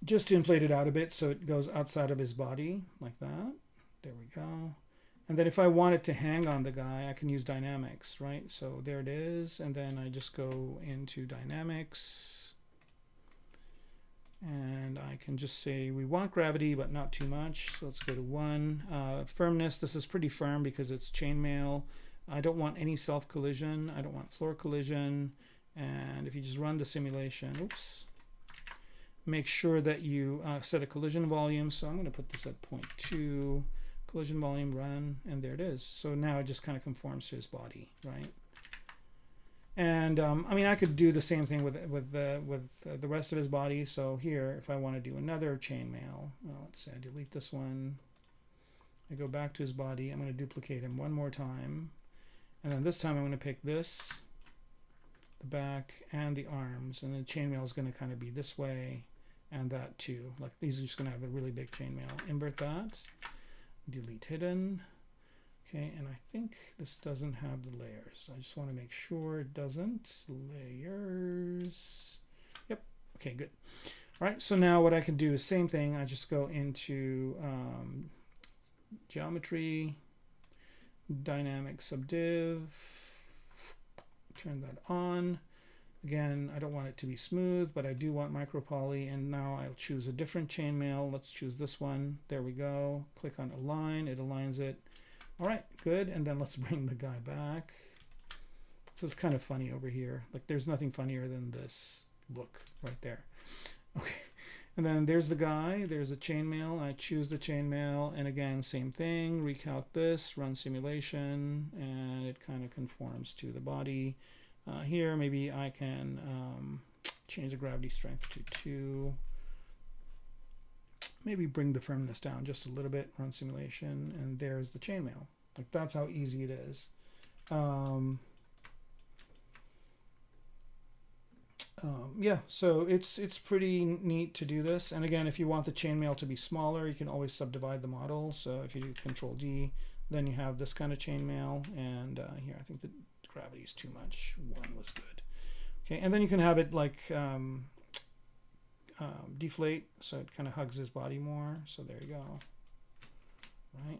just to inflate it out a bit so it goes outside of his body like that. There we go. And then if I want it to hang on the guy, I can use dynamics, right? So there it is, and then I just go into dynamics. And I can just say we want gravity, but not too much. So let's go to 1. Firmness, this is pretty firm because it's chainmail. I don't want any self-collision. I don't want floor collision. And if you just run the simulation, oops, make sure that you set a collision volume. So I'm going to put this at 0.2. Collision volume, run, and there it is. So now it just kind of conforms to his body, right? And I mean, I could do the same thing with the rest of his body. So here, if I want to do another chainmail, well, let's say I delete this one. I go back to his body. I'm going to duplicate him one more time, and then this time I'm going to pick this, the back, and the arms, and the chainmail is going to kind of be this way, and that too. Like these are just going to have a really big chainmail. Invert that. Delete hidden. Okay, and I think this doesn't have the layers. I just want to make sure it doesn't. Layers. Yep. Okay, good. All right, so now what I can do is same thing. I just go into geometry, dynamic subdiv, turn that on. Again, I don't want it to be smooth, but I do want micropoly, and now I'll choose a different chainmail. Let's choose this one. There we go. Click on align. It aligns it. All right, good. And then let's bring the guy back. This is kind of funny over here. Like there's nothing funnier than this look right there. Okay. And then there's the guy. There's a chainmail. I choose the chainmail, and again, same thing. Recalc this, run simulation, and it kind of conforms to the body. Here, maybe I can change the gravity strength to 2. Maybe bring the firmness down just a little bit, run simulation, and there's the chainmail. Like that's how easy it is. Yeah, so it's pretty neat to do this. And again, if you want the chainmail to be smaller, you can always subdivide the model. So if you do Control D, then you have this kind of chainmail. And here, I think the gravity is too much. 1 was good. Okay, and then you can have it like deflate, so it kind of hugs his body more. So there you go. Right.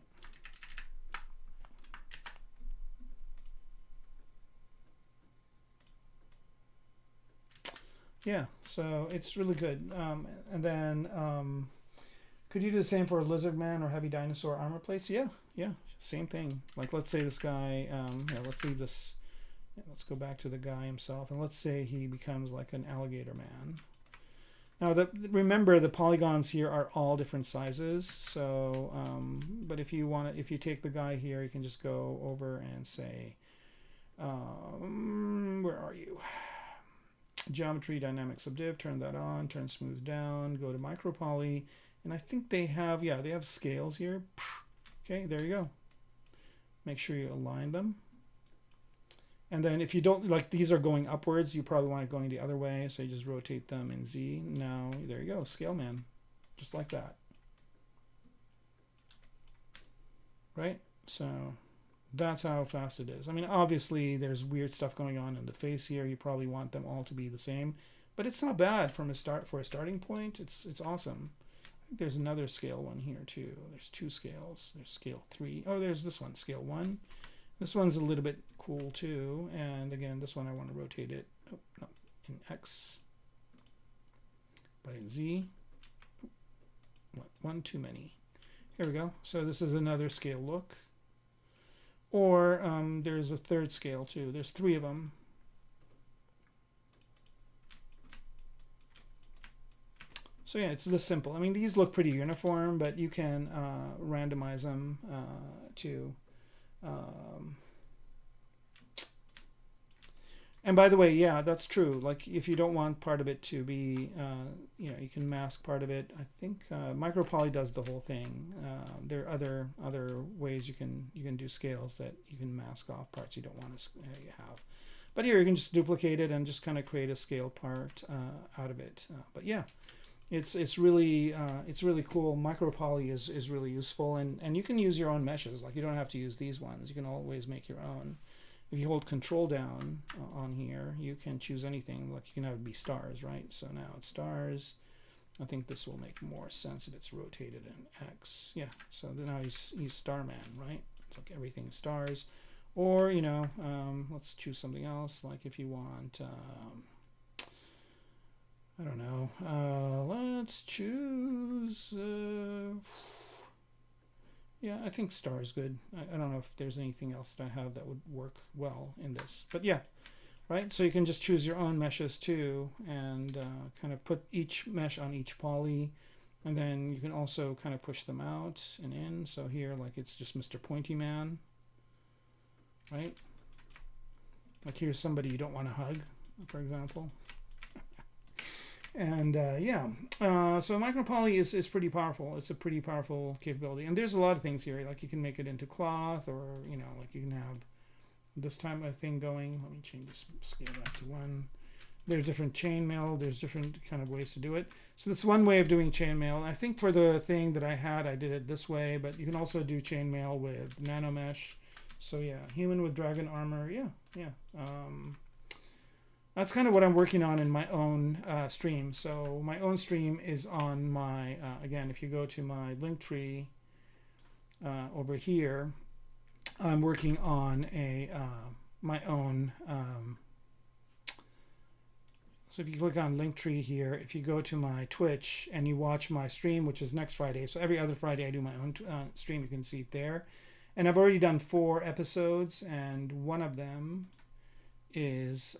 Yeah, so it's really good. And then could you do the same for a lizard man or heavy dinosaur armor plates? Yeah, same thing. Like let's say this guy, yeah, let's leave this. Let's go back to the guy himself, and let's say he becomes like an alligator man. Now, remember the polygons here are all different sizes. So, but if you want to, if you take the guy here, you can just go over and say, where are you? Geometry, dynamic subdiv, turn that on, turn smooth down, go to micropoly, and I think they have, yeah, they have scales here. Okay, there you go. Make sure you align them. And then if you don't, like these are going upwards, you probably want it going the other way. So you just rotate them in Z. Now, there you go, scale man, just like that. right? So that's how fast it is. I mean, obviously there's weird stuff going on in the face here. You probably want them all to be the same, but it's not bad from a starting point. It's awesome. I think there's another scale one here too. There's two scales. There's scale 3. Oh, there's this one, scale 1. This one's a little bit cool too. And again, this one I want to rotate it. Oh, no, in X, but in Z. One too many. Here we go. So this is another scale look. Or there's a third scale too. There's 3 of them. So yeah, it's this simple. I mean, these look pretty uniform, but you can randomize them to. And by the way, yeah, that's true. Like if you don't want part of it to be, you know, you can mask part of it. I think micropoly does the whole thing. There are other ways you can do scales that you can mask off parts you don't want to have. But here you can just duplicate it and just kind of create a scale part out of it. But yeah, it's really cool. Micropoly is really useful, and you can use your own meshes. Like you don't have to use these ones. You can always make your own. If you hold Control down on here, you can choose anything. Like you can have it be stars, right? So now it's stars. I think this will make more sense if it's rotated in X. Yeah. So now he's Starman, right? It's like everything stars. Or you know, let's choose something else. Like if you want, I don't know. Let's choose. Yeah, I think star is good. I don't know if there's anything else that I have that would work well in this. But yeah, right? So you can just choose your own meshes too and kind of put each mesh on each poly. And then you can also kind of push them out and in. So here, like it's just Mr. Pointy Man, right? Like here's somebody you don't want to hug, for example. And yeah, so micropoly is pretty powerful. It's a pretty powerful capability. And there's a lot of things here. Like you can make it into cloth, or you know, like you can have this type of thing going. Let me change this scale back to 1. There's different chainmail. There's different kind of ways to do it. So that's one way of doing chainmail. I think for the thing that I had, I did it this way. But you can also do chainmail with nanomesh. So yeah, human with dragon armor. Yeah. That's kind of what I'm working on in my own stream. So my own stream is on my, again, if you go to my link tree over here, I'm working on a my own. So if you click on Linktree here, if you go to my Twitch and you watch my stream, which is next Friday, so every other Friday I do my own stream, you can see it there. And I've already done 4 episodes, and one of them is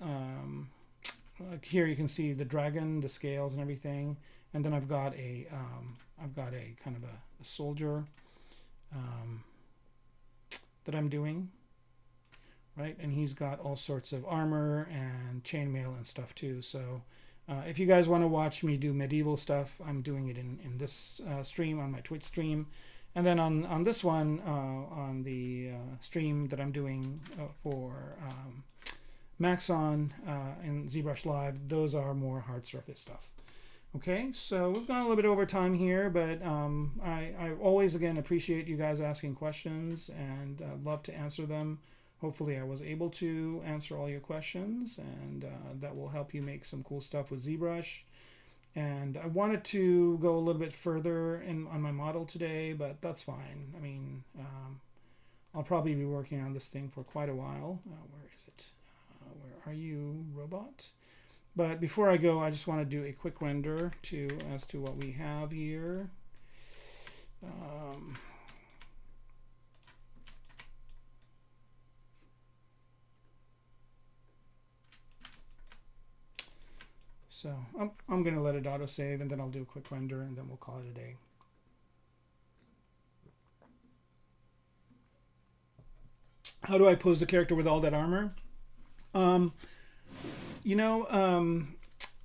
like here you can see the dragon, the scales and everything, and then I've got a kind of a soldier that I'm doing, right? And he's got all sorts of armor and chainmail and stuff too. So if you guys want to watch me do medieval stuff, I'm doing it in this stream, on my Twitch stream. And then on this one, on the stream that I'm doing for Maxon and ZBrush Live, those are more hard surface stuff. Okay, so we've gone a little bit over time here, but I always, again, appreciate you guys asking questions, and love to answer them. Hopefully I was able to answer all your questions, and that will help you make some cool stuff with ZBrush. And I wanted to go a little bit further on my model today, but that's fine. I mean, I'll probably be working on this thing for quite a while. Where is it? Where are you, robot? But before I go, I just want to do a quick render as to what we have here. So I'm going to let it autosave, and then I'll do a quick render, and then we'll call it a day. How do I pose the character with all that armor? You know,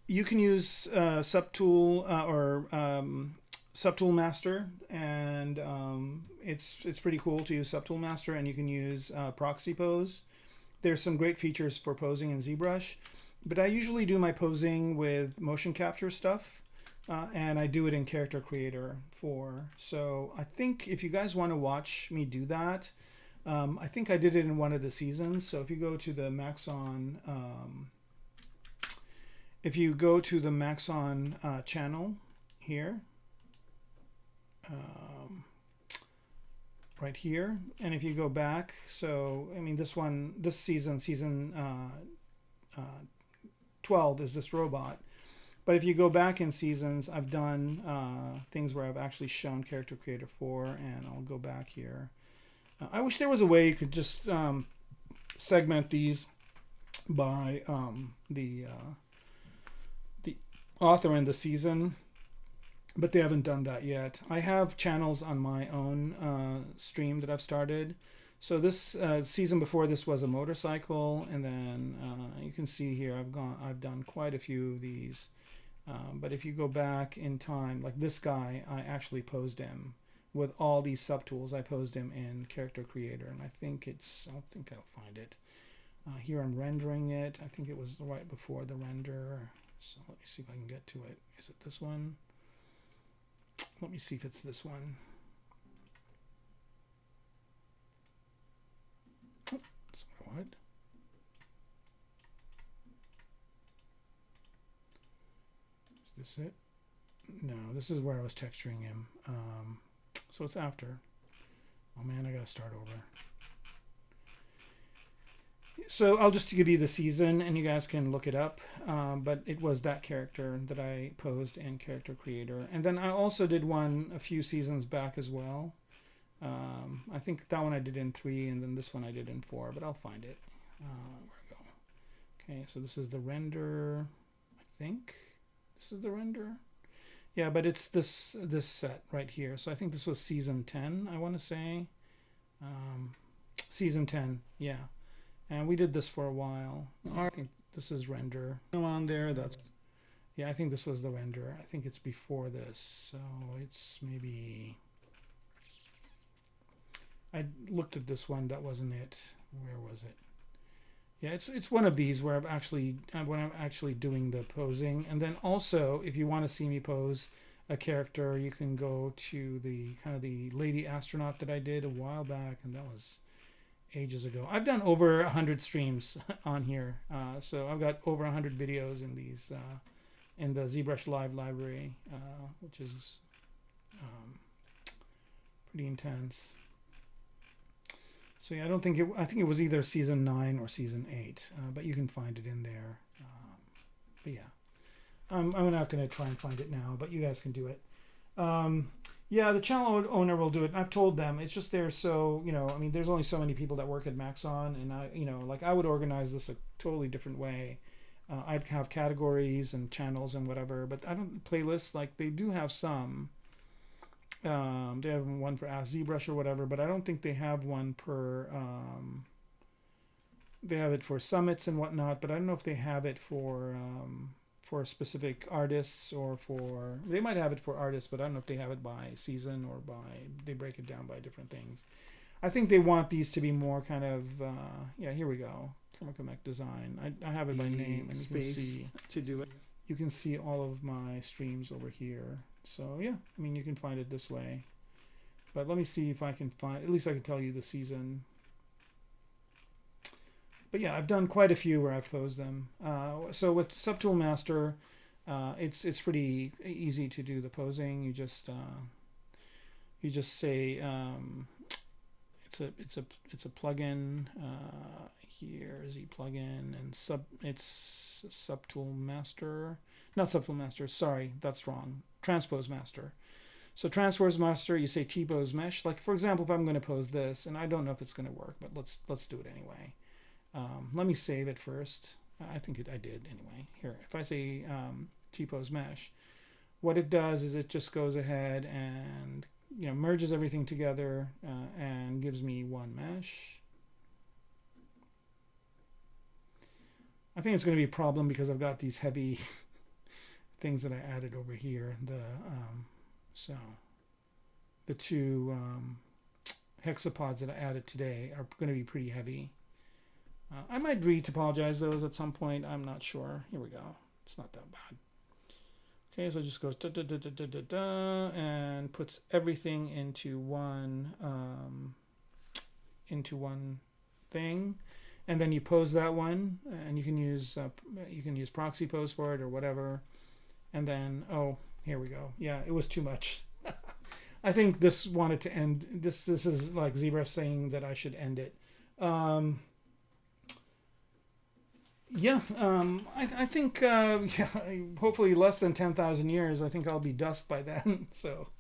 you can use Subtool or Subtool Master, and it's pretty cool to use Subtool Master, and you can use Proxy Pose. There's some great features for posing in ZBrush, but I usually do my posing with motion capture stuff. and I do it in Character Creator 4. So I think if you guys want to watch me do that, I think I did it in one of the seasons. So if you go to the Maxon, channel here, right here, and if you go back, so I mean this season 12 is this robot. But if you go back in seasons, I've done things where I've actually shown Character Creator 4, and I'll go back here. I wish there was a way you could just segment these by the author and the season, but they haven't done that yet. I have channels on my own stream that I've started. So this season before this was a motorcycle, and then you can see here I've done quite a few of these. But if you go back in time, like this guy, I actually posed him with all these subtools. I posed him in Character Creator, and I think I'll find it. Here I'm rendering it. I think it was right before the render. So let me see if I can get to it. Is it this one? Let me see if it's this one. Oh, that's what I wanted. Is this it? No, this is where I was texturing him. So it's after. Oh man, I gotta start over. So I'll just give you the season and you guys can look it up. But it was that character that I posed in Character Creator. And then I also did one a few seasons back as well. I think that one I did in 3, and then this one I did in 4, but I'll find it. Where we go. Okay, so this is the render, I think. This is the render. Yeah, but it's this set right here. So I think this was season 10, I want to say. Season 10, yeah. And we did this for a while. I think this is render. Come on there, yeah, I think this was the render. I think it's before this. So it's maybe... I looked at this one, that wasn't it. Where was it? Yeah, it's one of these where when I'm actually doing the posing. And then also, if you want to see me pose a character, you can go to the kind of the lady astronaut that I did a while back, and that was ages ago. I've done over 100 streams on here, so I've got over 100 videos in these in the ZBrush Live library, which is pretty intense. So yeah, I think it was either season 9 or season 8, but you can find it in there. But yeah, I'm not going to try and find it now, but you guys can do it. Yeah, the channel owner will do it. I've told them. It's just there's so, I mean, there's only so many people that work at Maxon, and I would organize this a totally different way. I'd have categories and channels and whatever, but I don't playlists. Like they do have some. They have one for Ask ZBrush or whatever, but I don't think they have one per. They have it for summits and whatnot, but I don't know if they have it for specific artists or for. They might have it for artists, but I don't know if they have it by season or they break it down by different things. I think they want these to be more kind of. Yeah, here we go. Kermaco design. I have it by name, and you can see to do it. You can see all of my streams over here. So yeah, I mean, you can find it this way. But let me see if I can find, at least I can tell you the season. But yeah, I've done quite a few where I've posed them. So with Subtool Master, it's pretty easy to do the posing. You just say it's a plugin. Here is a plugin, and it's Subtool Master. Not Subtool Master, sorry, that's wrong. Transpose Master. So Transpose Master, you say T-pose mesh. Like for example, if I'm going to pose this, and I don't know if it's going to work, but let's do it anyway. Let me save it first. I think I did anyway. Here, if I say T-pose mesh, what it does is it just goes ahead and merges everything together and gives me one mesh. I think it's going to be a problem because I've got these heavy things that I added over here. So the two hexapods that I added today are going to be pretty heavy. I might retopologize those at some point. I'm not sure. Here we go. It's not that bad. Okay, so it just goes da, da, da, da, da, da, da, and puts everything into one thing, and then you pose that one, and you can use proxy pose for it or whatever, and then here we go. Yeah, it was too much. I think this wanted to end. This is like ZBrush saying that I should end it. I think hopefully less than 10,000 years. I think I'll be dust by then. So,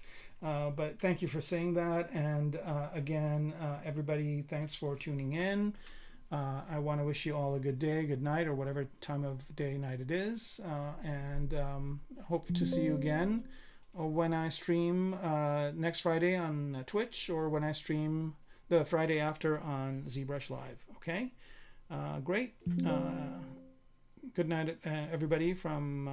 but thank you for saying that. And again, everybody, thanks for tuning in. I want to wish you all a good day, good night, or whatever time of day, night it is. And hope to see you again when I stream next Friday on Twitch, or when I stream the Friday after on ZBrush Live. Okay? Great. Good night, everybody, from